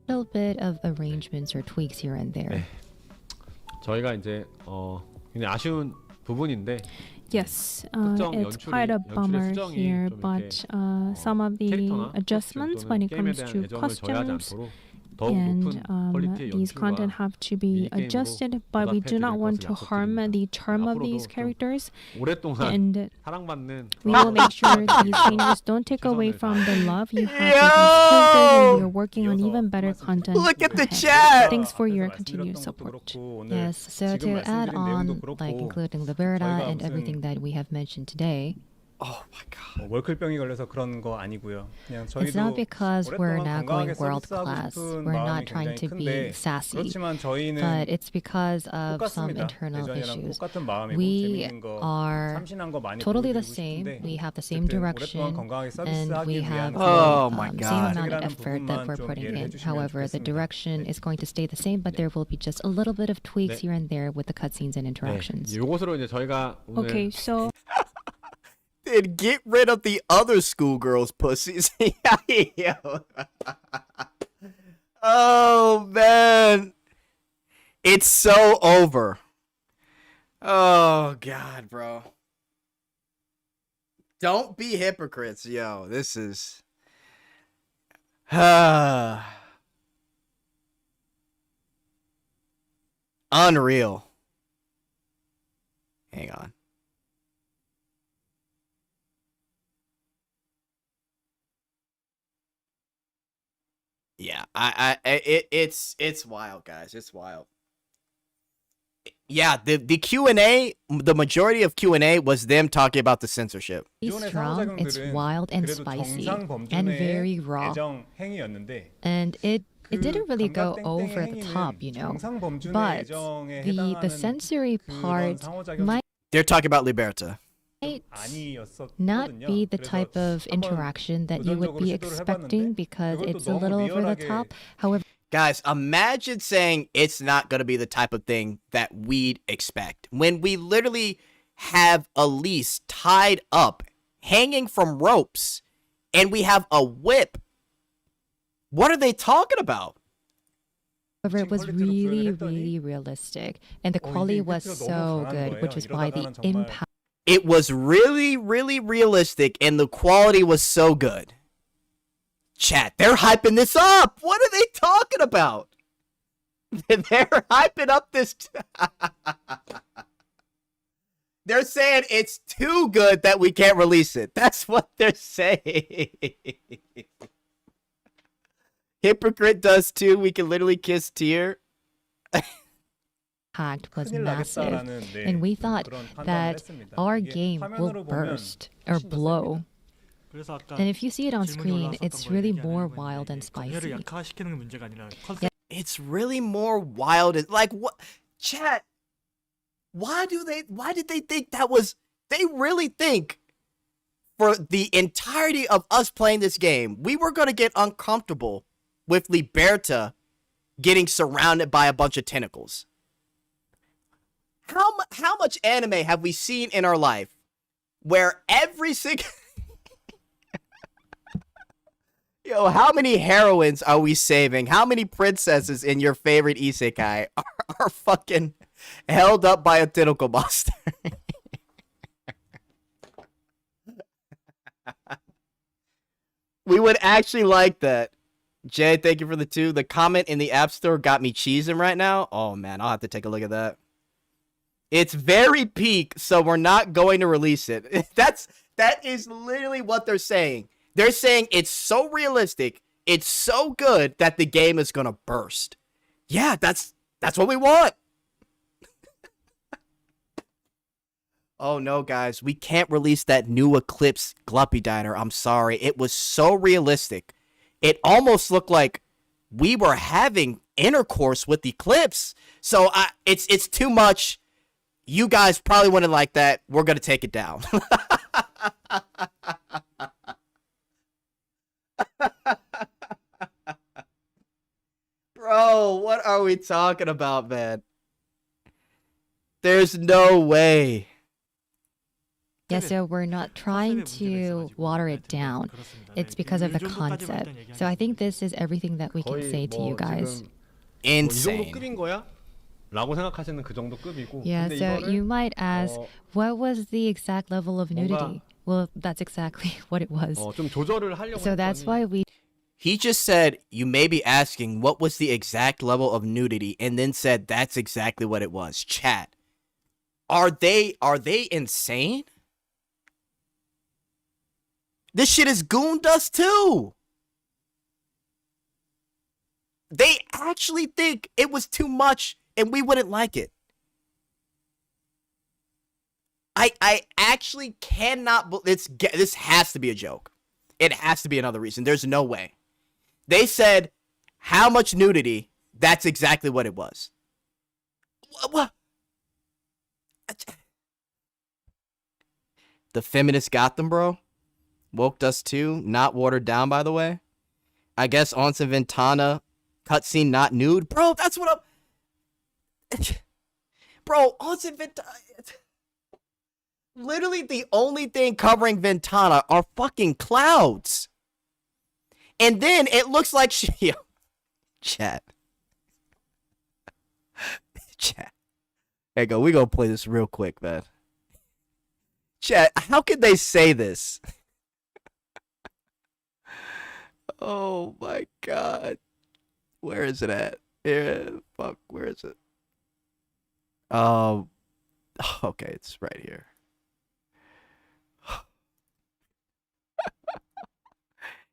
A little bit of arrangements or tweaks here and there. 네. 저희가 이제 굉장히 아쉬운 부분인데 Yes, 특정 it's quite a 연출의 bummer 수정이 here, 좀 but 이렇게 some of the 캐릭터나 adjustments 또는 when it 게임에 comes 대한 to 애정을 저해하지 costumes 않도록 더욱 높은 and 퀄리티의 these content 연출과 have to be 미니게임으로 adjusted, but we do not want to harm the charm of these characters, 오랫동안 and 사랑받는 we will make sure these changes don't take away from the love you have for these characters, and we are working on even better content. Look at the ahead. chat. Thanks for your continued support. Yes, so to add on, like including Liberta and everything that we have mentioned today, Oh my god. 월클병이 걸려서 그런 거 아니고요. 그냥 저희도 it's not because we're not going 건강하게 world 서비스하고 class. 싶은 We're 마음이 not trying 굉장히 to be 큰데 sassy, 그렇지만 저희는 but it's because of some 똑같습니다. internal 예전이랑 issues. 똑같은 마음이고 We 재밌는 거, are 참신한 거 많이 totally the 보여드리고 same. 싶은데 We have the same 어쨌든 direction, 오랫동안 건강하게 and 서비스하기 we 위한 have the Oh my same God. amount of 책이라는 effort that 부분만 we're 좀 putting 이해를 in. 해주시면 However, the 좋겠습니다. direction is going to stay the same, but there will be just a little bit of tweaks here and there with the cutscenes and interactions. 요것으로 이제 저희가 오늘 Okay, so And get rid of the other schoolgirls' pussies. Oh man. It's so over. Oh god, bro. Don't be hypocrites, yo. This is unreal. Hang on. Yeah, it's wild, guys. It's wild. Yeah, the Q&A, the majority of Q&A was them talking about the censorship. It's strong, it's wild and spicy, and very raw. And it didn't really go over the top, you know. But the sensory part might They're talking about Liberta. not be the type of interaction that you would be expecting because it's a little over the top. However, Guys, imagine saying it's not going to be the type of thing that we'd expect when we literally have Elise tied up, hanging from ropes, and we have a whip. What are they talking about? it was really, really realistic, and the quality was so good, which is why the impact It was really, really realistic, and the quality was so good. Chat, they're hyping this up. What are they talking about? They're hyping up this. They're saying it's too good that we can't release it. That's what they're saying. Hypocrite does too. We can literally kiss Tear. impact was 큰일 massive, 나겠다라는 and we thought 그런 판단을 that 했습니다. our 이게 game will 화면으로 보면 burst or 훨씬 더 blow. 그래서 아까 And if you see it on 질문이 screen, 올라왔었던 it's 걸 really 얘기하려고 more 했는데 wild and 이게 검열을 spicy. 약화시키는 문제가 아니라 컨셉 It's really more wild. Like what? Chat. Why did they think that was? They really think for the entirety of us playing this game, we were gonna get uncomfortable with Liberta getting surrounded by a bunch of tentacles. How much anime have we seen in our life where every single Yo, how many heroines are we saving? How many princesses in your favorite isekai are fucking held up by a tentacle monster? We would actually like that. Jay, thank you for the 2. The comment in the App Store got me cheesing right now. Oh, man, I'll have to take a look at that. It's very peak, so we're not going to release it. That is literally what they're saying. They're saying it's so realistic, it's so good that the game is gonna burst. Yeah, that's what we want. Oh no, guys, we can't release that new Eclipse Gluppy Diner. I'm sorry. It was so realistic. It almost looked like we were having intercourse with Eclipse. So it's too much. You guys probably wouldn't like that. We're gonna take it down. Bro, what are we talking about, man? There's no way. Yeah, so we're not trying to water it down. It's because of the concept. So I think this is everything that we can say to you guys. 이 정도 Insane. 급인 거야? 라고 생각하시는 그 정도 급이고. Yeah, 근데 so 이거를 you might ask, what was the exact level of nudity? 뭔가- Well, that's exactly what it was. 좀 조절을 하려고 So that's 했더니 why we He just said, you may be asking what was the exact level of nudity, and then said that's exactly what it was. Chat. Are they insane? This shit is Browndust2. They actually think it was too much and we wouldn't like it. I actually cannot. This has to be a joke. It has to be another reason. There's no way. They said how much nudity. That's exactly what it was. What? The feminist got them, bro. Browndust2, not watered down, by the way. I guess Onsen Ventana cutscene not nude, bro. That's what I'm. Bro, Onsen Ventana. Literally, the only thing covering Ventana are fucking clouds. And then it looks like she. Yo, chat. Chat. Hey, go. We gonna play this real quick, man. Chat. How could they say this? Oh my god. Where is it at? Yeah, fuck. Where is it? Okay, it's right here.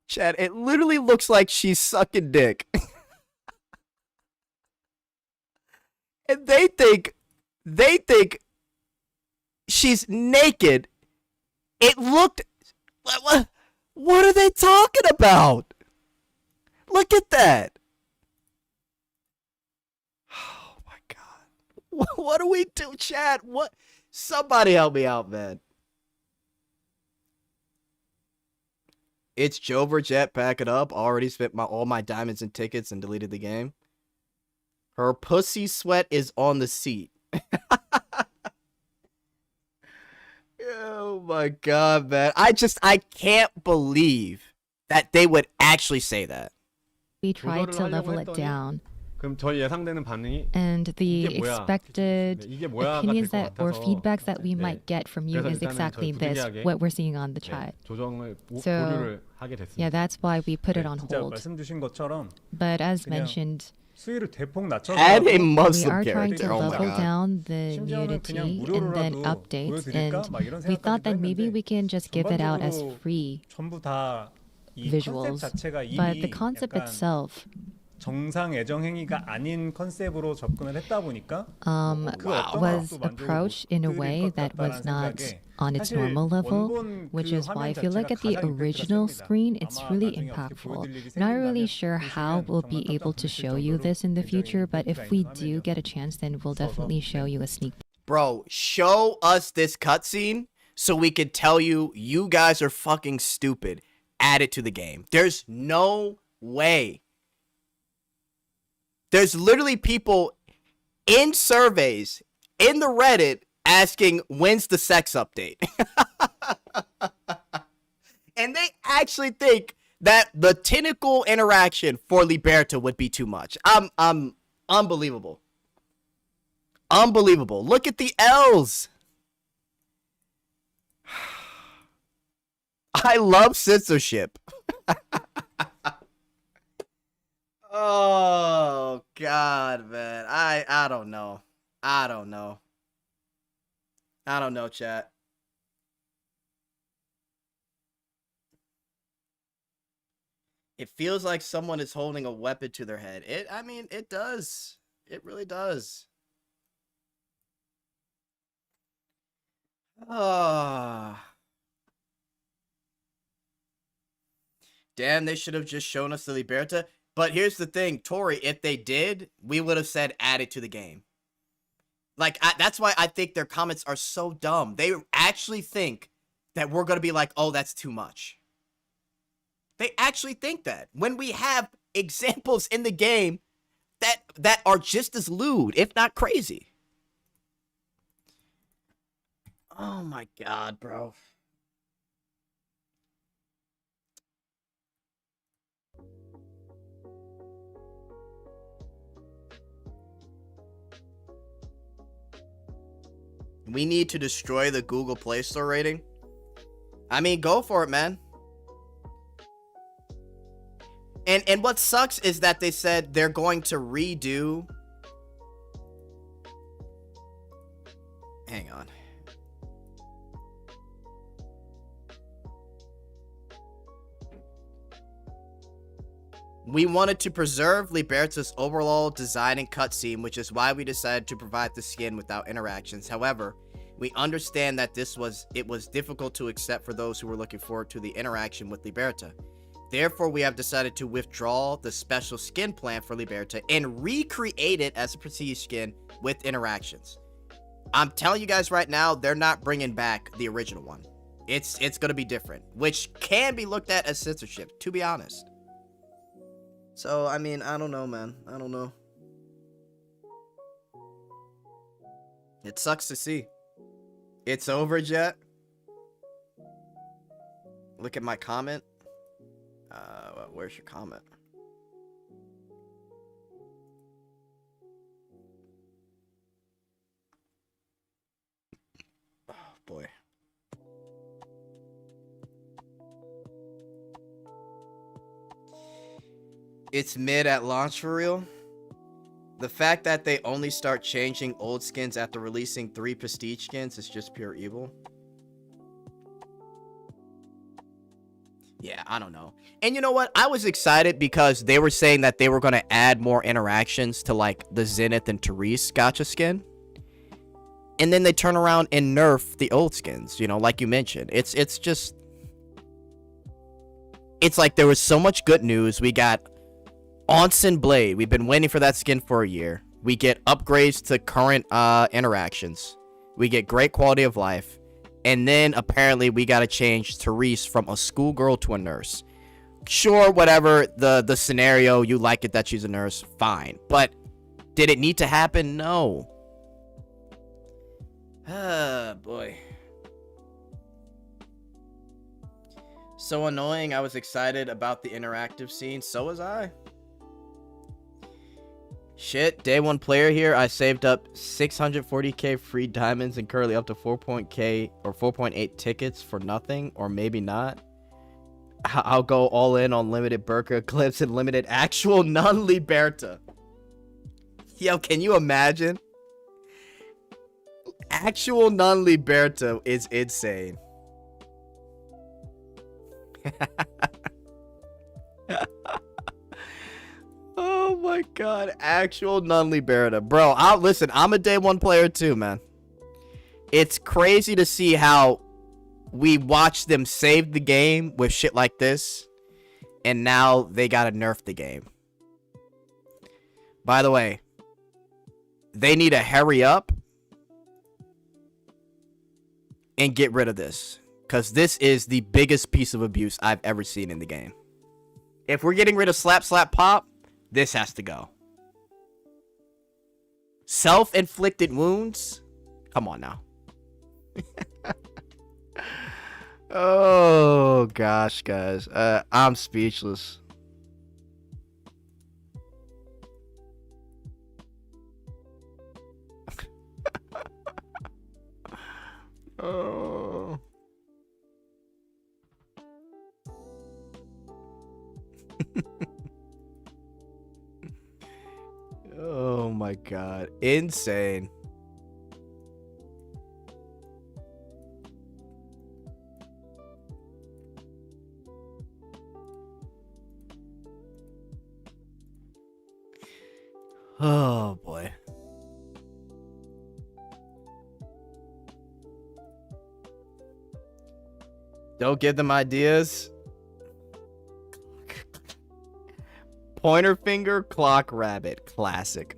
Chad, it literally looks like she's sucking dick. And they think she's naked. It looked what are they talking about? Look at that. Oh my god. What do we do, Chad? What? Somebody help me out, man. It's Jover Jet, pack it up. Already spent all my diamonds and tickets and deleted the game. Her pussy sweat is on the seat. Oh my god, man. I can't believe that they would actually say that. we tried to level it down. 그럼 저희 예상되는 반응이 And the 이게 뭐야? expected 이게 뭐야가 opinions 될 것 that or 같아서 feedbacks that we 네. might get from you 그래서 is 일단은 exactly 저희 this, 부득이하게 what we're seeing on the 네, chat. 조정을 So, 보류를 하게 됐습니다. Yeah, that's why we put it on 진짜 hold. 말씀 주신 것처럼 But as 그냥 mentioned, 수위를 대폭 낮춰서 Add a we Muslim are trying to character. Oh my level god. down the 심지어는 그냥 nudity and then 무료로라도 updates. 보여드릴까? 막 이런 And we thought 생각까지도 that maybe 했는데 we can just give it out as 전반적으로 free 전부 다 이 컨셉 visuals. 자체가 이미 But the concept 약간 itself 정상 애정 행위가 아닌 컨셉으로 접근을 했다 보니까 was approached in a way that was not on its normal level, which is why I feel like at the original screen, it's really impactful. Not really sure how we'll be able to show you this in the future, but if we do get a chance, then we'll definitely show you a sneak peek. Bro, show us this cutscene so we could tell you you guys are fucking stupid. Add it to the game. There's no way. There's literally people in surveys in the Reddit asking when's the sex update. And they actually think that the tentacle interaction for Liberta would be too much. Unbelievable. Unbelievable. Look at the L's. I love censorship. Oh God, man. I don't know. I don't know, chat. It feels like someone is holding a weapon to their head. I mean, it does. It really does. Ah. Damn, they should have just shown us the Liberta. But here's the thing, Tori, if they did, we would have said add it to the game. Like, that's why I think their comments are so dumb. They actually think that we're going to be like, oh, that's too much. They actually think that. When we have examples in the game that are just as lewd, if not crazy. Oh my God, bro. We need to destroy the Google Play Store rating. I mean, go for it, man. And what sucks is that they said they're going to redo. Hang on. We wanted to preserve Liberta's overall design and cutscene, which is why we decided to provide the skin without interactions. However, we understand that it was difficult to accept for those who were looking forward to the interaction with Liberta. Therefore, we have decided to withdraw the special skin plan for Liberta and recreate it as a prestige skin with interactions. I'm telling you guys right now, they're not bringing back the original one. It's going to be different, which can be looked at as censorship, to be honest. So, I mean, I don't know, man. I don't know. It sucks to see. It's over, Jet. Look at my comment. Where's your comment? Oh, boy. It's mid at launch for real. The fact that they only start changing old skins after releasing 3 prestige skins is just pure evil. Yeah, I don't know. And you know what? I was excited because they were saying that they were going to add more interactions to like the Zenith and Therese gacha skin. And then they turn around and nerf the old skins, you know, like you mentioned. It's just... It's like there was so much good news. We got Onsen Blade. We've been waiting for that skin for a year. We get upgrades to current interactions. We get great quality of life. And then apparently we got to change Therese from a schoolgirl to a nurse. Sure, whatever the scenario, you like it that she's a nurse, fine. But did it need to happen? No. Ah, boy. So annoying. I was excited about the interactive scene. So was I. Shit, day one player here. I saved up 640k free diamonds and currently up to 4.8 tickets for nothing, or maybe not. I'll go all in on limited Burka clips and limited actual non-Liberta. Yo, can you imagine? Actual non-Liberta is insane. Oh my god, actual non-Liberta. Bro, listen, I'm a day one player too, man. It's crazy to see how we watched them save the game with shit like this, and now they gotta nerf the game. By the way, they need to hurry up and get rid of this, because this is the biggest piece of abuse I've ever seen in the game. If we're getting rid of slap, slap, pop, this has to go. Self-inflicted wounds? Come on now. Oh, gosh, guys. I'm speechless. Oh. Oh my god. Insane. Oh boy. Don't give them ideas. Pointer finger, clock rabbit. Classic.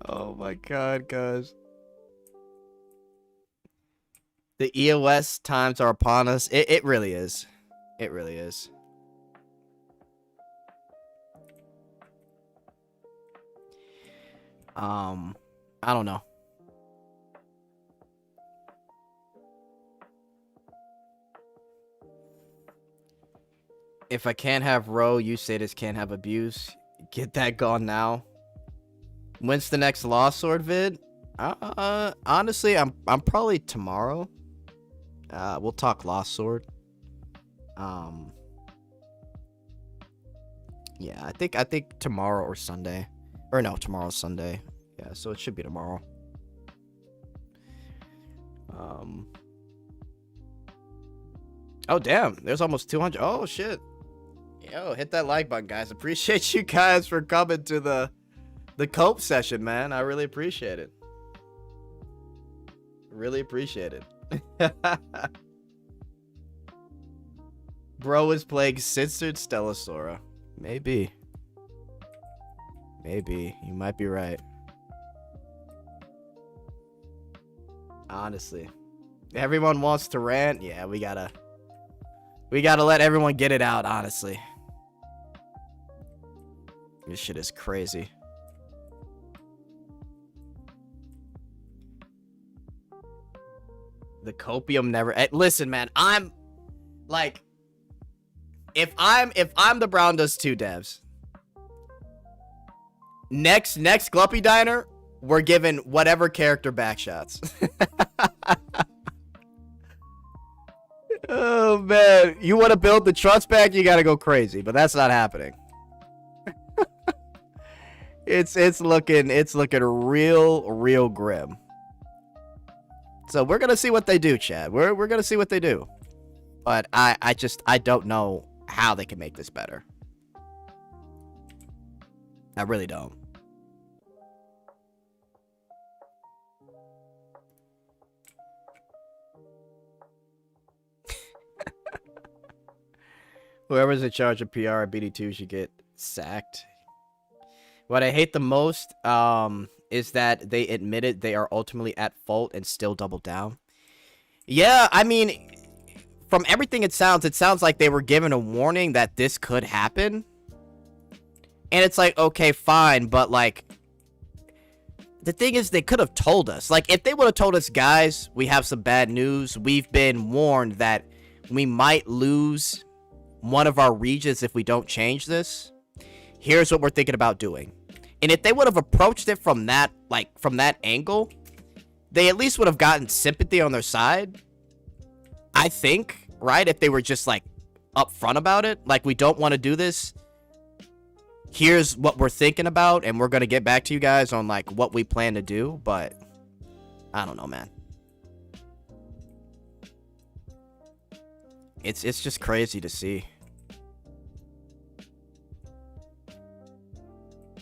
Oh my god, guys. The EOS times are upon us. It really is. It really is. I don't know. If I can't have row, you say this can't have abuse. Get that gone now. When's the next Lost Sword vid? Honestly, I'm probably tomorrow. We'll talk Lost Sword. Yeah, I think tomorrow or Sunday. Or no, tomorrow's Sunday. Yeah, so it should be tomorrow. Oh damn, there's almost 200. Oh shit. Yo, hit that like button, guys. Appreciate you guys for coming to the cope session, man. I really appreciate it. Really appreciate it. Bro is playing censored Stellasaura. Maybe. Maybe. You might be right. Honestly. Everyone wants to rant. Yeah, we gotta let everyone get it out, honestly. This shit is crazy. The copium never... Listen, man, I'm... Like... If I'm the Browndust2 devs... Next Gluppy Diner, we're giving whatever character backshots. Oh, man. You want to build the trust back, you gotta go crazy. But that's not happening. It's looking real grim. So we're gonna see what they do, Chad. We're gonna see what they do. But I don't know how they can make this better. I really don't. Whoever's in charge of PR at BD2 should get sacked. What I hate the most is that they admitted they are ultimately at fault and still double down. Yeah, I mean, from everything it sounds like they were given a warning that this could happen. And it's like, okay, fine, but like, the thing is, they could have told us. Like, if they would have told us, guys, we have some bad news. We've been warned that we might lose one of our regions if we don't change this. Here's what we're thinking about doing. And if they would have approached it from that, like, from that angle, they at least would have gotten sympathy on their side. I think, right? If they were just, like, upfront about it. Like, we don't want to do this. Here's what we're thinking about, and we're going to get back to you guys on, like, what we plan to do. But, I don't know, man. It's just crazy to see.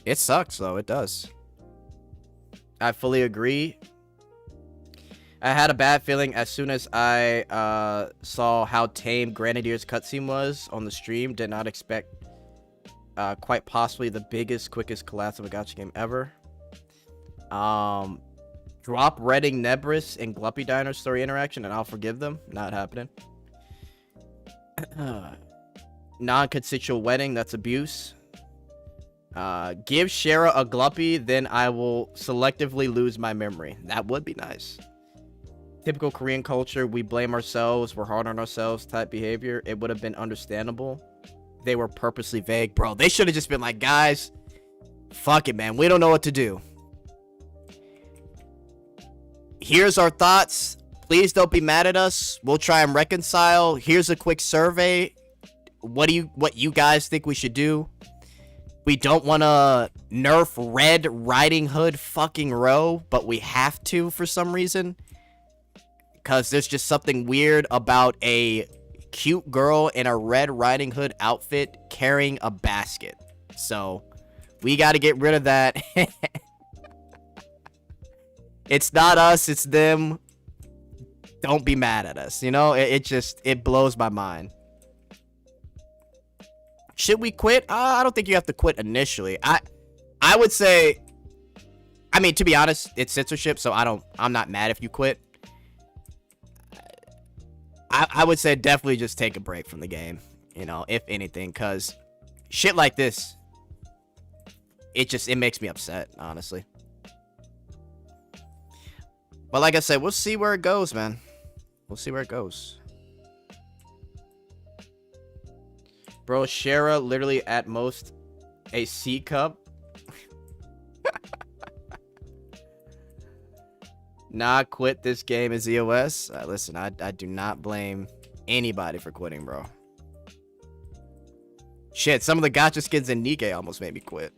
It sucks, though. It does. I fully agree. I had a bad feeling as soon as I saw how tame Grenadier's cutscene was on the stream. Did not expect quite possibly the biggest, quickest collapse of a gacha game ever. Drop Redding Nebris and Gluppy Diner story interaction and I'll forgive them. Not happening. Non-consensual wedding, that's abuse. Give Shara a Gluppy, then I will selectively lose my memory. That would be nice. Typical Korean culture, we blame ourselves, we're hard on ourselves type behavior. It would have been understandable. They were purposely vague. Bro, they should have just been like, guys, fuck it, man. We don't know what to do. Here's our thoughts. Please don't be mad at us. We'll try and reconcile. Here's a quick survey. What you guys think we should do? We don't want to nerf Red Riding Hood fucking row, but we have to for some reason. Because there's just something weird about a cute girl in a Red Riding Hood outfit carrying a basket. So, we got to get rid of that. It's not us, it's them. Don't be mad at us. You know, it blows my mind. Should we quit? I don't think you have to quit initially. I would say, I mean, to be honest, it's censorship, so I'm not mad if you quit. I would say definitely just take a break from the game, you know, if anything, because shit like this, it makes me upset, honestly. But like I said, we'll see where it goes, man. We'll see where it goes. Bro, Shara literally at most a C cup. Nah, quit this game as EOS. Listen, I do not blame anybody for quitting, bro. Shit, some of the gacha skins in Nikkei almost made me quit.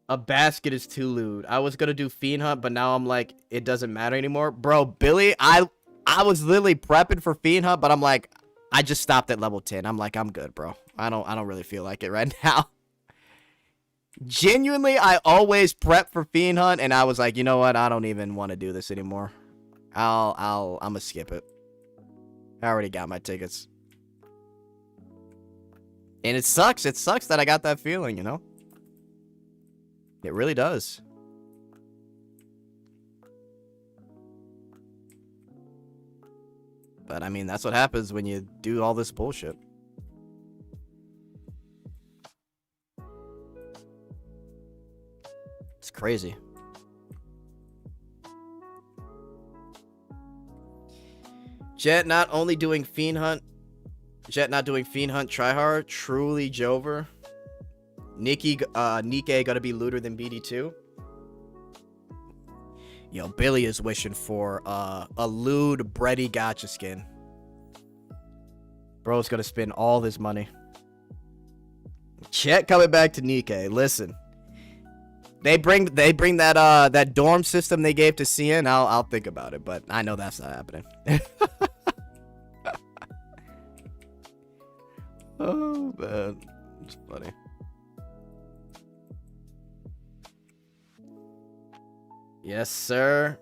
A basket is too lewd. I was gonna do Fiend Hunt, but now I'm like, it doesn't matter anymore. Bro, Billy, I was literally prepping for Fiend Hunt, but I'm like, I just stopped at level 10. I'm like, I'm good, bro. I don't really feel like it right now. Genuinely, I always prep for Fiend Hunt, and I was like, you know what? I don't even want to do this anymore. I'm gonna skip it. I already got my tickets. And it sucks. It sucks that I got that feeling, you know? It really does. But I mean, that's what happens when you do all this bullshit. It's crazy. Jet not only doing Fiend Hunt. Jet not doing Fiend Hunt tryhard. Truly Jover. Nikkei gotta be looter than BD2. Yo, Billy is wishing for a lewd bready gacha skin. Bro's gonna spend all this money. Chet coming back to Nikkei. Listen, they bring that dorm system they gave to CN. I'll think about it, but I know that's not happening. Oh man, it's funny. Yes, sir.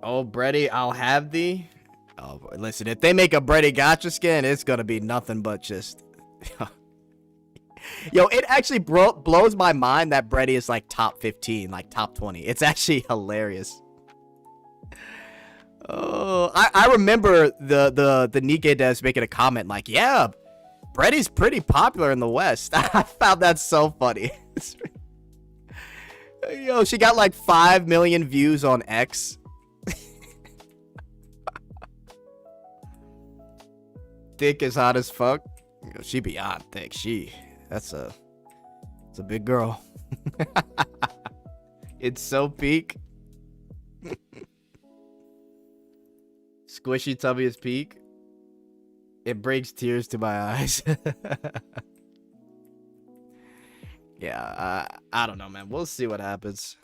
Oh, Brady, I'll have thee. Oh, listen, if they make a Brady gacha skin, it's gonna be nothing but just... Yo, it actually blows my mind that Brady is like top 15, like top 20. It's actually hilarious. Oh, I remember the Nikkei devs making a comment like, yeah, Brady's pretty popular in the West. I found that so funny. Yo, she got like 5 million views on X. Thick is hot as fuck. Yo, she beyond thick. It's a big girl. It's so peak. Squishy tummy is peak. It brings tears to my eyes. Yeah, I don't know, man. We'll see what happens,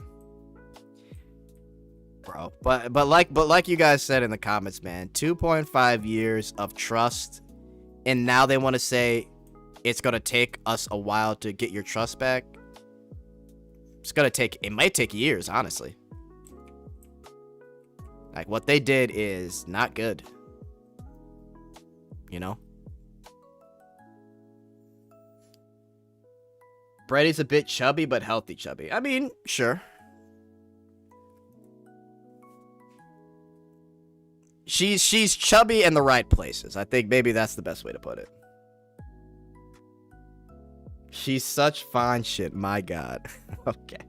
bro. But like you guys said in the comments, man, 2.5 years of trust and now they want to say it's gonna take us a while to get your trust back. It might take years, honestly. Like, what they did is not good. You know? Brady's a bit chubby, but healthy chubby. I mean, sure. She's chubby in the right places. I think maybe that's the best way to put it. She's such fine shit. My God. Okay.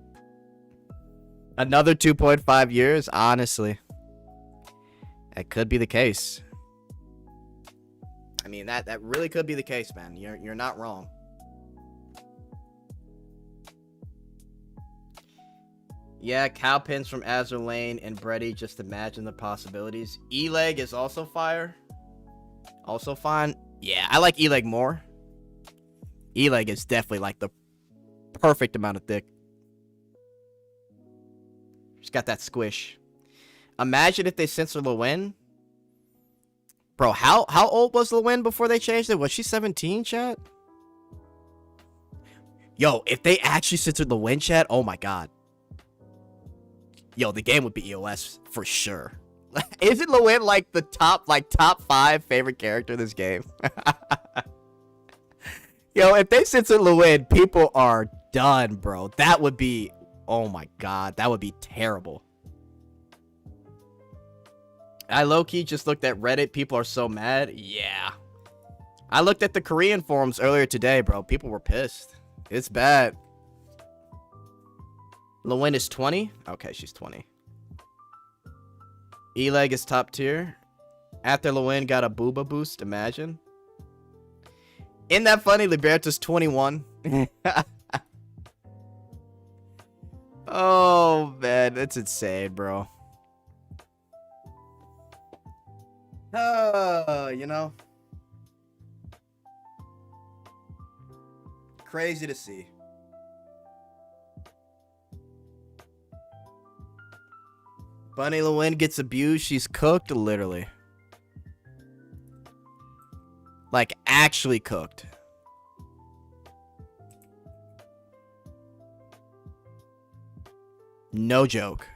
Another 2.5 years? Honestly. That could be the case. I mean, that really could be the case, man. You're not wrong. Yeah, Cowpins from Azur Lane and Brady, just imagine the possibilities. E-Leg is also fire. Also fine. Yeah, I like E-Leg more. E-Leg is definitely like the perfect amount of thick. She's got that squish. Imagine if they censor Lewin. Bro, how old was Lewin before they changed it? Was she 17, chat? Yo, if they actually censored Lewin, chat, oh my God. Yo, the game would be EOS for sure. Isn't Lewin like the top 5 favorite character in this game? Yo, if they censor Lewin, people are done, bro. That would be, oh my God, that would be terrible. I low-key just looked at Reddit. People are so mad. Yeah. I looked at the Korean forums earlier today, bro. People were pissed. It's bad. Lewin is 20? Okay, she's 20. E-Leg is top tier. After Lewin got a booba boost, imagine. Isn't that funny? Liberta's 21. Oh, man. That's insane, bro. You know. Crazy to see. Bunny Lewin gets abused. She's cooked, literally. Like, actually cooked. No joke.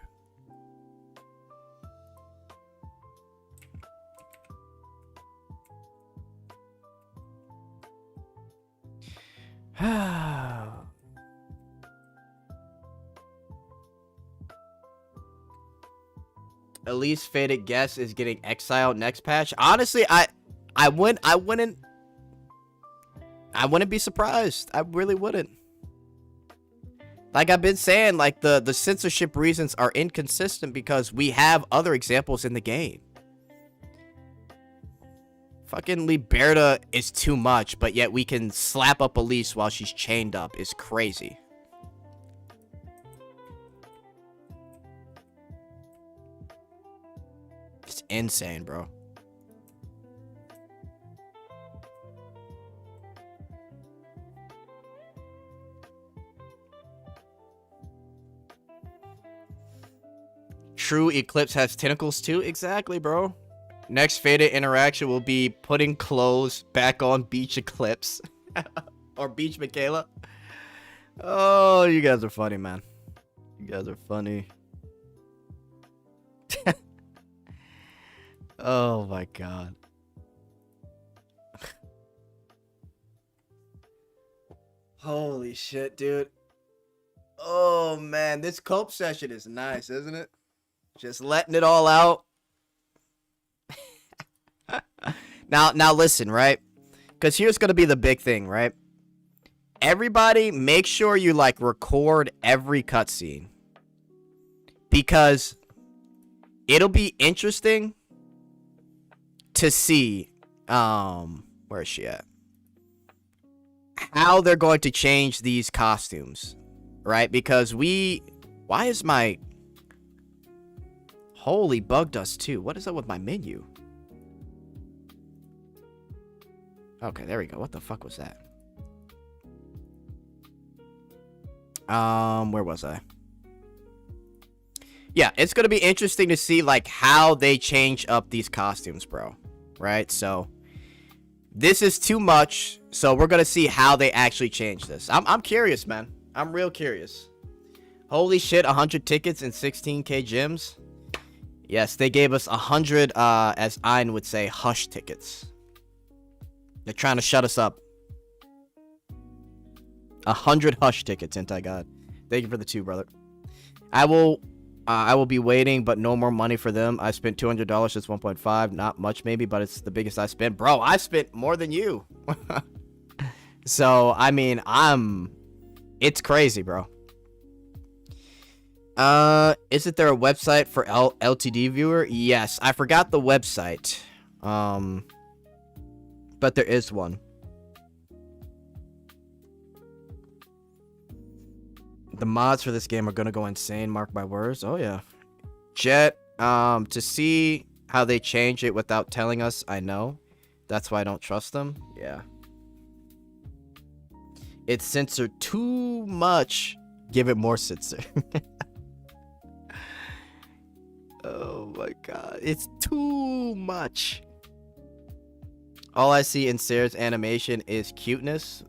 Elise Faded Guess is getting exiled next patch. Honestly, I wouldn't be surprised. I really wouldn't. Like I've been saying, like the censorship reasons are inconsistent because we have other examples in the game. Fucking Liberta is too much, but yet we can slap up Elise while she's chained up is crazy. It's insane, bro. True Eclipse has tentacles too? Exactly, bro. Next Faded interaction will be putting clothes back on Beach Eclipse. Or Beach Michaela. Oh, you guys are funny, man. You guys are funny. Oh my God. Holy shit, dude. Oh man, this cope session is nice, isn't it? Just letting it all out. Now listen, right? Because here's going to be the big thing, right? Everybody, make sure you, like, record every cutscene. Because it'll be interesting to see, where is she at? How they're going to change these costumes, right? Because why is my... Holy Browndust2. What is up with my menu? Okay, there we go. What the fuck was that? Where was I? Yeah, it's gonna be interesting to see, like, how they change up these costumes, bro. Right? So, This is too much, so we're gonna see how they actually change this. I'm curious, man. I'm real curious. Holy shit, 100 tickets and 16k gems. Yes, they gave us 100, as Ein would say, hush tickets. They're trying to shut us up. 100 hush tickets, anti-god. Thank you for the 2, brother. I will be waiting, but no more money for them. I spent $200 since 1.5. Not much, maybe, but it's the biggest I spent. Bro, I spent more than you. So, I mean, it's crazy, bro. Isn't there a website for LTD viewer? Yes, I forgot the website. But there is one. The mods for this game are gonna go insane, mark my words. Oh yeah. Jet, to see how they change it without telling us, I know. That's why I don't trust them. Yeah. It's censored too much. Give it more censor. Oh my god. It's too much. All I see in Sarah's animation is cuteness.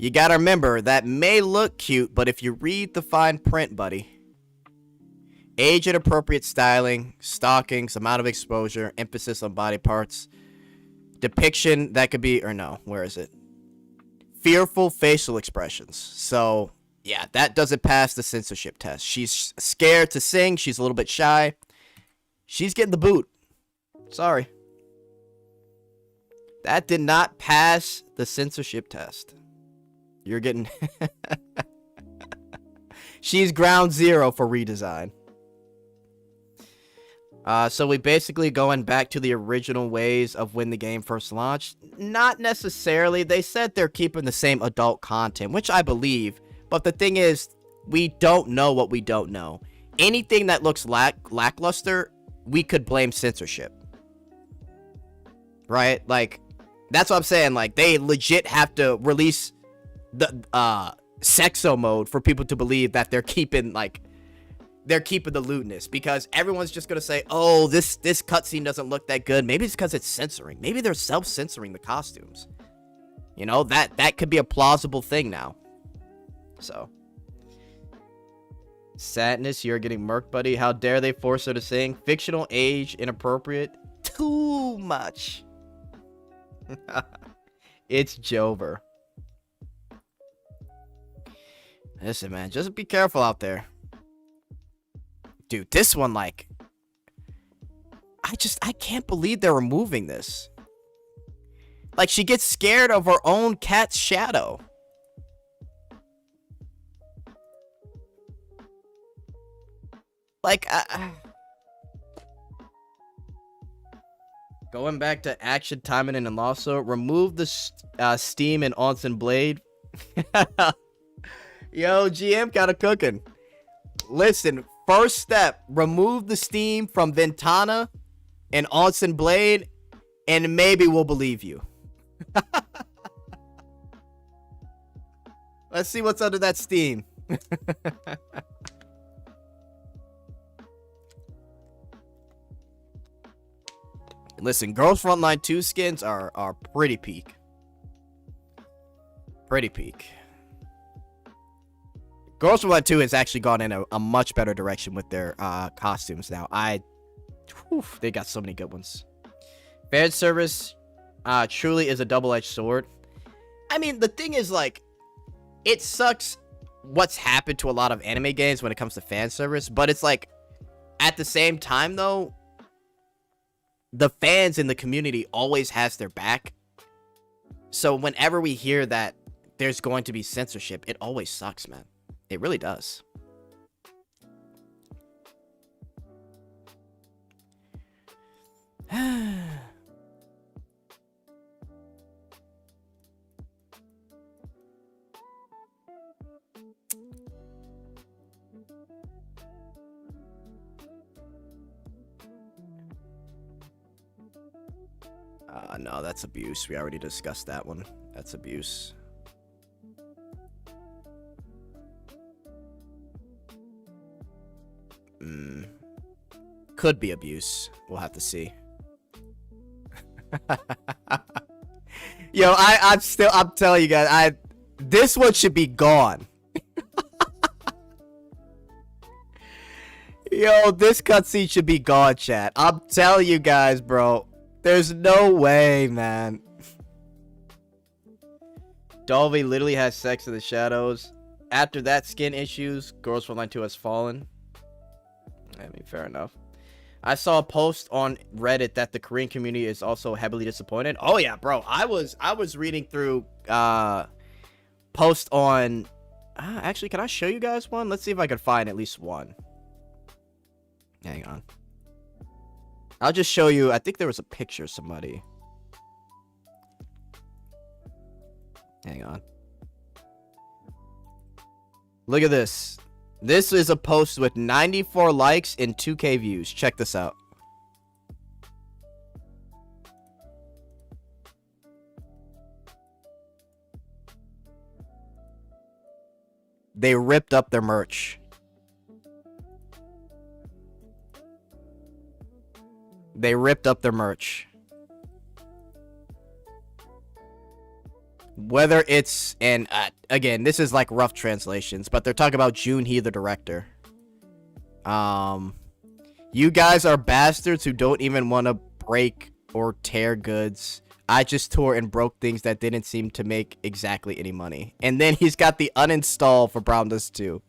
You gotta remember, that may look cute, but if you read the fine print, buddy. Age and appropriate styling, stockings, amount of exposure, emphasis on body parts, depiction that could be, or no, where is it? Fearful facial expressions. So, yeah, that doesn't pass the censorship test. She's scared to sing, she's a little bit shy. She's getting the boot. Sorry. That did not pass the censorship test. You're getting... She's ground zero for redesign. So we basically going back to the original ways of when the game first launched. Not necessarily. They said they're keeping the same adult content, which I believe. But the thing is, we don't know what we don't know. Anything that looks lackluster, we could blame censorship. Right? Like, that's what I'm saying. Like, they legit have to release the sexo mode for people to believe that they're keeping the lewdness, because everyone's just gonna say, oh, this cutscene doesn't look that good. Maybe it's because it's censoring. Maybe they're self-censoring the costumes. You know, that could be a plausible thing now. So, sadness, you're getting murked, buddy. How dare they force her to sing? Fictional, age, inappropriate, too much. It's Jover. Listen, man, just be careful out there. Dude, this one, like... I can't believe they're removing this. Like, she gets scared of her own cat's shadow. Like, going back to action, timing, and also remove the steam and onsen blade. Yo, GM kinda cooking. Listen, first step, remove the steam from Ventana and onsen blade, and maybe we'll believe you. Let's see what's under that steam. Listen, Girls Frontline 2 skins are pretty peak. Pretty peak. Girls Frontline 2 has actually gone in a much better direction with their costumes now. They got so many good ones. Fan service truly is a double-edged sword. I mean, the thing is, like, it sucks what's happened to a lot of anime games when it comes to fan service, but it's like, at the same time, though, the fans in the community always has their back. So whenever we hear that there's going to be censorship, it always sucks, man. It really does. No, that's abuse. We already discussed that one. That's abuse. Could be abuse. We'll have to see. Yo, I'm telling you guys, this one should be gone. Yo, this cutscene should be gone, chat. I'm telling you guys, bro. There's no way, man. Dolby literally has sex in the shadows. After that, skin issues, Girls from Line 2 has fallen. I mean, fair enough. I saw a post on Reddit that the Korean community is also heavily disappointed. Oh yeah, bro. I was reading through post on actually, can I show you guys one? Let's see if I can find at least one. Hang on. I'll just show you. I think there was a picture of somebody. Hang on. Look at this. This is a post with 94 likes and 2K views. Check this out. They ripped up their merch. They ripped up their merch. Whether it's, and again, this is like rough translations, but they're talking about Junhee, the director. You guys are bastards who don't even want to break or tear goods. I just tore and broke things that didn't seem to make exactly any money. And then he's got the uninstall for Browndust2.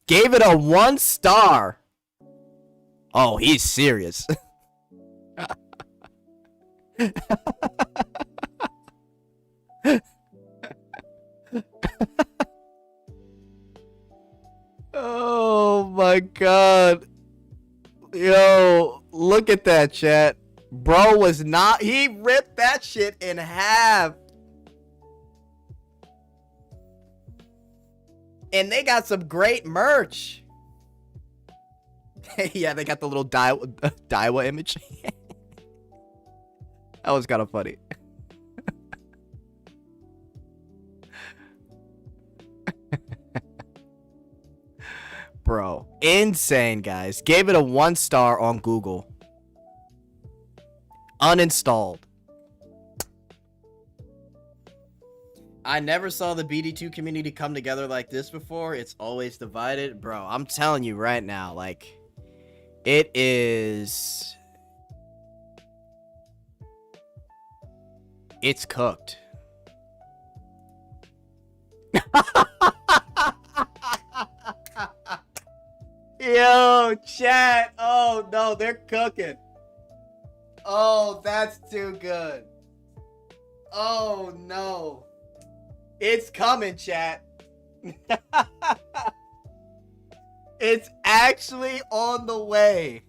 Gave it a 1 star. Oh, he's serious. Oh my god. Yo, look at that, chat. Bro was not, he ripped that shit in half. And they got some great merch. Yeah, they got the little Daiwa image. That was kind of funny. Bro, insane, guys. Gave it a 1 star on Google. Uninstalled. I never saw the BD2 community come together like this before. It's always divided. Bro, I'm telling you right now, like, it is... It's cooked. Yo, chat. Oh, no, they're cooking. Oh, that's too good. Oh, no. It's coming, chat. It's actually on the way.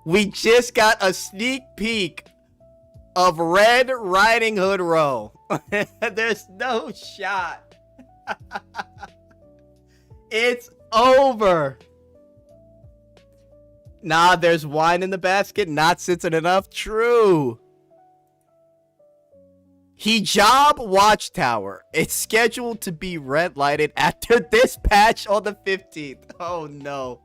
We just got a sneak peek of Red Riding Hood Row. There's no shot. It's over. Nah, there's wine in the basket. Not censored enough. True. Hijab Watchtower. It's scheduled to be red lighted after this patch on the 15th. Oh no.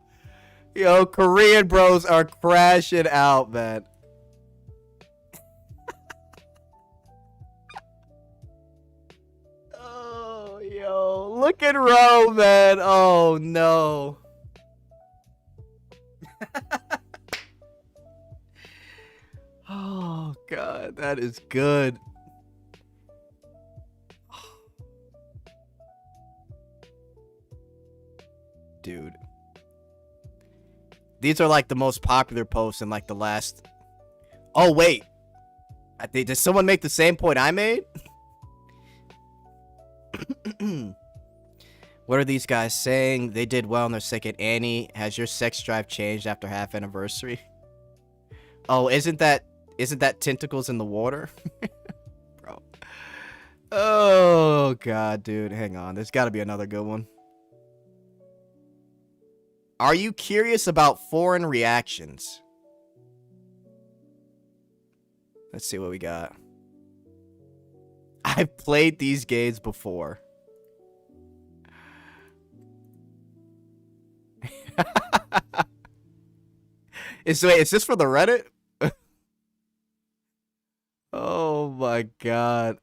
Yo, Korean bros are crashing out, man. Oh, yo. Look at Ro, man. Oh no. Oh god, that is good. Dude, these are like the most popular posts in like the last... Oh wait, did someone make the same point I made? What are these guys saying? They did well in their second Annie. Has your sex drive changed after half anniversary? Oh, isn't that Tentacles in the water? Bro. Oh god, dude, hang on, there's got to be another good one. Are you curious about foreign reactions? Let's see what we got. I've played these games before. Is this for the Reddit? my god.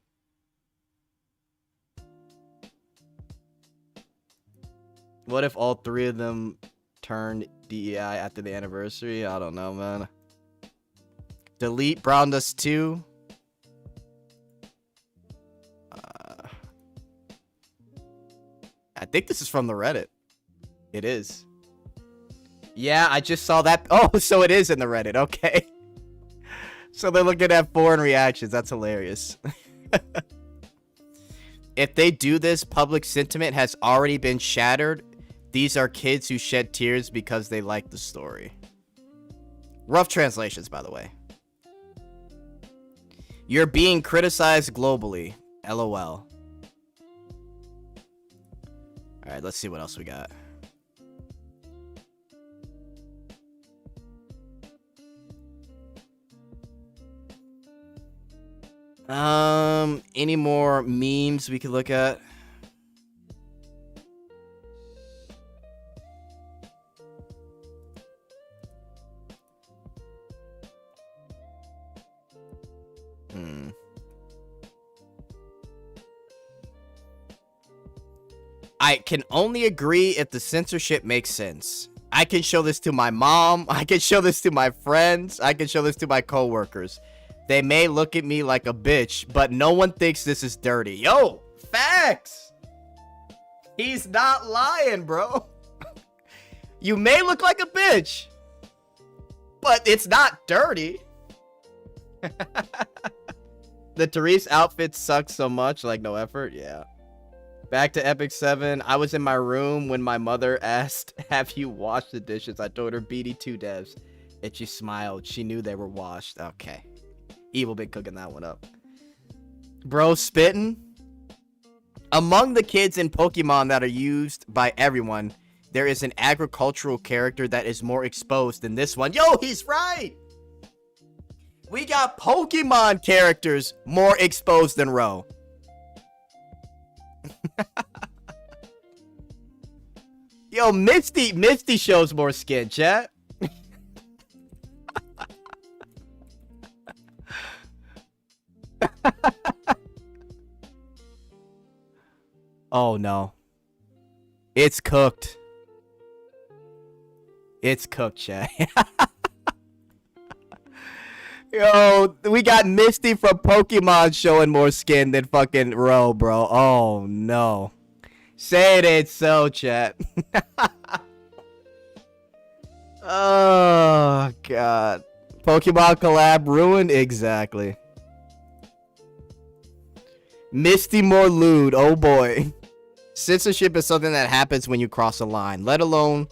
What if all three of them turned DEI after the anniversary? I don't know, man. Delete Browndust2. I think this is from the Reddit. It is. Yeah, I just saw that. Oh, so it is in the Reddit. Okay. So they're looking at foreign reactions. That's hilarious. If they do this, public sentiment has already been shattered. These are kids who shed tears because they like the story. Rough translations, by the way. You're being criticized globally. LOL. Alright, let's see what else we got. Any more memes we could look at? I can only agree if the censorship makes sense. I can show this to my mom. I can show this to my friends. I can show this to my coworkers. They may look at me like a bitch, but no one thinks this is dirty. Yo, facts. He's not lying, bro. You may look like a bitch, but it's not dirty. The Therese outfit sucks so much, like no effort. Yeah. Back to Epic 7. I was in my room when my mother asked, have you washed the dishes? I told her BD2 devs. And she smiled. She knew they were washed. Okay. Evil been cooking that one up. Bro, spitting. Among the kids in Pokemon that are used by everyone, there is an agricultural character that is more exposed than this one. Yo, he's right. We got Pokemon characters more exposed than Ro. Yo, Misty shows more skin, chat. Oh no. It's cooked. It's cooked, chat. Yo, we got Misty from Pokemon showing more skin than fucking Ro, bro. Oh no. Say it ain't so, chat. Oh god. Pokemon collab ruined? Exactly. Misty more lewd. Oh boy. Censorship is something that happens when you cross a line, let alone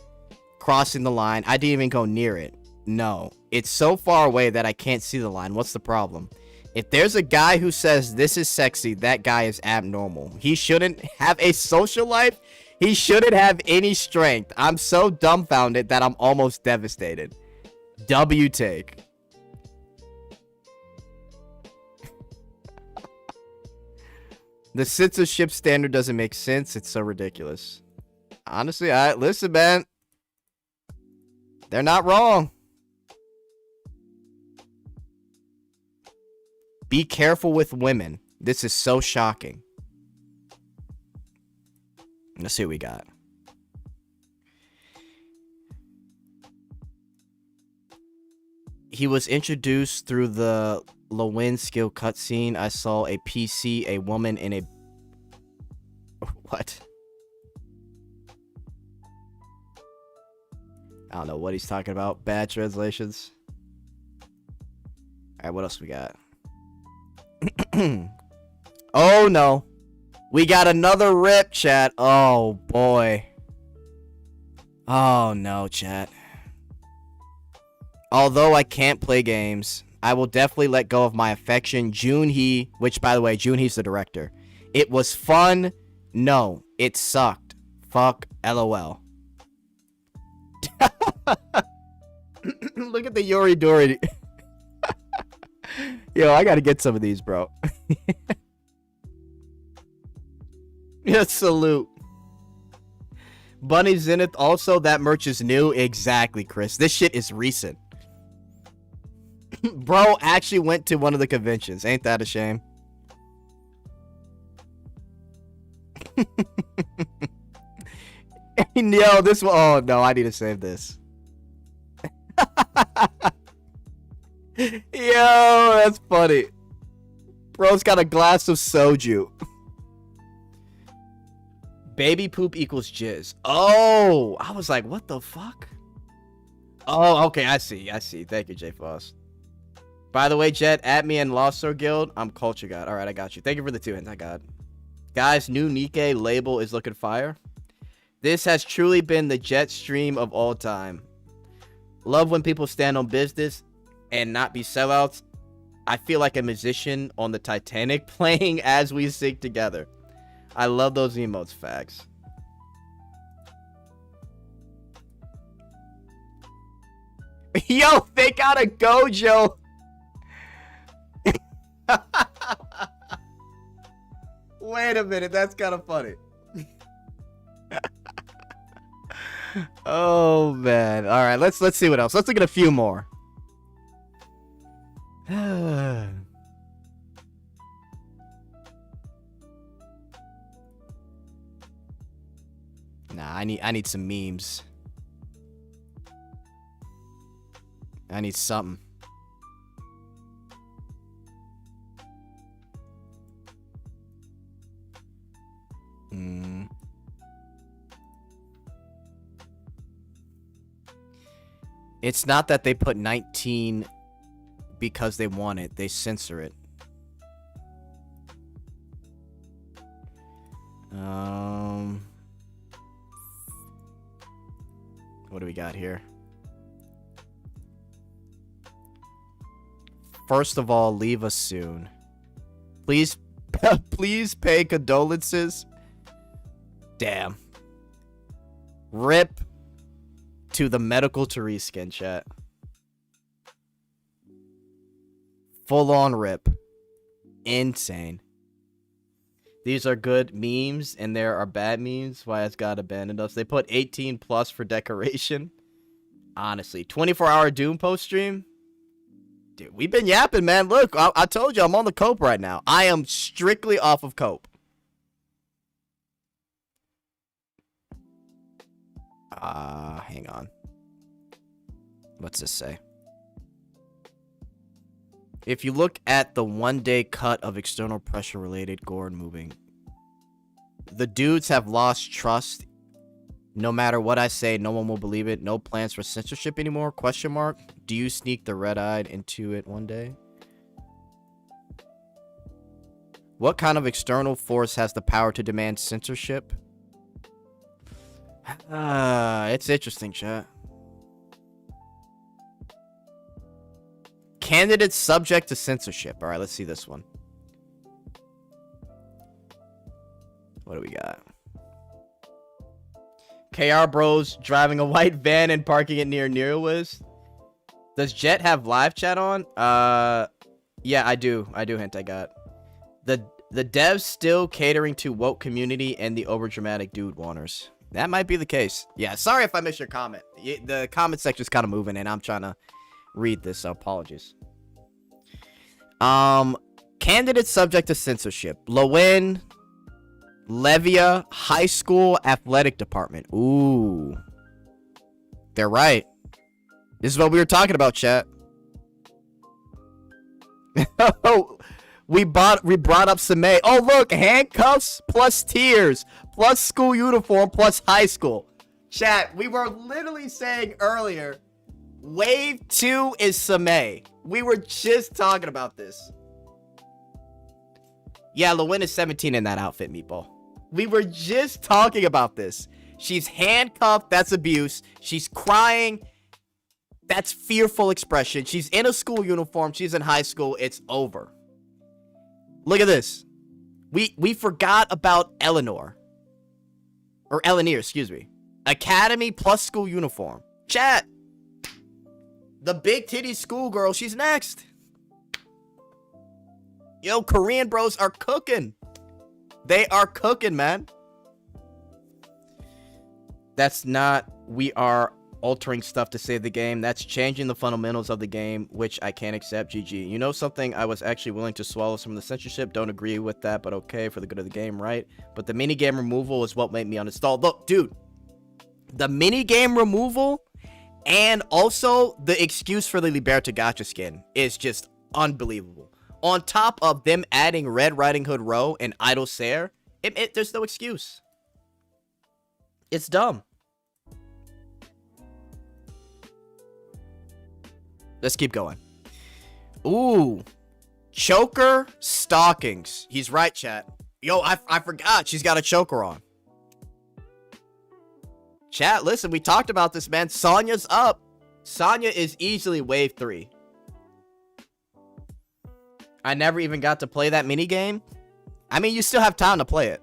crossing the line. I didn't even go near it. No, it's so far away that I can't see the line. What's the problem? If there's a guy who says this is sexy, that guy is abnormal. He shouldn't have a social life. He shouldn't have any strength. I'm so dumbfounded that I'm almost devastated. W take. The censorship standard doesn't make sense. It's so ridiculous. Honestly, listen, man. They're not wrong. Be careful with women. This is so shocking. Let's see what we got. He was introduced through the Lewin skill cutscene. I saw a PC, a woman, and a... What? I don't know what he's talking about. Bad translations. Alright, what else we got? Oh no. We got another rip, chat. Oh boy. Oh no, chat. Although I can't play games, I will definitely let go of my affection. Junhee, which by the way, Junhee's the director. It was fun. No, it sucked. Fuck LOL. Look at the Yoridori. Yo, I gotta get some of these, bro. Yeah, salute. Bunny Zenith, also, that merch is new. Exactly, Chris. This shit is recent. Bro actually went to one of the conventions. Ain't that a shame? Yo, this one. Oh no, I need to save this. Yo, that's funny. Bro's got a glass of soju. Baby poop equals jizz. Oh, I was like, what the fuck? Oh, okay, I see. Thank you, J Foss. By the way, Jet, at me in Lost Sword Guild. I'm Culture God. All right, I got you. Thank you for the 2 hints. I got. Guys, new Nikkei label is looking fire. This has truly been the Jet stream of all time. Love when people stand on business and not be sellouts. I feel like a musician on the Titanic playing as we sing together. I love those emotes, facts. Yo, they got a Gojo. Wait a minute, that's kind of funny. Oh man. All right, let's see what else. Let's look at a few more. Nah, I need some memes. I need something. It's not that they put 19 because they want it. They censor it. What do we got here? First of all, leave us soon. Please, please pay condolences. Damn. Rip to the medical Therese skin, chat. Full on rip. Insane. These are good memes and there are bad memes. Why has God abandoned us? They put 18 plus for decoration. Honestly, 24-hour Doom post stream. Dude, we've been yapping, man. Look, I told you I'm on the cope right now. I am strictly off of cope. Hang on. What's this say? If you look at the one-day cut of external pressure-related gore and moving, the dudes have lost trust. No matter what I say, no one will believe it. No plans for censorship anymore? Question mark. Do you sneak the red-eyed into it one day? What kind of external force has the power to demand censorship? It's interesting, chat. Candidates subject to censorship. All right, let's see this one. What do we got? KR Bros driving a white van and parking it near Nerowiz. Does Jet have live chat on? Yeah, I do. Hint I got. The devs still catering to woke community and the overdramatic dude wanters. That might be the case. Yeah, sorry if I missed your comment. The comment section's kind of moving and I'm trying to read this, so apologies. Candidates subject to censorship. Lowen, Levia, high school athletic department. Ooh. They're right. This is what we were talking about, chat. we brought up Samay. Oh, look, handcuffs plus tears plus school uniform plus high school. Chat, we were literally saying earlier, Wave 2 is Samay. We were just talking about this. Yeah, Lewin is 17 in that outfit, Meatball. We were just talking about this. She's handcuffed. That's abuse. She's crying. That's fearful expression. She's in a school uniform. She's in high school. It's over. Look at this. We forgot about Eleanor. Or Eleanor, excuse me. Academy plus school uniform. Chat. The big titty schoolgirl, she's next. Yo, Korean bros are cooking. They are cooking, man. That's not, we are altering stuff to save the game. That's changing the fundamentals of the game, which I can't accept. GG. You know something? I was actually willing to swallow some of the censorship. Don't agree with that, but okay, for the good of the game, right? But the minigame removal is what made me uninstall. Look, dude, the minigame removal and also the excuse for the Liberta gacha skin is just unbelievable. On top of them adding Red Riding Hood Row and Idol Sayer, there's no excuse. It's dumb. Let's keep going. Ooh. Choker stockings. He's right, chat. Yo, I forgot. She's got a choker on. Chat, listen, we talked about this, man. Sonya's up. Sonya is easily wave 3. I never even got to play that mini game. I mean, you still have time to play it.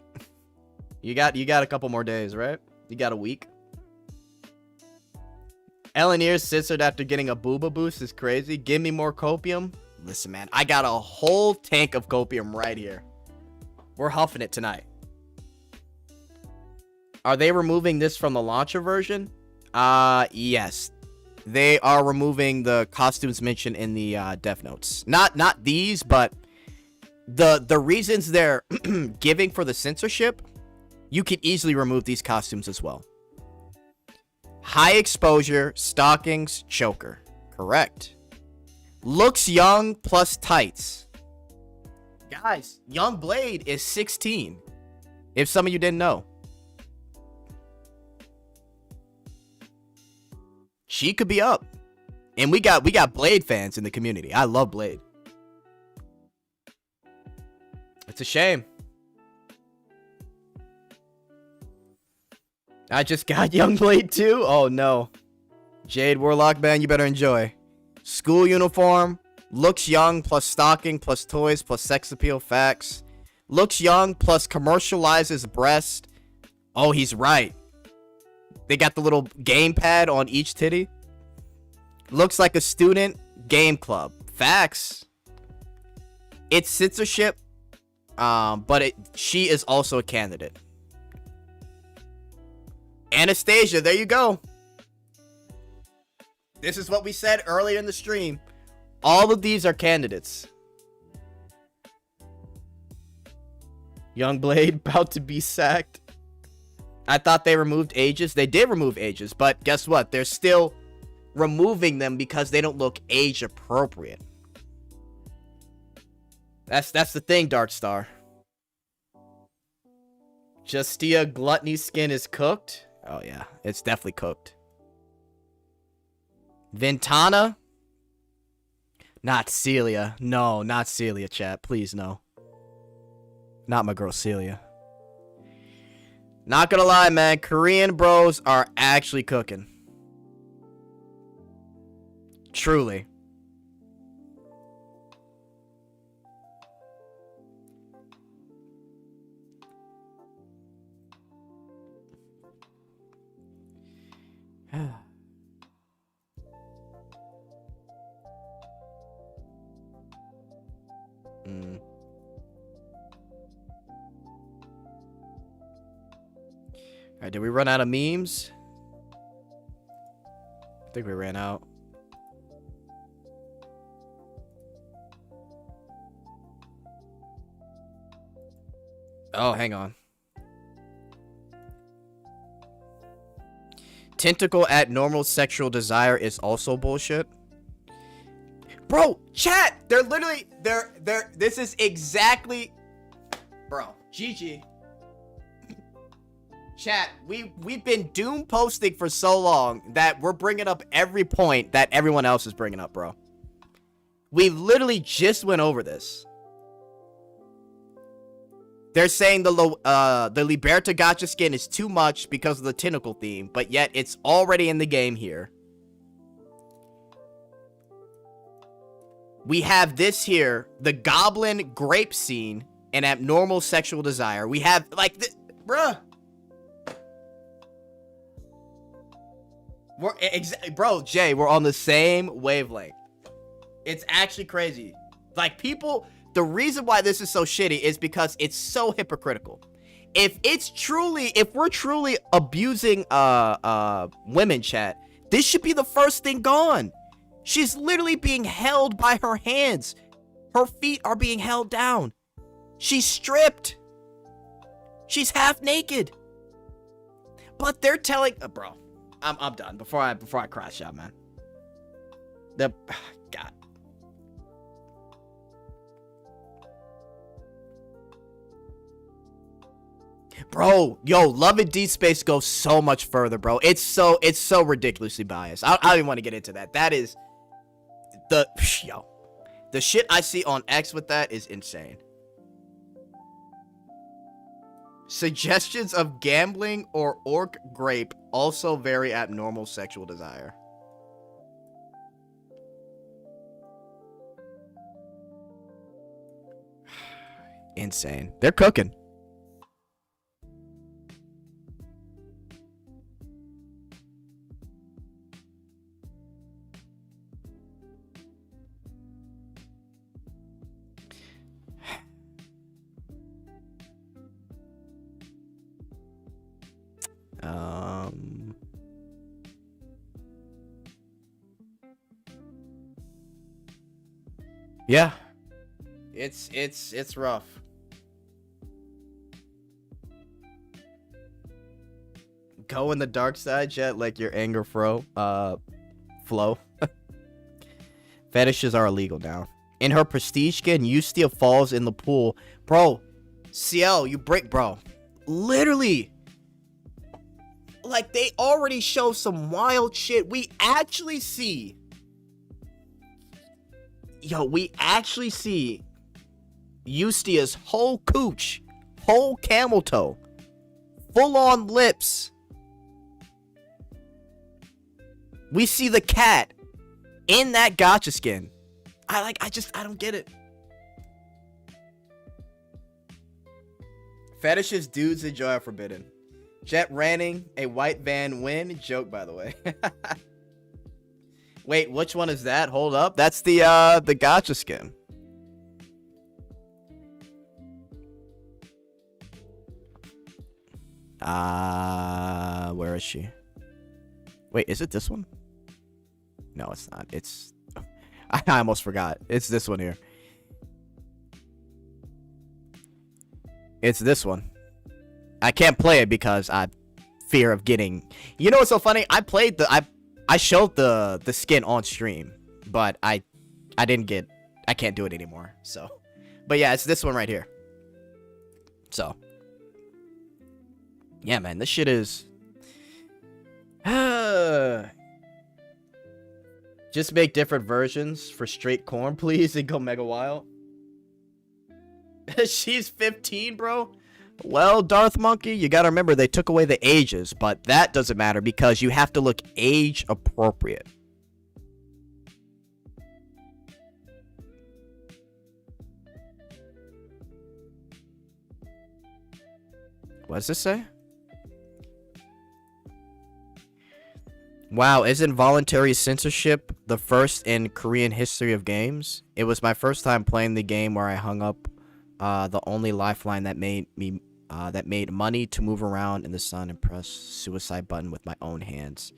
You got a couple more days, right? You got a week. Eleanor censored after getting a booba boost is crazy. Give me more copium. Listen, man, I got a whole tank of copium right here. We're huffing it tonight. Are they removing this from the launcher version? Yes. They are removing the costumes mentioned in the dev notes. Not these, but the reasons they're giving for the censorship, you can easily remove these costumes as well. High exposure, stockings, choker. Correct. Looks young plus tights. Guys, Young Blade is 16. If some of you didn't know. She could be up. And we got Blade fans in the community. I love Blade. It's a shame. I just got Young Blade too? Oh no. Jade Warlock, man, you better enjoy. School uniform. Looks young plus stocking plus toys plus sex appeal facts. Looks young plus commercializes breast. Oh, he's right. They got the little gamepad on each titty. Looks like a student. Game club. Facts. It's censorship. But she is also a candidate. Anastasia, there you go. This is what we said earlier in the stream. All of these are candidates. Young Blade about to be sacked. I thought they removed ages. They did remove ages, but guess what? They're still removing them because they don't look age appropriate. That's the thing, Dark Star. Justia Gluttony skin is cooked. Oh yeah, it's definitely cooked. Ventana. Not Celia. No, not Celia, chat. Please, no. Not my girl Celia. Not gonna lie, man. Korean bros are actually cooking. Truly. Alright, did we run out of memes? I think we ran out. Oh, hang on. Tentacle at normal sexual desire is also bullshit. Bro, chat! They're literally, this is exactly, bro, GG. Chat, we've been doom posting for so long that we're bringing up every point that everyone else is bringing up, bro. We literally just went over this. They're saying the Liberta gacha skin is too much because of the tentacle theme, but yet it's already in the game here. We have this here, the Goblin grape scene, and abnormal sexual desire. We have, like, bruh. Bro, Jay, we're on the same wavelength. It's actually crazy. Like, people, the reason why this is so shitty is because it's so hypocritical. If we're truly abusing women, chat, This should be the first thing gone. She's literally being held by her hands. Her feet are being held down. She's stripped. She's half naked. But they're telling, bro, I'm done before I crash out, man. God. Bro, yo, Love and Deep Space goes so much further, bro. It's so ridiculously biased. I don't even want to get into that. That is the shit I see on X with that is insane. Suggestions of gambling or orc grape, also very abnormal sexual desire. Insane. They're cooking. Yeah. It's rough. Go in the dark side, Jet, like your anger flow. Fetishes are illegal now. In her prestige skin, Eustia falls in the pool. Bro, CL, you break, bro. Literally. Like, they already show some wild shit. We actually see Eustia's whole cooch, whole camel toe, full-on lips. We see the cat in that gacha skin. I don't get it. Fetishes dudes enjoy are forbidden. Jet ranting, a white van win. Joke, by the way. Wait, which one is that? Hold up. That's the gacha skin. Where is she? Wait, is it this one? No, it's not. It's I almost forgot. It's this one here. It's this one. I can't play it because I fear of getting. You know what's so funny? I played I showed the skin on stream, but I didn't get. I can't do it anymore. So, but yeah, it's this one right here. So, yeah, man, this shit is. Just make different versions for straight corn, please, and go mega wild. She's 15, bro. Well, Darth Monkey, you gotta remember they took away the ages, but that doesn't matter because you have to look age appropriate. What does this say? Wow, isn't voluntary censorship the first in Korean history of games? It was my first time playing the game where I hung up the only lifeline that made money to move around in the sun and press suicide button with my own hands.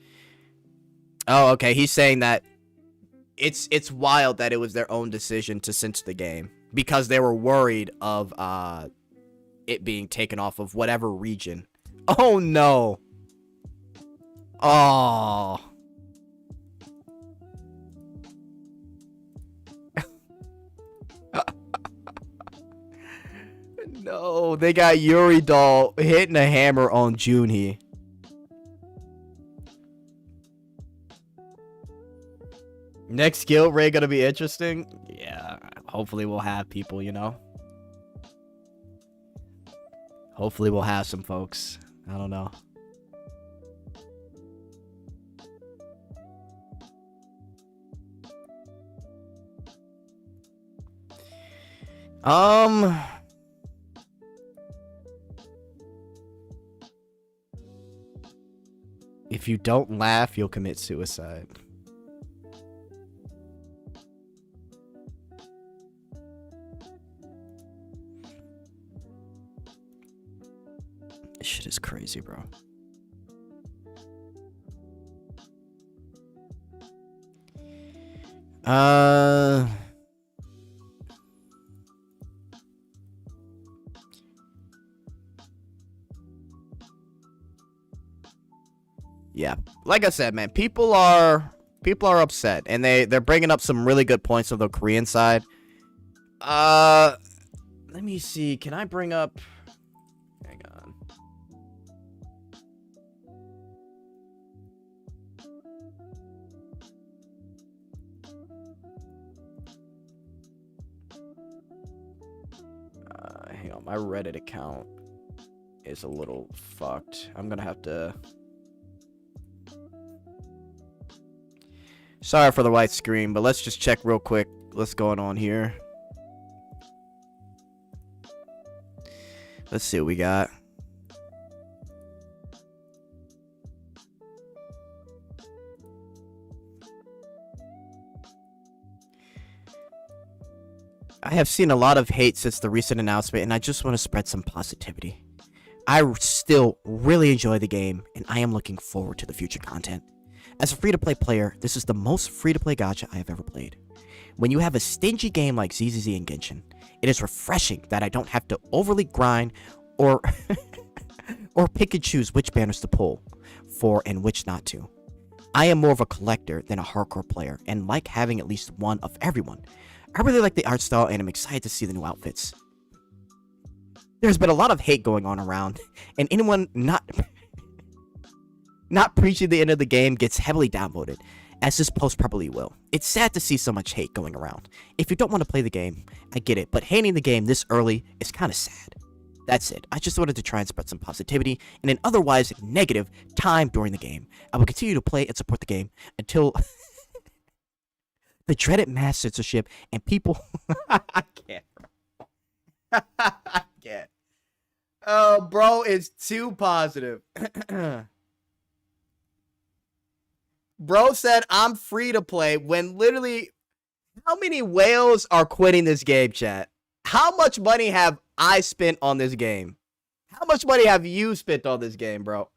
Oh, okay. He's saying that it's wild that it was their own decision to censor the game because they were worried of it being taken off of whatever region. Oh no. Oh. No, they got Yuri doll hitting a hammer on Junhee. Next guild raid gonna be interesting? Yeah, hopefully we'll have people, you know? Hopefully we'll have some folks. I don't know. If you don't laugh, you'll commit suicide. This shit is crazy, bro. Yeah, like I said, man, people are upset, and they're bringing up some really good points of the Korean side. Let me see. Can I bring up? Hang on. Hang on. My Reddit account is a little fucked. I'm gonna have to. Sorry for the white screen, but let's just check real quick what's going on here. Let's see what we got. I have seen a lot of hate since the recent announcement, and I just want to spread some positivity. I still really enjoy the game, and I am looking forward to the future content. As a free-to-play player, this is the most free-to-play gacha I have ever played. When you have a stingy game like ZZZ and Genshin, it is refreshing that I don't have to overly grind or or pick and choose which banners to pull for and which not to. I am more of a collector than a hardcore player and like having at least one of everyone. I really like the art style and I'm excited to see the new outfits. There's been a lot of hate going on around, and anyone not preaching the end of the game gets heavily downvoted, as this post probably will. It's sad to see so much hate going around. If you don't want to play the game, I get it, but hating the game this early is kind of sad. That's it. I just wanted to try and spread some positivity in an otherwise negative time during the game. I will continue to play and support the game until the dreaded mass censorship and people... I can't. I can't. Oh, bro, it's too positive. Bro said I'm free to play when literally, how many whales are quitting this game, chat? How much money have I spent on this game? How much money have you spent on this game, bro?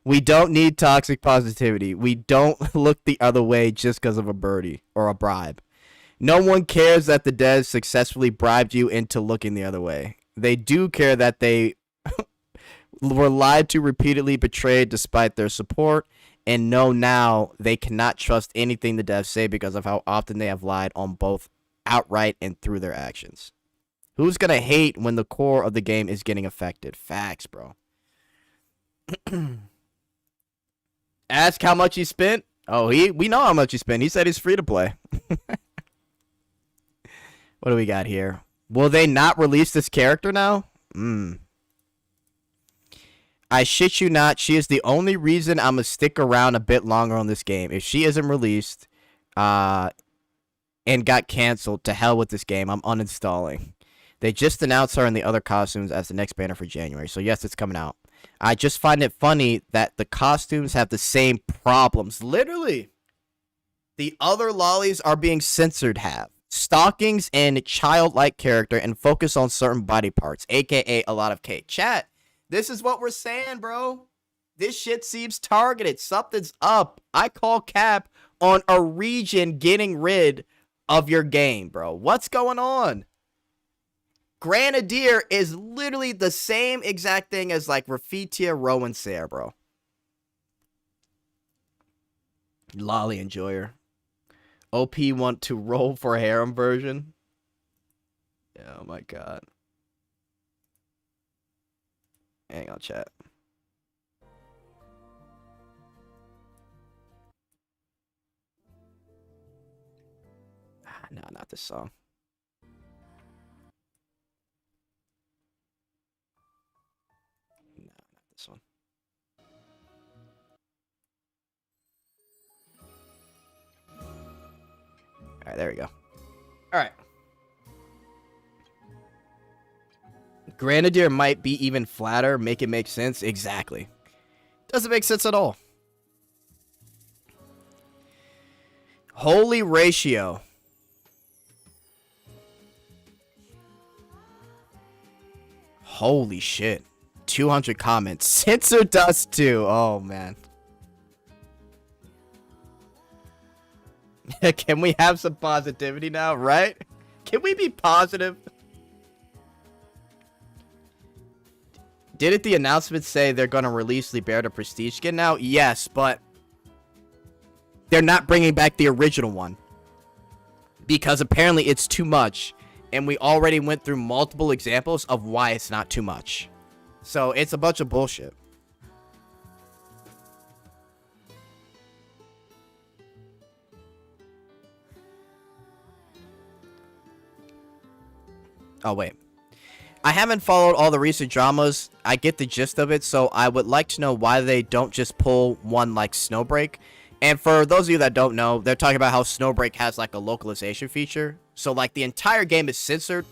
We don't need toxic positivity. We don't look the other way just because of a birdie or a bribe. No one cares that the devs successfully bribed you into looking the other way. They do care that they were lied to, repeatedly betrayed despite their support, and know now they cannot trust anything the devs say because of how often they have lied on both outright and through their actions. Who's gonna hate when the core of the game is getting affected? Facts, bro. Ask how much he spent. Oh, we know how much he spent. He said he's free to play. What do we got here? Will they not release this character now? I shit you not, she is the only reason I'm gonna stick around a bit longer on this game. If she isn't released and got canceled, to hell with this game. I'm uninstalling. They just announced her in the other costumes as the next banner for January. So yes, it's coming out. I just find it funny that the costumes have the same problems. Literally, the other lollies are being censored have stockings and childlike character and focus on certain body parts, aka a lot of cake. Chat, this is what we're saying, bro. This shit seems targeted. Something's up. I call cap on a region getting rid of your game, bro. What's going on? Grenadier is literally the same exact thing as like Rafitia, Rowan, Sayre, bro. Lolly enjoyer. OP want to roll for harem version. Oh my god. Hang on, chat. No, not this song. No, not this one. All right, there we go. All right. Grenadier might be even flatter, make it make sense. Exactly. Doesn't make sense at all. Holy ratio. Holy shit. 200 comments. Censorship 2. Oh, man. Can we have some positivity now, right? Can we be positive? Didn't the announcement say they're going to release Liberta Prestige skin now? Yes, but they're not bringing back the original one. Because apparently it's too much. And we already went through multiple examples of why it's not too much. So it's a bunch of bullshit. Oh, wait. I haven't followed all the recent dramas. I get the gist of it, so I would like to know why they don't just pull one like Snowbreak. And for those of you that don't know, they're talking about how Snowbreak has like a localization feature. So like the entire game is censored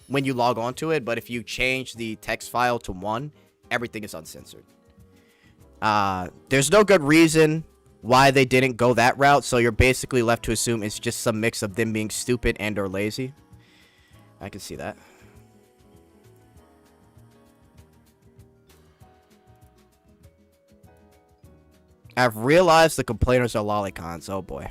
when you log on to it, but if you change the text file to 1, everything is uncensored. There's no good reason why they didn't go that route, so you're basically left to assume it's just some mix of them being stupid and or lazy. I can see that. I've realized the complainers are lolicons. Oh boy.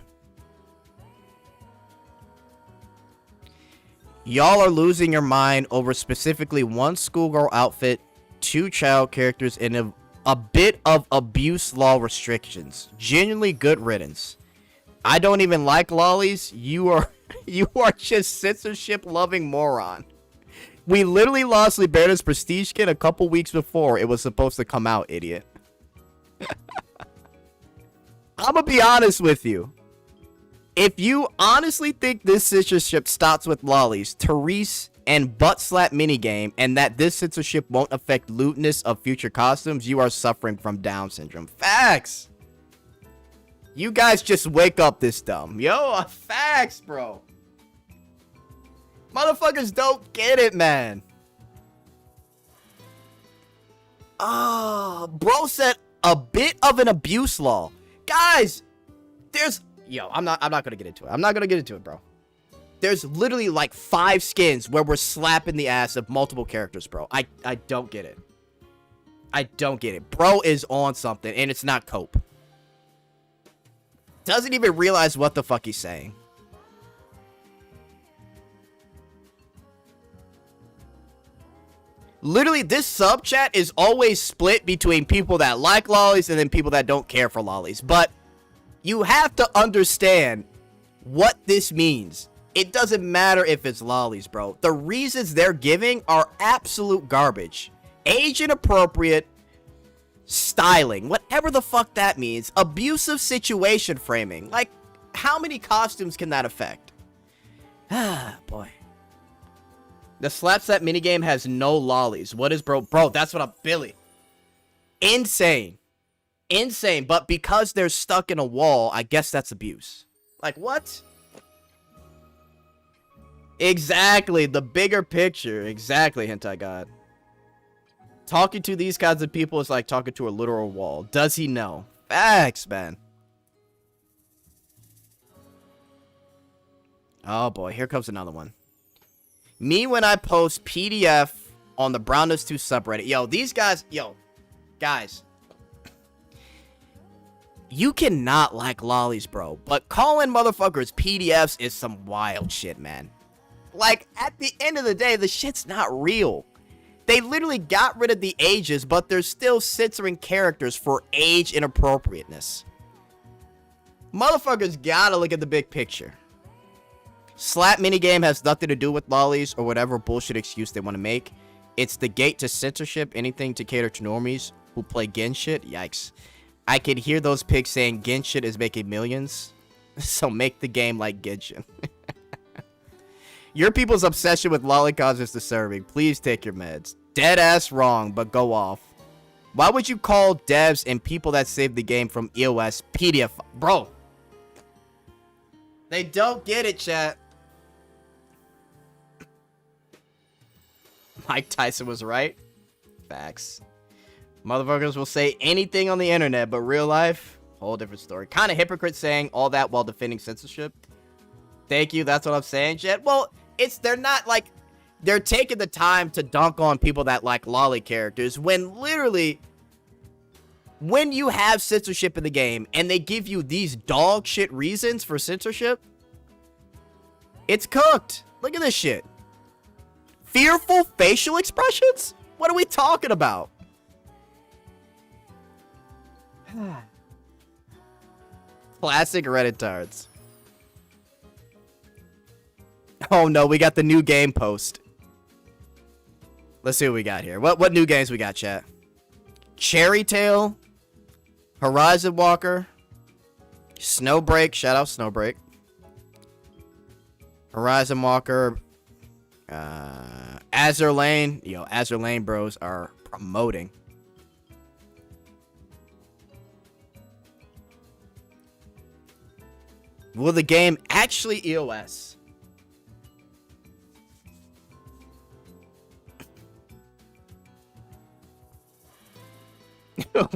Y'all are losing your mind over specifically one schoolgirl outfit, 2 child characters, and a bit of abuse law restrictions. Genuinely good riddance. I don't even like lollies. You are just censorship loving moron. We literally lost Liberta's Prestige skin a couple weeks before it was supposed to come out, idiot. I'm gonna be honest with you. If you honestly think this censorship stops with lollies, Therese, and butt slap minigame, and that this censorship won't affect lootness of future costumes, you are suffering from Down syndrome. Facts. You guys just wake up this dumb. Yo, facts, bro. Motherfuckers don't get it, man. Bro said a bit of an abuse law. Guys, there's... Yo, I'm not gonna get into it. I'm not gonna get into it, bro. There's literally like 5 skins where we're slapping the ass of multiple characters, bro. I don't get it. I don't get it. Bro is on something, and it's not cope. Doesn't even realize what the fuck he's saying. Literally, this sub chat is always split between people that like lollies and then people that don't care for lollies. But you have to understand what this means. It doesn't matter if it's lollies, bro. The reasons they're giving are absolute garbage. Age inappropriate, styling, whatever the fuck that means. Abusive situation framing. Like, how many costumes can that affect? Ah, boy. The slap set minigame has no lollies. What is bro? Bro, that's what I'm... Billy. Insane. Insane. But because they're stuck in a wall, I guess that's abuse. Like, what? Exactly. The bigger picture. Exactly, Hentai God. Talking to these kinds of people is like talking to a literal wall. Does he know? Facts, man. Oh, boy. Here comes another one. Me when I post PDF on the Browndust2 subreddit. Yo, these guys... Yo, guys. You cannot like lollies, bro. But calling motherfuckers PDFs is some wild shit, man. Like, at the end of the day, the shit's not real. They literally got rid of the ages, but they're still censoring characters for age inappropriateness. Motherfuckers gotta look at the big picture. Slap minigame has nothing to do with lollies or whatever bullshit excuse they want to make. It's the gate to censorship, anything to cater to normies who play Gen shit. Yikes. I can hear those pigs saying Gen shit is making millions. So make the game like Genshin. Your people's obsession with lollicons is disturbing. Please take your meds. Dead ass wrong, but go off. Why would you call devs and people that saved the game from EOS PDF? Bro. They don't get it, chat. Mike Tyson was right. Facts. Motherfuckers will say anything on the internet, but real life, whole different story. Kind of hypocrite saying all that while defending censorship. Thank you, that's what I'm saying, Jet. Well, they're not like, they're taking the time to dunk on people that like lolly characters when literally when you have censorship in the game and they give you these dog shit reasons for censorship, it's cooked. Look at this shit. Fearful facial expressions? What are we talking about? Classic Redditards. Oh no, we got the new game post. Let's see what we got here. What new games we got, chat? Cherry Tail, Horizon Walker, Snowbreak. Shout out Snowbreak. Horizon Walker, Azur Lane. Yo, Azur Lane bros are promoting. Will the game actually EOS?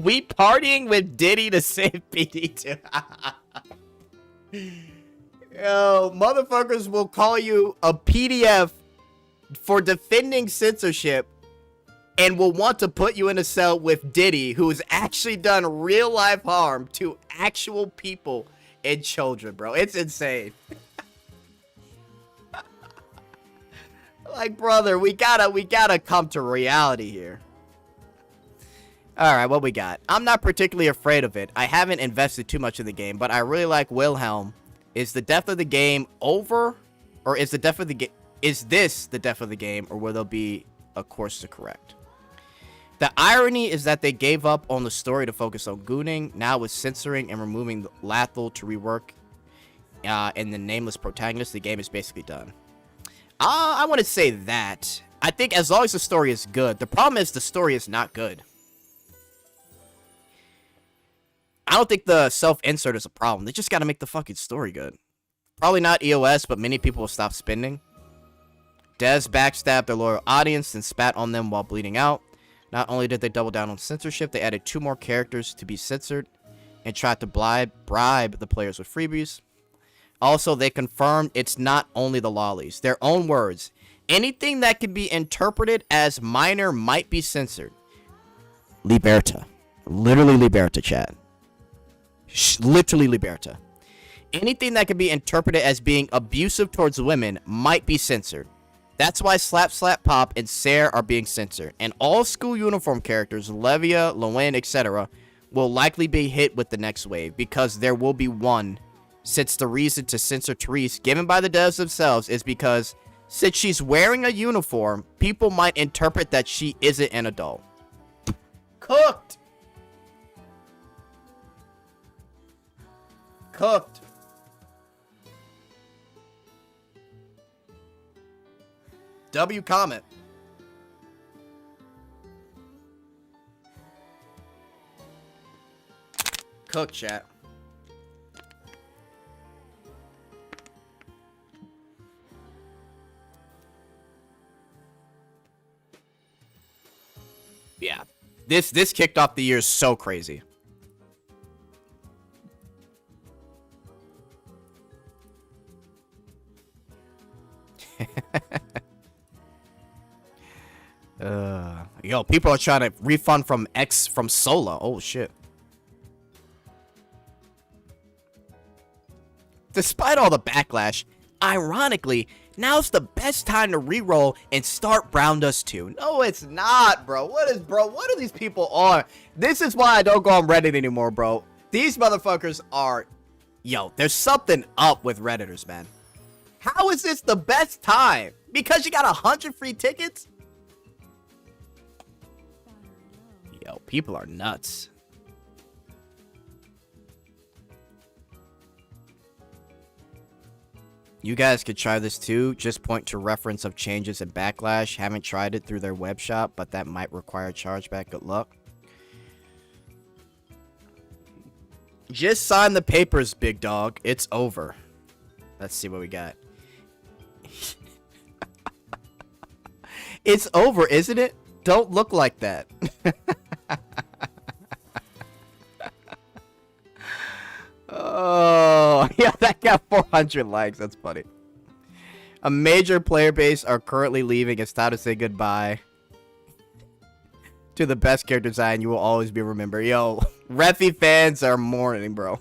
We partying with Diddy to save PD2. Yo, motherfuckers will call you a PDF for defending censorship and will want to put you in a cell with Diddy, who has actually done real life harm to actual people and children, bro. It's insane. Like, brother, we gotta come to reality here. Alright, what we got? I'm not particularly afraid of it. I haven't invested too much in the game, but I really like Wilhelm. Is the death of the game over? Or is the death of the game... Is this the death of the game, or will there be a course to correct? The irony is that they gave up on the story to focus on gooning. Now with censoring and removing Lathel to rework and the nameless protagonist, the game is basically done. I want to say that. I think as long as the story is good. The problem is the story is not good. I don't think the self-insert is a problem. They just got to make the fucking story good. Probably not EOS, but many people will stop spending. Dez backstabbed their loyal audience and spat on them while bleeding out. Not only did they double down on censorship, they added 2 more characters to be censored and tried to bribe the players with freebies. Also, they confirmed it's not only the lollies. Their own words. Anything that can be interpreted as minor might be censored. Liberta. Literally Liberta, chat. Literally Liberta. Anything that can be interpreted as being abusive towards women might be censored. That's why Slap Slap Pop and Sarah are being censored. And all school uniform characters, Levia, Lowen, etc., will likely be hit with the next wave, because there will be one, since the reason to censor Therese given by the devs themselves is because since she's wearing a uniform, people might interpret that she isn't an adult. Cooked! Cooked. W comment. Cook, chat. Yeah. This kicked off the year so crazy. Yo, people are trying to refund from Sola. Oh shit. Despite all the backlash, ironically, now's the best time to reroll and start Browndust2. No, it's not, bro. What are these people on? This is why I don't go on Reddit anymore, bro. These motherfuckers are... Yo, there's something up with Redditors, man. How is this the best time? Because you got 100 free tickets? Yo, people are nuts. You guys could try this too. Just point to reference of changes in backlash. Haven't tried it through their web shop, but that might require chargeback. Good luck. Just sign the papers, big dog. It's over. Let's see what we got. It's over, isn't it? Don't look like that. Oh, yeah, that got 400 likes. That's funny. A major player base are currently leaving. It's time to say goodbye. to the best character design. You will always be remembered. Yo, Refi fans are mourning, bro.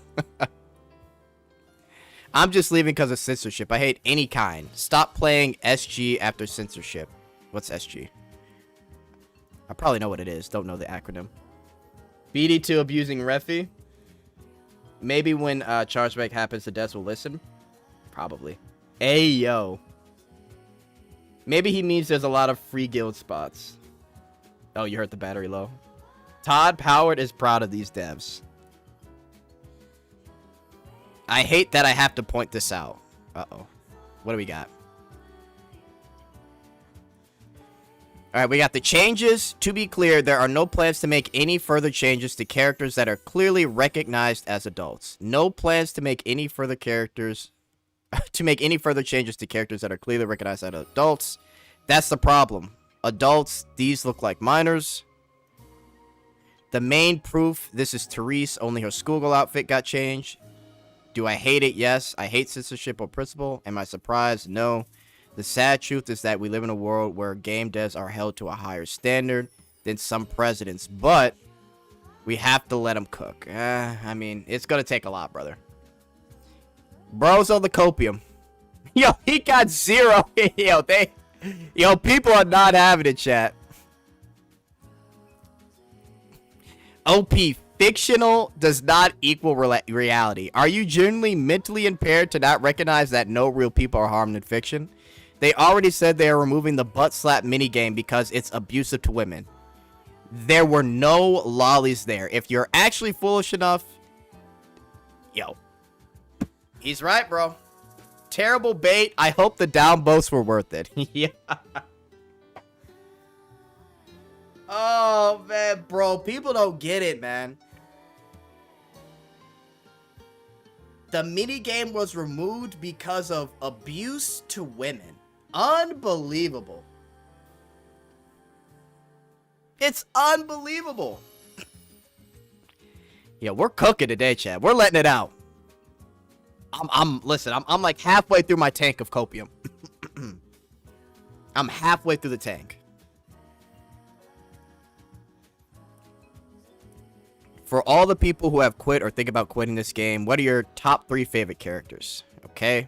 I'm just leaving because of censorship. I hate any kind. Stop playing SG after censorship. What's SG? I probably know what it is. Don't know the acronym. BD2 abusing Refi. Maybe when chargeback happens, the devs will listen. Probably. Ayo. Maybe he means there's a lot of free guild spots. Oh, you heard the battery low. Todd Howard is proud of these devs. I hate that I have to point this out. Uh-oh. What do we got? Alright, we got the changes. To be clear, there are no plans to make any further changes to characters that are clearly recognized as adults. No plans to make any further characters... to make any further changes to characters that are clearly recognized as adults. That's the problem. Adults, these look like minors. The main proof, this is Therese, only her schoolgirl outfit got changed. Do I hate it? Yes. I hate censorship on principle. Am I surprised? No. The sad truth is that we live in a world where game devs are held to a higher standard than some presidents, but we have to let them cook. I mean, it's going to take a lot, brother. Bros on the copium. Yo, he got 0. Yo, people are not having it, chat. OP, fictional does not equal reality. Are you genuinely mentally impaired to not recognize that no real people are harmed in fiction? They already said they are removing the butt slap minigame because it's abusive to women. There were no lollies there. If you're actually foolish enough... Yo. He's right, bro. Terrible bait. I hope the down boats were worth it. Yeah. Oh, man, bro. People don't get it, man. The minigame was removed because of abuse to women. Unbelievable. It's unbelievable. Yeah, we're cooking today, Chad. We're letting it out. Listen, I'm like halfway through my tank of copium. I'm halfway through the tank. For all the people who have quit or think about quitting this game, what are your top 3 favorite characters? Okay.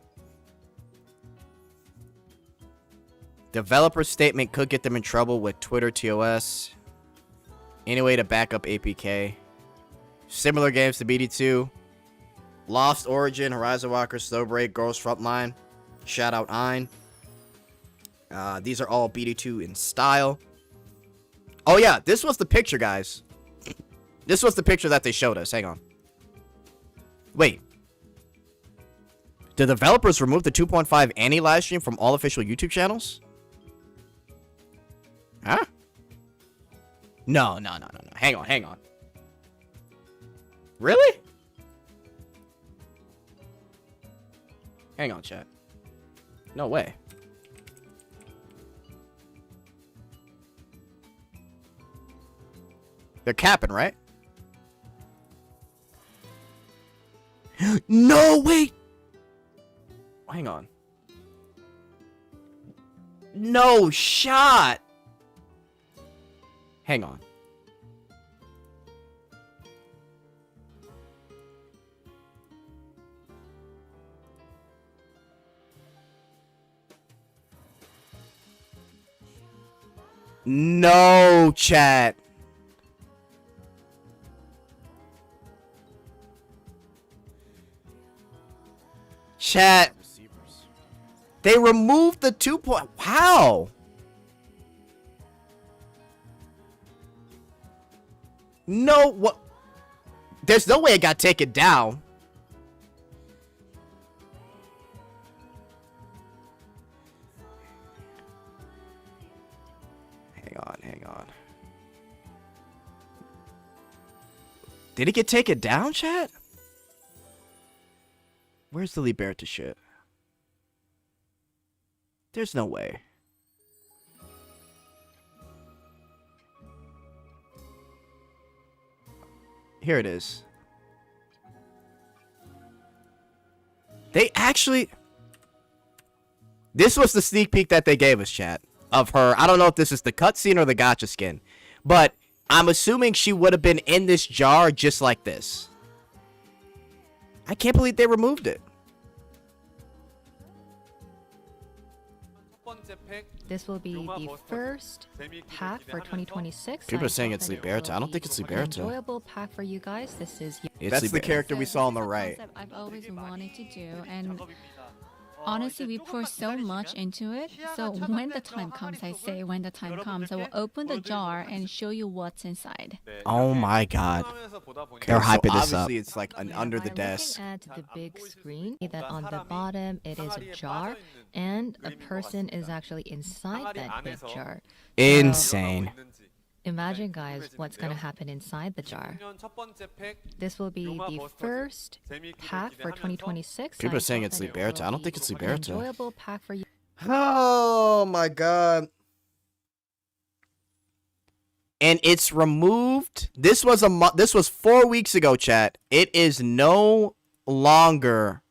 Developer statement could get them in trouble with Twitter TOS. Any way to back up APK. Similar games to BD2. Lost Origin, Horizon Walker, Snowbreak, Girls Frontline. Shout out Ein. These are all BD2 in style. Oh yeah, this was the picture, guys. This was the picture that they showed us. Hang on. Wait. Did developers remove the 2.5 Annie livestream from all official YouTube channels? Huh? No. Hang on. Really? Hang on, chat. No way. They're capping, right? No, wait. Hang on. No shot. Hang on. No, chat. Chat. They removed the 2. Wow. No, what? There's no way it got taken down. Hang on. Did it get taken down, chat? Where's the Liberta shit? There's no way. Here it is. They actually... This was the sneak peek that they gave us, chat. Of her. I don't know if this is the cutscene or the gacha skin. But I'm assuming she would have been in this jar just like this. I can't believe they removed it. This will be the first pack for 2026. People are saying it's Liberta. I don't think it's Liberta. Enjoyable pack for you guys. This is. That's the character we saw on the right. I've always wanted to do, and honestly, we pour so much into it. So when the time comes, I say when the time comes, I will open the jar and show you what's inside. Oh my god. They're hyping this up. Obviously, it's like under the desk. At the big screen, that on the bottom it is a jar, and a person is actually inside that big jar. Insane. Imagine, guys, what's going to happen inside the jar. This will be the first pack for 2026. People are saying it's Liberta. I don't think it's Liberta. Enjoyable pack for you. Oh my god. And it's removed. This was 4 weeks ago, chat. It is no longer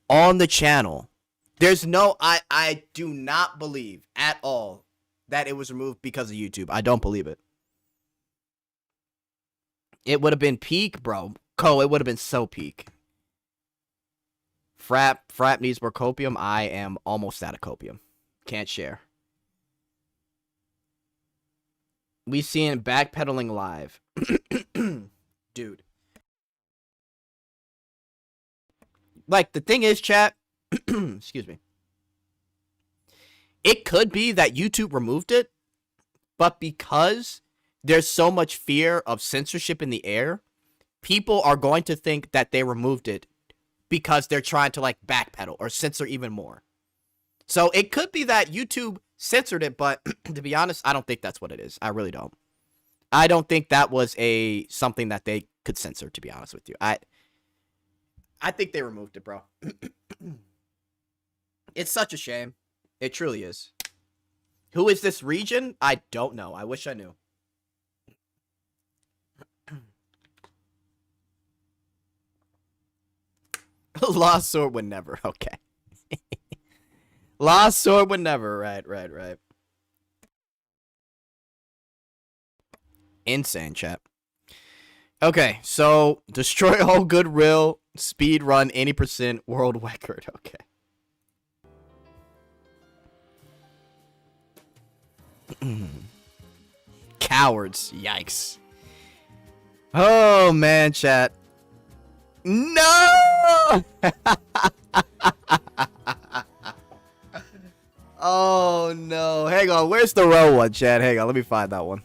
on the channel. There's no I do not believe at all that it was removed because of YouTube. I don't believe it. It would have been peak, bro. It would have been so peak. Frap needs more copium. I am almost out of copium. Can't share. We seen backpedaling live. Dude. Like, the thing is, chat. Excuse me. It could be that YouTube removed it, but because there's so much fear of censorship in the air, people are going to think that they removed it because they're trying to, like, backpedal or censor even more. So it could be that YouTube censored it, but to be honest, I don't think that's what it is. I really don't. I don't think that was something that they could censor, to be honest with you. I think they removed it, bro. It's such a shame. It truly is. Who is this region? I don't know. I wish I knew. Lost sword would never. Okay. Lost sword would never. Right. Insane, chat. Okay, so destroy all goodwill, speed run 80% world record. Okay. Cowards. Yikes. Oh, man, chat. No! Oh, no. Hang on. Where's the row one, chat? Hang on. Let me find that one.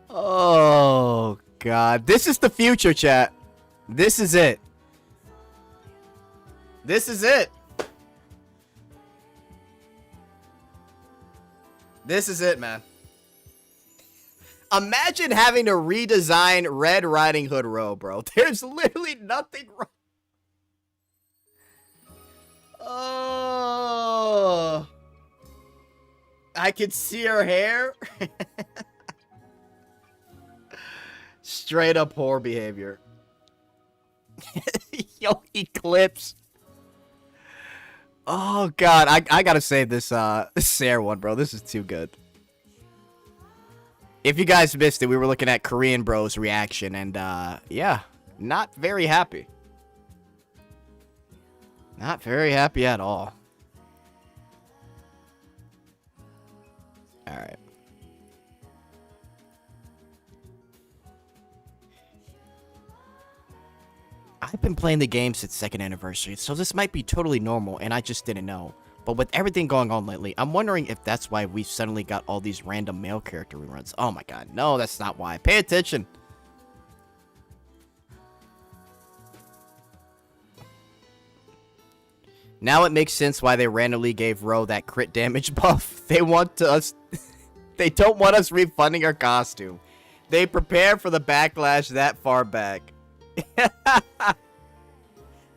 Oh, God. This is the future, chat. This is it. This is it. This is it, man. Imagine having to redesign Red Riding Hood row, bro. There's literally nothing wrong. Oh. I could see her hair. Straight up whore behavior. Yo, Eclipse. Oh, God. I gotta save this Sarah one, bro. This is too good. If you guys missed it, we were looking at Korean Bro's reaction, and, yeah. Not very happy. Not very happy at all. Alright. I've been playing the game since 2nd anniversary, so this might be totally normal, and I just didn't know. But with everything going on lately, I'm wondering if that's why we suddenly got all these random male character reruns. Oh my god, no, that's not why. Pay attention. Now it makes sense why they randomly gave Ro that crit damage buff. They want us... They don't want us refunding our costume. They prepare for the backlash that far back.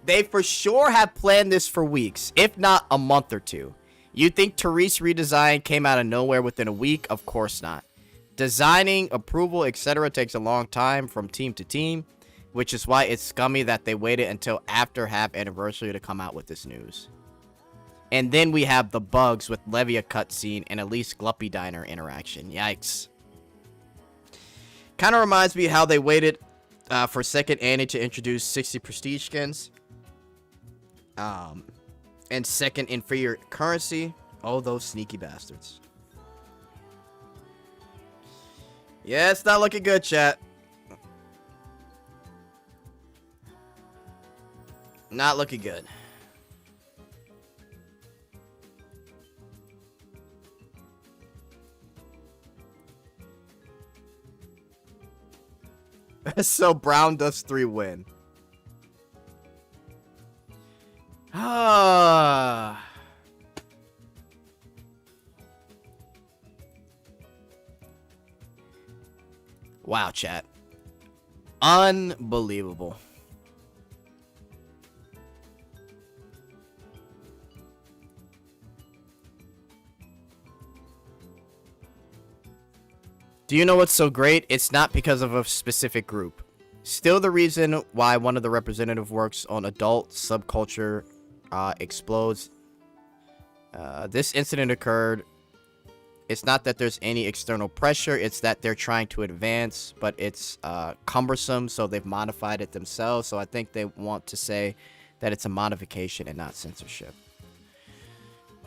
They for sure have planned this for weeks, if not a month or two. You think Therese redesign came out of nowhere within a week? Of course not. Designing, approval, etc. takes a long time from team to team, which is why it's scummy that they waited until after half anniversary to come out with this news. And then we have the bugs with Levia cutscene and Elise Gluppy Diner interaction. Yikes. Kind of reminds me how they waited for second Annie to introduce 60 prestige skins. And second inferior currency. Oh, those sneaky bastards. Yeah, it's not looking good, chat. Not looking good. So Browndust2 win. Ah. Wow, chat. Unbelievable. Do you know what's so great? It's not because of a specific group. Still the reason why one of the representative works on adult subculture explodes. This incident occurred. It's not that there's any external pressure. It's that they're trying to advance, but it's cumbersome, so they've modified it themselves. So I think they want to say that it's a modification and not censorship.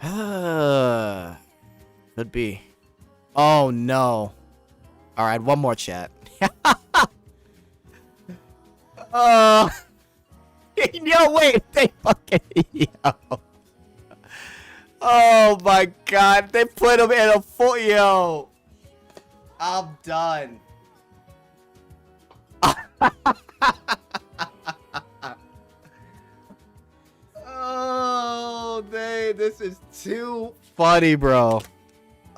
Could be. Oh, no. All right, one more chat. Yo, wait. They fucking... Yo. Oh my god, they put him in a full... Yo. I'm done. Oh, this is too funny, bro.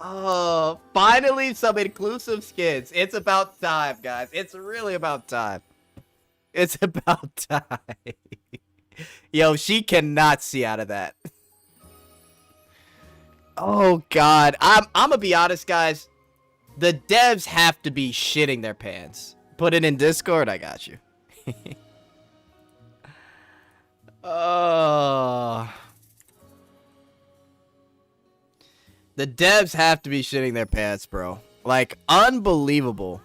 Oh, finally some inclusive skins. It's about time, guys. It's really about time. It's about time. Yo, she cannot see out of that. Oh god, I'm gonna be honest, guys. The devs have to be shitting their pants. Put it in Discord, I got you. Oh, the devs have to be shitting their pants, bro. Like, unbelievable.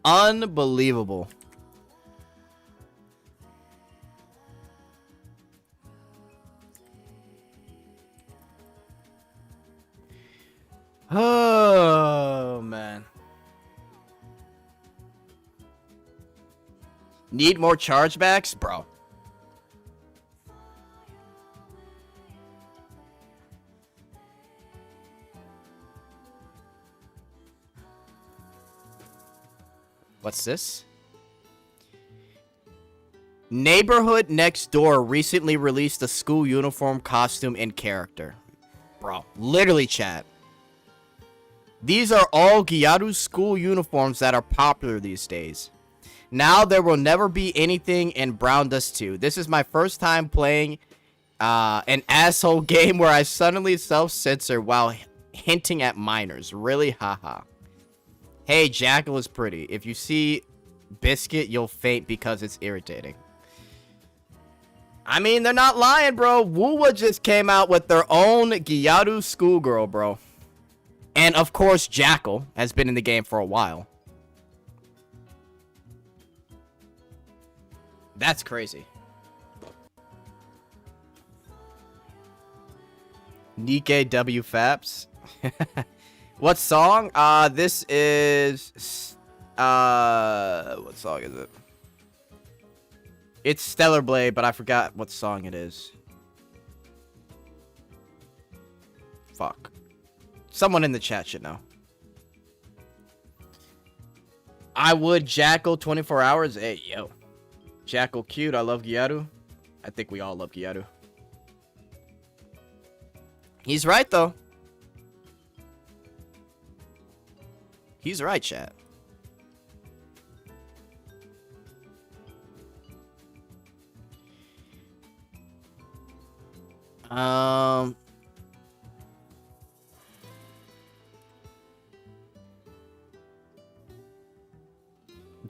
Unbelievable. Oh, man. Need more chargebacks? Bro. What's this? Neighborhood Next Door recently released a school uniform costume and character. Bro, literally, chat. These are all Gyaru school uniforms that are popular these days. Now there will never be anything in Browndust2. This is my first time playing an asshole game where I suddenly self-censor while hinting at minors. Really, haha. Hey, Jackal is pretty. If you see Biscuit, you'll faint because it's irritating. I mean, they're not lying, bro. Wuwa just came out with their own Gyaru schoolgirl, bro. And, of course, Jackal has been in the game for a while. That's crazy. Nikkei W Faps. What song? This is... what song is it? It's Stellar Blade, but I forgot what song it is. Fuck. Someone in the chat should know. I would Jackal 24 hours. Hey, yo. Jackal cute. I love Gyaru. I think we all love Gyaru. He's right, though. He's right, chat.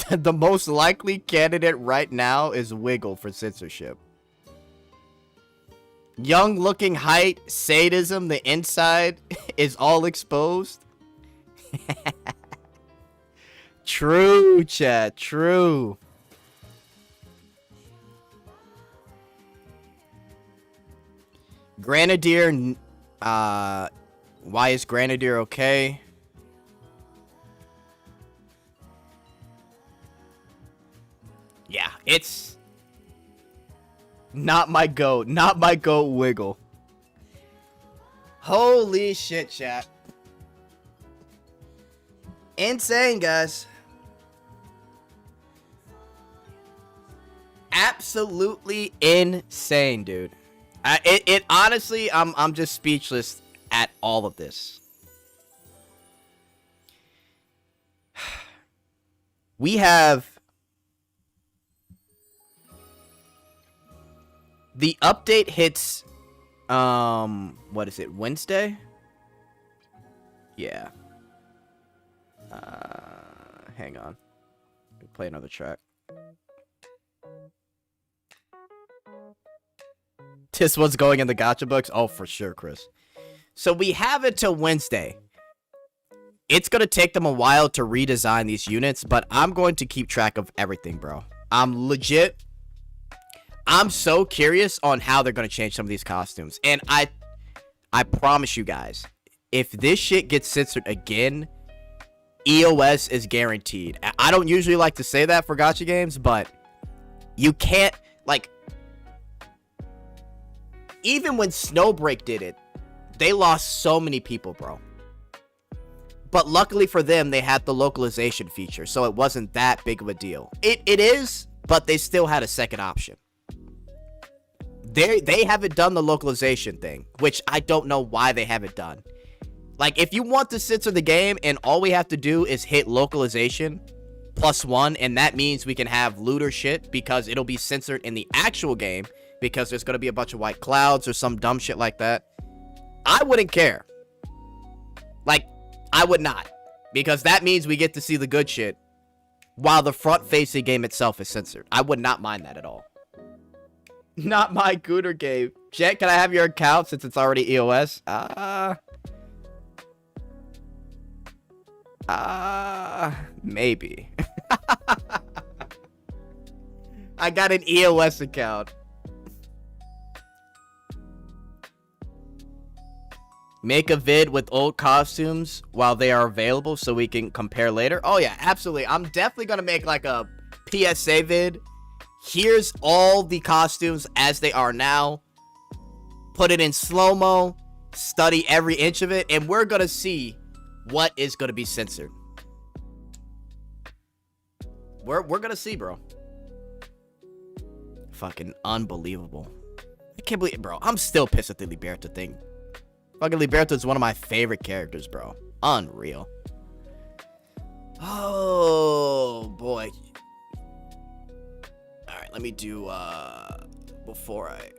The most likely candidate right now is Wiggle for censorship. Young looking height, sadism, the inside is all exposed. True, chat, true. Grenadier, why is Grenadier okay? Yeah, it's not my goat. Not my goat, Wiggle. Holy shit, chat. Insane, guys. Absolutely insane, dude. It honestly, I'm just speechless at all of this. We have the update hits, what is it, Wednesday? Yeah. Hang on. Let me play another track. This one's going in the gacha books? Oh, for sure, Chris. So we have it till Wednesday. It's going to take them a while to redesign these units, but I'm going to keep track of everything, bro. I'm so curious on how they're going to change some of these costumes. And I promise you guys, if this shit gets censored again, EOS is guaranteed. I don't usually like to say that for gacha games, but you can't, like, even when Snowbreak did it, they lost so many people, bro. But luckily for them, they had the localization feature, so it wasn't that big of a deal. It is, but they still had a second option. They haven't done the localization thing, which I don't know why they haven't done. Like, if you want to censor the game and all we have to do is hit localization +1, and that means we can have looter shit because it'll be censored in the actual game because there's going to be a bunch of white clouds or some dumb shit like that, I wouldn't care. Like, I would not, because that means we get to see the good shit while the front-facing game itself is censored. I would not mind that at all. Not my Gooter game. Jet, can I have your account since it's already EOS? Maybe. I got an EOS account. Make a vid with old costumes while they are available so we can compare later. Oh yeah, absolutely. I'm definitely gonna make like a PSA vid. Here's all the costumes as they are now. Put it in slow-mo. Study every inch of it. And we're gonna see what is gonna be censored. We're gonna see, bro. Fucking unbelievable. I can't believe it, bro. I'm still pissed at the Liberta thing. Fucking Liberta is one of my favorite characters, bro. Unreal. Oh, boy. Alright, let me do, before I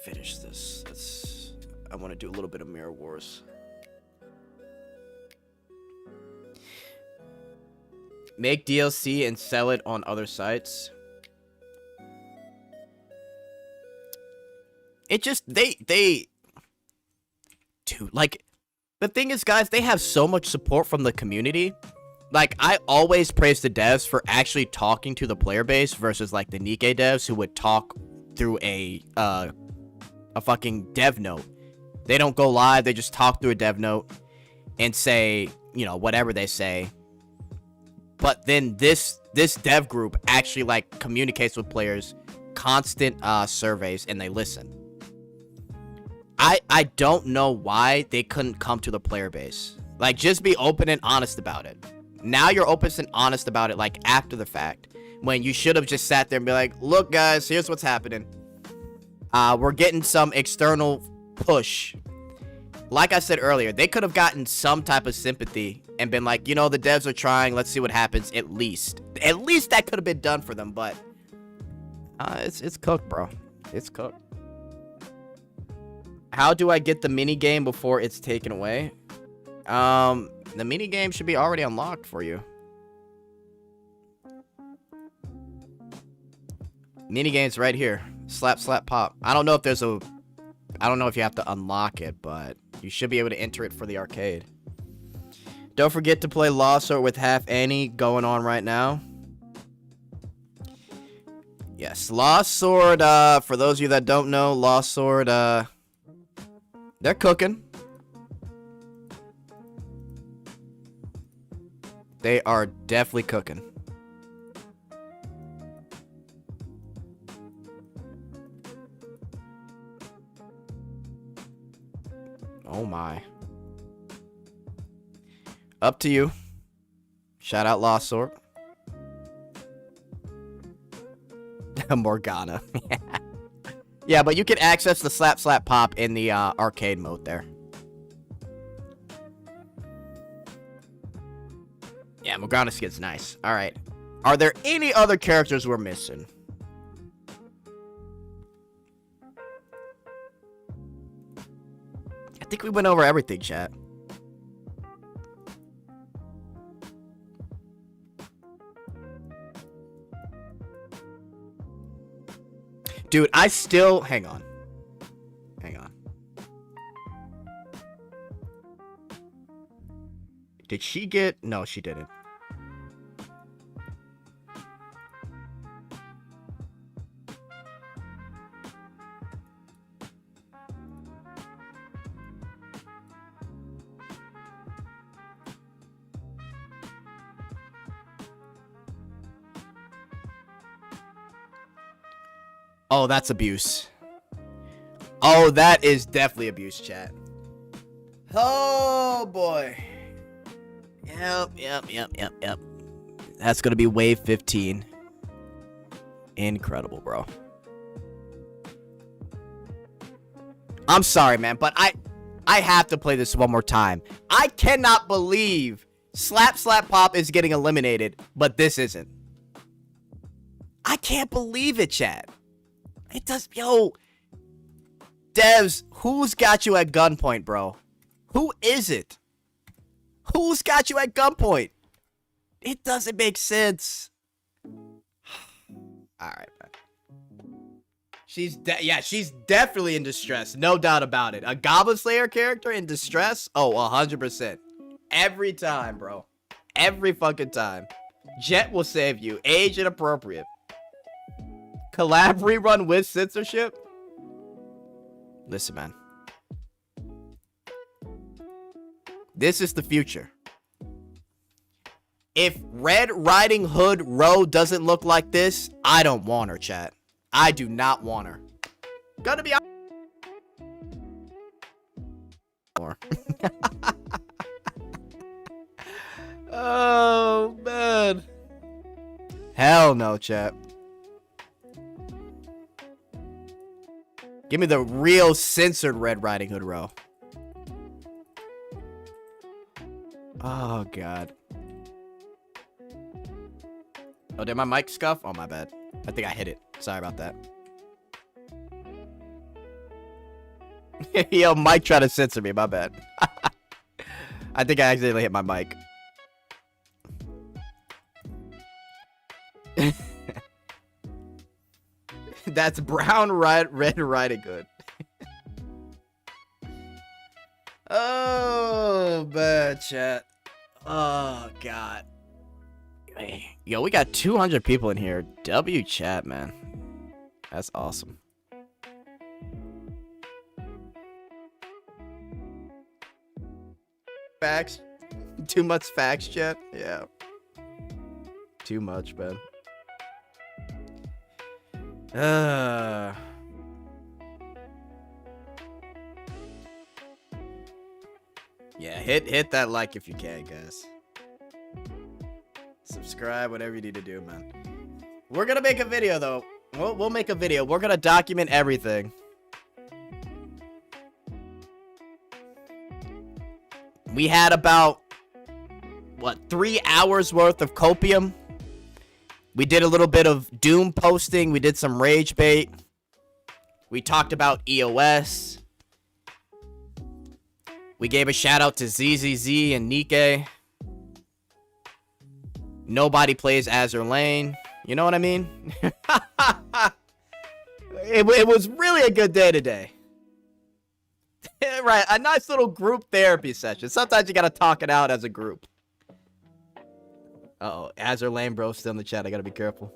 finish this, I want to do a little bit of Mirror Wars. Make DLC and sell it on other sites. It just, dude, like, the thing is, guys, they have so much support from the community. Like, I always praise the devs for actually talking to the player base versus, like, the Nikkei devs who would talk through a fucking dev note. They don't go live, they just talk through a dev note and say, you know, whatever they say. But then this dev group actually, like, communicates with players, constant surveys, and they listen. I don't know why they couldn't come to the player base. Like, just be open and honest about it. Now you're open and honest about it, like, after the fact. When you should have just sat there and be like, look, guys, here's what's happening. We're getting some external push. Like I said earlier, they could have gotten some type of sympathy and been like, you know, the devs are trying. Let's see what happens, at least. At least that could have been done for them, but it's cooked, bro. It's cooked. How do I get the mini game before it's taken away? The mini game should be already unlocked for you. Minigame's right here. Slap, slap, pop. I don't know if there's a... I don't know if you have to unlock it, but you should be able to enter it for the arcade. Don't forget to play Lost Sword with Half Annie going on right now. Yes, Lost Sword, for those of you that don't know, Lost Sword, they're cooking. They are definitely cooking. Oh my. Up to you. Shout out Lost Sword. Morgana. Yeah, but you can access the slap slap pop in the arcade mode there. Yeah, Morgana skin's nice. Alright. Are there any other characters we're missing? I think we went over everything, chat. Dude, I still... Hang on. Hang on. Did she get... No, she didn't. Oh, that's abuse. Oh, that is definitely abuse, chat. Oh, boy. Yep. That's gonna be wave 15. Incredible, bro. I'm sorry, man, but I have to play this one more time. I cannot believe Slap Slap Pop is getting eliminated, but this isn't. I can't believe it, chat. It does, yo. Devs, who's got you at gunpoint, bro? Who is it? Who's got you at gunpoint? It doesn't make sense. Alright, man. She's definitely in distress. No doubt about it. A Goblin Slayer character in distress? Oh, 100%. Every time, bro. Every fucking time. Jet will save you. Age inappropriate. Collab rerun with censorship? Listen, man. This is the future. If Red Riding Hood Row doesn't look like this, I don't want her, chat. I do not want her. Gonna be more. Oh, man. Hell no, chat. Give me the real censored Red Riding Hood row. Oh, God. Oh, did my mic scuff? Oh, my bad. I think I hit it. Sorry about that. Yo, Mike tried to censor me. My bad. I think I accidentally hit my mic. That's brown Red Riding Hood. Oh, bad chat. Oh, God. Yo, we got 200 people in here. W chat, man. That's awesome. Facts. Too much facts, chat. Yeah. Too much, man. Yeah, hit that like if you can, guys. Subscribe, whatever you need to do, man. We're gonna make a video, though. We'll make a video. We're gonna document everything. We had about, what, 3 hours worth of copium. We did a little bit of Doom posting. We did some rage bait. We talked about EOS. We gave a shout out to ZZZ and Nikke. Nobody plays Azur Lane. You know what I mean? It was really a good day today. Right, a nice little group therapy session. Sometimes you gotta talk it out as a group. Uh-oh, Azure Lane bro still in the chat. I gotta be careful.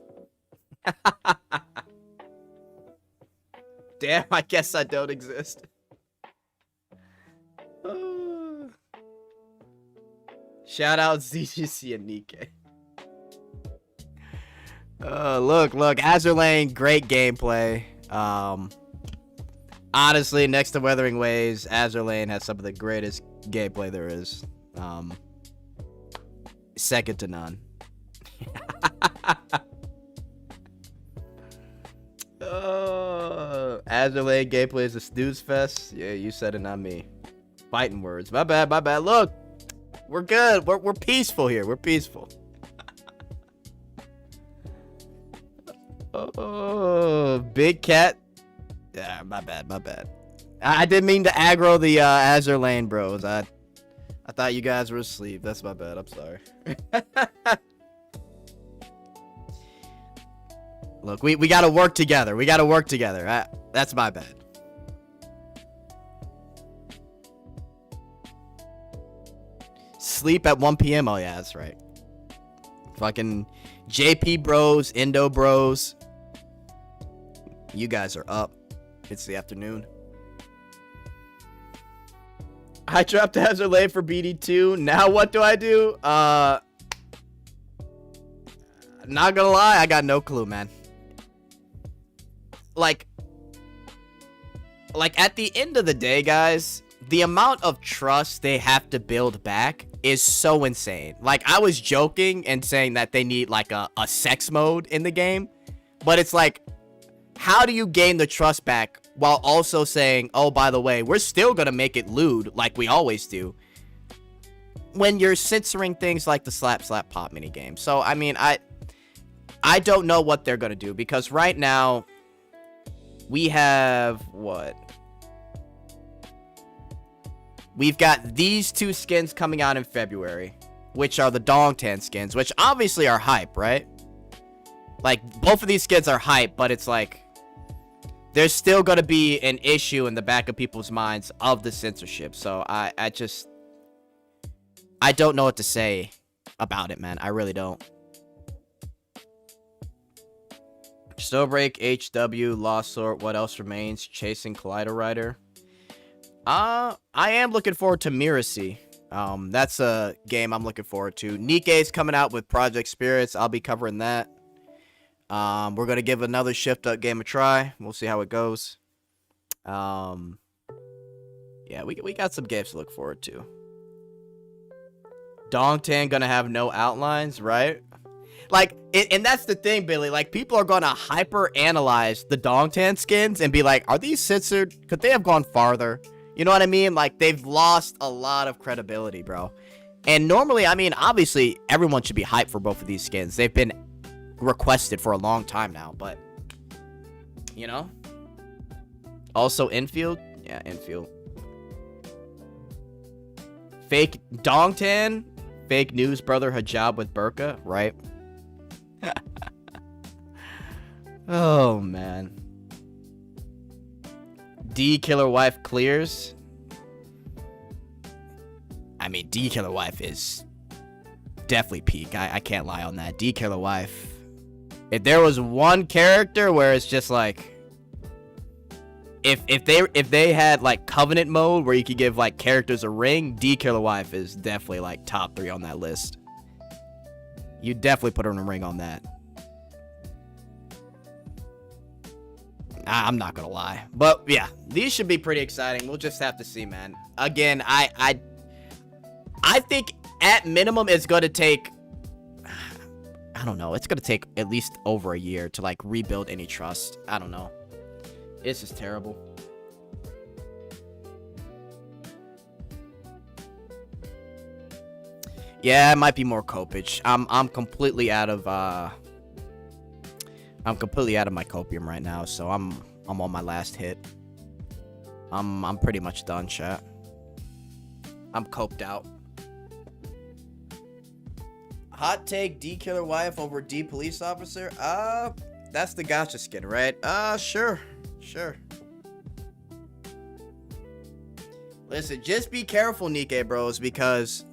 Damn, I guess I don't exist. Shout out ZGC and Nikkei. Look, Azure Lane, great gameplay. Honestly, next to Weathering Waves, Azure Lane has some of the greatest gameplay there is. Second to none. Azure Lane gameplay is a snooze fest. Yeah, you said it, not me. Fighting words. My bad. Look, we're good. We're peaceful here. We're peaceful. Oh, big cat. Yeah, my bad. I didn't mean to aggro the Azure Lane bros. I thought you guys were asleep. That's my bad. I'm sorry. Look, we gotta work together. That's my bad. Sleep at 1 p.m. Oh yeah, that's right. Fucking JP bros, Indo bros. You guys are up. It's the afternoon. I dropped Azure Lane for BD2. Now what do I do? Not gonna lie, I got no clue, man. Like at the end of the day, guys, the amount of trust they have to build back is so insane. Like, I was joking and saying that they need like a sex mode in the game, but it's like, how do you gain the trust back while also saying, oh, by the way, we're still gonna make it lewd like we always do, when you're censoring things like the slap pop minigame? So I mean, I don't know what they're gonna do, because right now we have what? We've got these two skins coming out in February, which are the Dongtan skins, which obviously are hype, right? Like, both of these skins are hype, but it's like, there's still going to be an issue in the back of people's minds of the censorship. So I don't know what to say about it, man. I really don't. Snowbreak, HW, Lost Sort, what else remains? Chasing Collider Rider. I am looking forward to Miracy. That's a game I'm looking forward to. Nikkei's coming out with Project Spirits. I'll be covering that. We're gonna give another Shift Up game a try. We'll see how it goes. Yeah, we got some games to look forward to. Dongtan gonna have no outlines, right? Like, and that's the thing, Billy. Like, people are gonna hyper analyze the Dongtan skins and be like, are these censored? Could they have gone farther? You know what I mean? Like, they've lost a lot of credibility, bro. And normally, I mean, obviously, everyone should be hyped for both of these skins. They've been requested for a long time now, but, you know? Also, infield? Yeah, infield. Fake Dongtan? Fake news brother hijab with burqa, right? Oh, man. D Killer Wife clears. I mean, D Killer Wife is definitely peak. I can't lie on that. D Killer Wife. If there was one character where it's just like, if they had like Covenant mode where you could give like characters a ring, D Killer Wife is definitely like top 3 on that list. You definitely put her in a ring on that. I'm not gonna lie, but yeah, these should be pretty exciting. We'll just have to see, man. Again, I think at minimum it's gonna take, I don't know, it's gonna take at least over a year to like rebuild any trust. I don't know. It's just terrible. Yeah, it might be more copage. I'm completely out of my copium right now, so I'm on my last hit. I'm pretty much done, chat. I'm coped out. Hot take: D Killer Wife over D Police Officer. That's the gacha skin, right? Sure. Sure. Listen, just be careful, Nikkei bros, because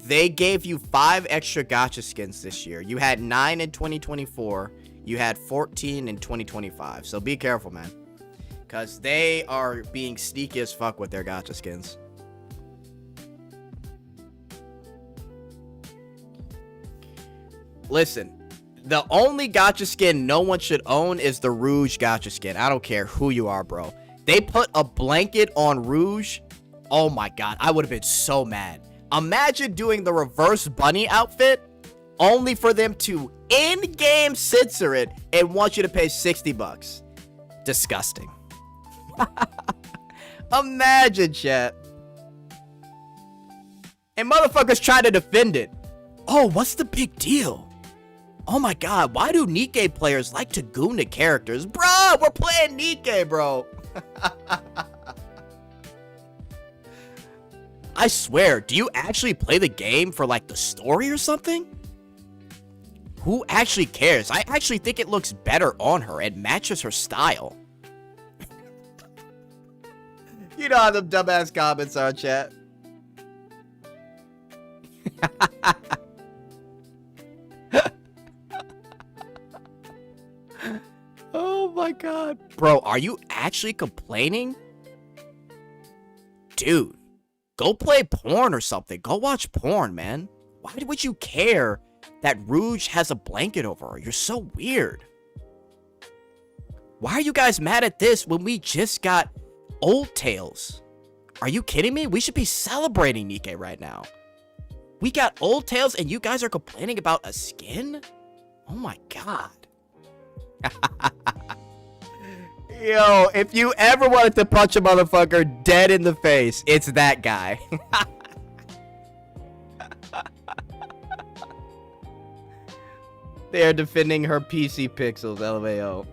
they gave you 5 extra gacha skins this year. You had 9 in 2024. You had 14 in 2025. So be careful, man. Because they are being sneaky as fuck with their gacha skins. Listen, the only gacha skin no one should own is the Rouge gacha skin. I don't care who you are, bro. They put a blanket on Rouge. Oh my god, I would have been so mad. Imagine doing the reverse bunny outfit only for them to in-game censor it and want you to pay $60. Disgusting. Imagine, chat. And motherfuckers try to defend it. Oh, what's the big deal? Oh my god, why do Nikkei players like to goon the characters? Bro, we're playing Nikkei, bro. I swear, do you actually play the game for like the story or something? Who actually cares? I actually think it looks better on her. It matches her style. You know how them dumbass comments are, chat. Oh my god. Bro, are you actually complaining? Dude, go play porn or something. Go watch porn, man. Why would you care that Rouge has a blanket over her? You're so weird. Why are you guys mad at this when we just got Old Tales? Are you kidding me? We should be celebrating Nikkei right now. We got Old Tales and you guys are complaining about a skin? Oh my god. Yo, if you ever wanted to punch a motherfucker dead in the face, it's that guy. They are defending her PC pixels, LMAO.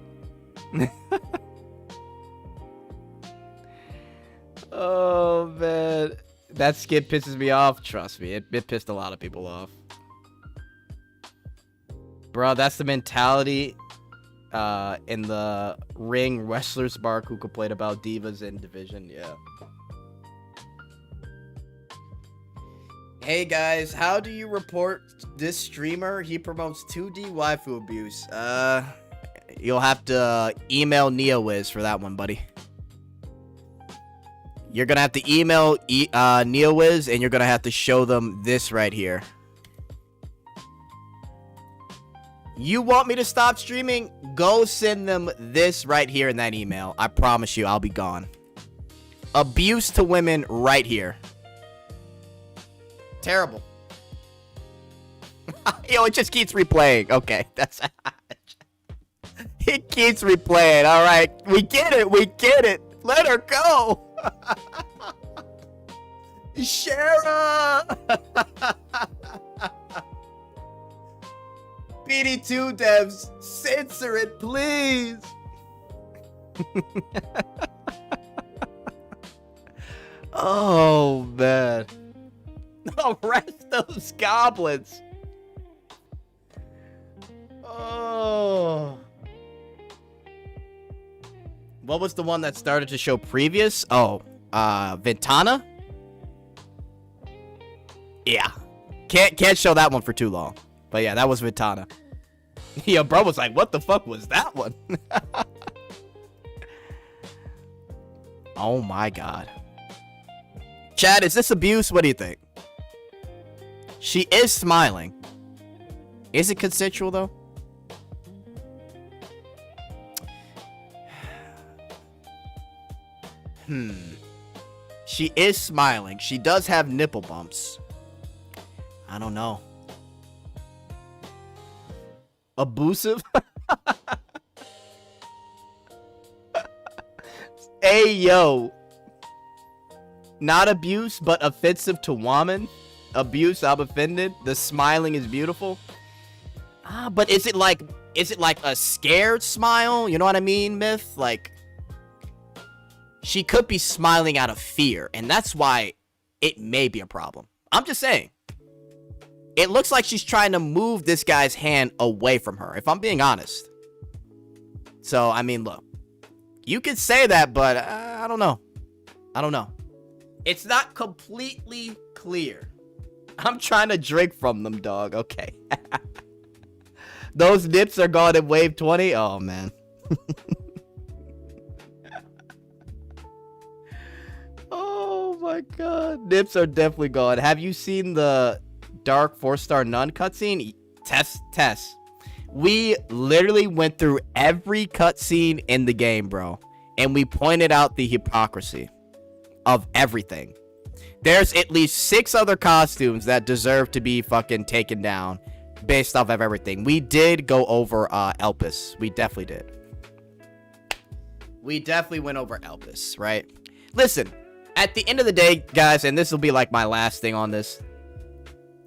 Oh, man. That skit pisses me off. Trust me, it pissed a lot of people off. Bro, that's the mentality in the ring wrestlers bar who complained about divas in Division. Yeah. Hey guys, how do you report this streamer? He promotes 2D waifu abuse. You'll have to email NeoWiz for that one, buddy. You're gonna have to email NeoWiz and you're gonna have to show them this right here. You want me to stop streaming? Go send them this right here in that email. I promise you, I'll be gone. Abuse to women right here. Terrible. Yo, it just keeps replaying. Okay, that's... It keeps replaying. All right, we get it. We get it. Let her go. Shara. BD2 devs, censor it, please. Oh, man. Arrest those goblins. Oh. What was the one that started to show previous? Oh, Ventana? Yeah. Can't show that one for too long. But yeah, that was Ventana. Yo, bro was like, what the fuck was that one? Oh my god. Chad, is this abuse? What do you think? She is smiling. Is it consensual though? She is smiling. She does have nipple bumps. I don't know. Abusive? Hey, yo. Not abuse, but offensive to woman. Abuse, I'm offended. The smiling is beautiful. But is it like a scared smile? You know what I mean, Myth? Like, she could be smiling out of fear, and that's why it may be a problem. I'm just saying. It looks like she's trying to move this guy's hand away from her, if I'm being honest. So, I mean, look. You could say that, but I don't know. I don't know. It's not completely clear. I'm trying to drink from them, dog. Okay. Those nips are gone in wave 20? Oh, man. Oh, my God. Nips are definitely gone. Have you seen the Dark 4-star Nun cutscene? Tess. We literally went through every cutscene in the game, bro. And we pointed out the hypocrisy of everything. There's at least 6 other costumes that deserve to be fucking taken down based off of everything. We did go over Elpis. We definitely did. We definitely went over Elpis, right? Listen, at the end of the day, guys, and this will be like my last thing on this.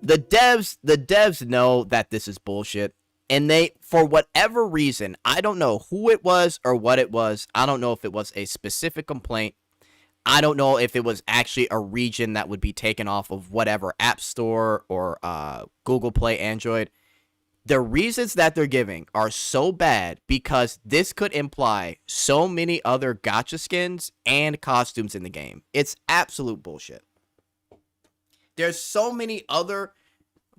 The devs know that this is bullshit. And they, for whatever reason, I don't know who it was or what it was. I don't know if it was a specific complaint. I don't know if it was actually a region that would be taken off of whatever App Store or Google Play, Android. The reasons that they're giving are so bad because this could imply so many other gacha skins and costumes in the game. It's absolute bullshit. There's so many other...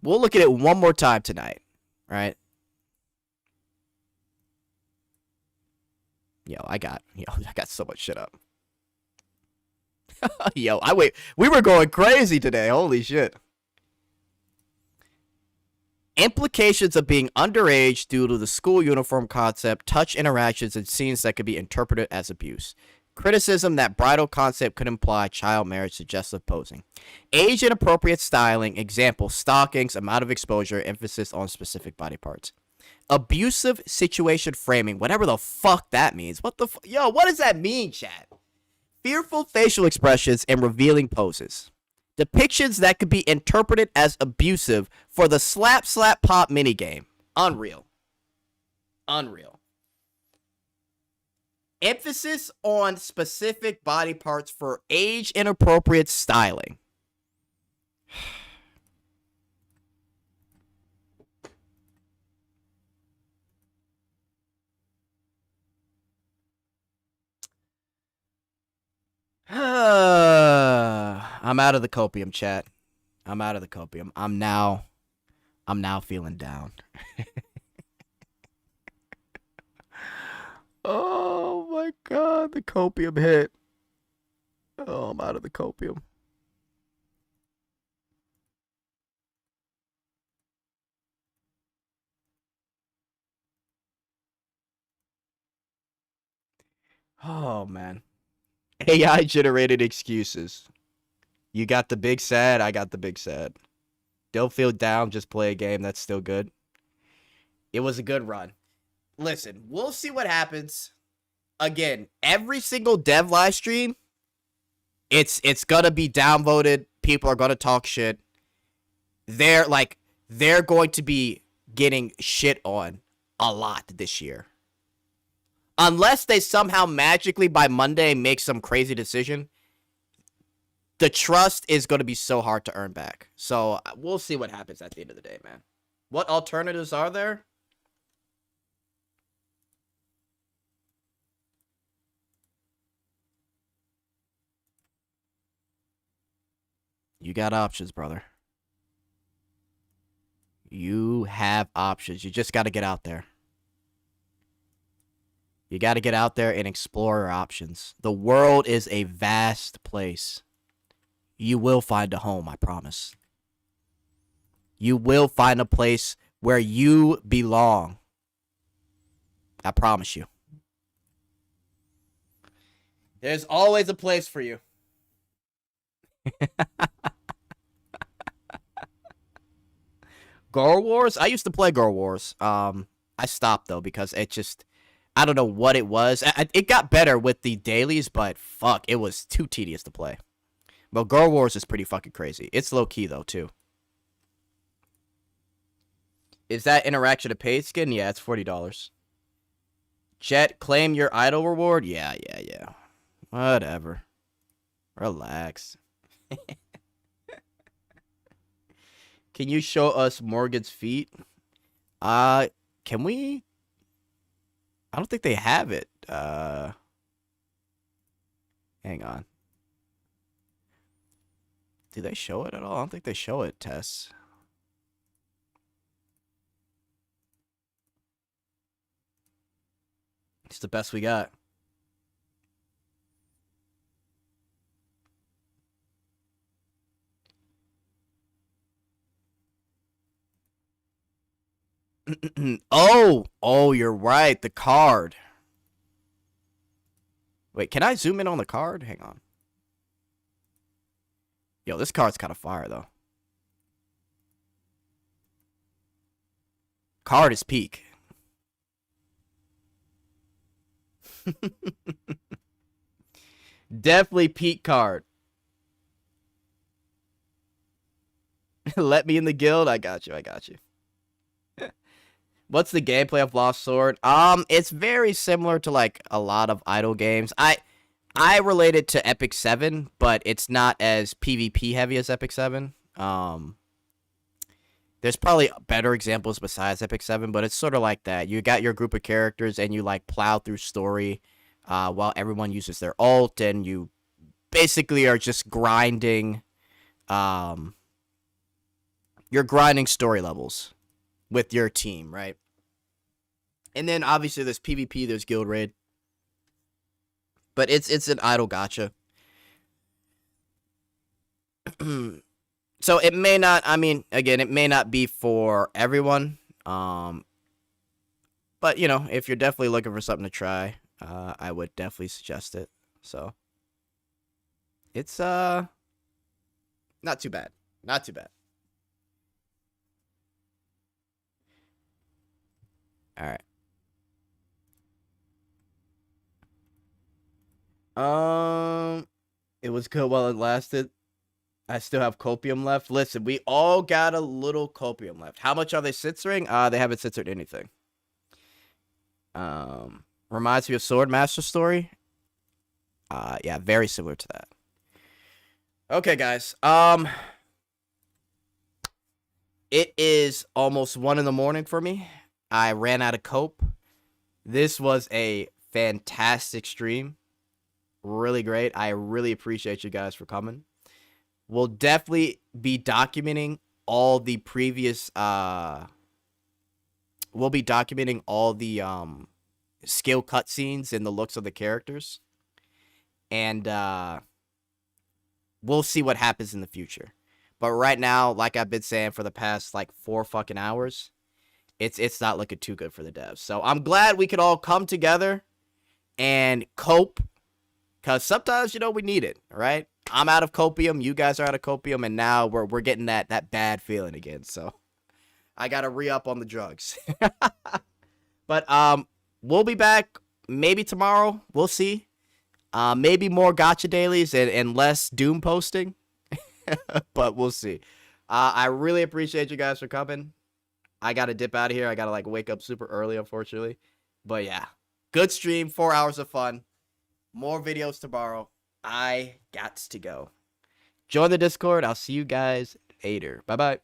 We'll look at it one more time tonight, right? I got so much shit up. We were going crazy today. Holy shit. Implications of being underage due to the school uniform concept, touch interactions, and scenes that could be interpreted as abuse. Criticism that bridal concept could imply child marriage, suggestive posing. Age inappropriate styling, example, stockings, amount of exposure, emphasis on specific body parts. Abusive situation framing, whatever the fuck that means. What does that mean, chat? Fearful facial expressions and revealing poses. Depictions that could be interpreted as abusive for the slap slap pop minigame. Unreal. Emphasis on specific body parts for age inappropriate styling. I'm out of the copium, chat. I'm out of the copium. I'm now feeling down. Oh my god, the copium hit. Oh, I'm out of the copium. Oh man. AI generated excuses. You got the big sad, I got the big sad. Don't feel down, just play a game. That's still good. It was a good run. Listen, we'll see what happens. Again, every single dev live stream, it's gonna be downvoted. People are gonna talk shit. They're going to be getting shit on a lot this year. Unless they somehow magically by Monday make some crazy decision, the trust is going to be so hard to earn back. So we'll see what happens at the end of the day, man. What alternatives are there? You got options, brother. You have options. You just got to get out there. You got to get out there and explore your options. The world is a vast place. You will find a home, I promise. You will find a place where you belong. I promise you. There's always a place for you. Girl Wars? I used to play Girl Wars. I stopped, though, because it just... I don't know what it was. It got better with the dailies, but fuck, it was too tedious to play. But Girl Wars is pretty fucking crazy. It's low-key, though, too. Is that interaction a paid skin? Yeah, it's $40. Jet, claim your idol reward? Yeah. Whatever. Relax. Can you show us Morgan's feet? Can we? I don't think they have it. Hang on. Do they show it at all? I don't think they show it, Tess. It's the best we got. Oh, you're right. The card. Wait, can I zoom in on the card? Hang on. Yo, this card's kind of fire, though. Card is peak. Definitely peak card. Let me in the guild. I got you. What's the gameplay of Lost Sword? It's very similar to like a lot of idle games. I relate it to Epic 7, but it's not as PvP heavy as Epic 7. There's probably better examples besides Epic 7, but it's sort of like that. You got your group of characters and you like plow through story while everyone uses their ult, and you basically are just grinding. You're grinding story levels with your team, right? And then obviously there's PvP, there's guild raid. But it's an idle gacha. So it may not, I mean, again, it may not be for everyone. But, you know, if you're definitely looking for something to try, I would definitely suggest it. So it's not too bad. Not too bad. All right. It was good while it lasted. I still have copium left. Listen, we all got a little copium left. How much are they censoring? They haven't censored anything. Reminds me of Swordmaster Story. Yeah, very similar to that. Okay, guys. It is almost 1 in the morning for me. I ran out of cope. This was a fantastic stream. Really great. I really appreciate you guys for coming. We'll definitely be documenting all the previous we'll be documenting all the skill cutscenes and the looks of the characters. And we'll see what happens in the future. But right now, like I've been saying for the past like 4 fucking hours, it's not looking too good for the devs. So I'm glad we could all come together and cope. Because sometimes, you know, we need it, right? I'm out of copium, you guys are out of copium, and now we're getting that bad feeling again. So I got to re-up on the drugs. But we'll be back maybe tomorrow. We'll see. Maybe more gacha dailies and less doom posting. But we'll see. I really appreciate you guys for coming. I got to dip out of here. I got to like wake up super early, unfortunately. But yeah, good stream, 4 hours of fun. More videos tomorrow. I got to go. Join the Discord. I'll see you guys later. Bye-bye.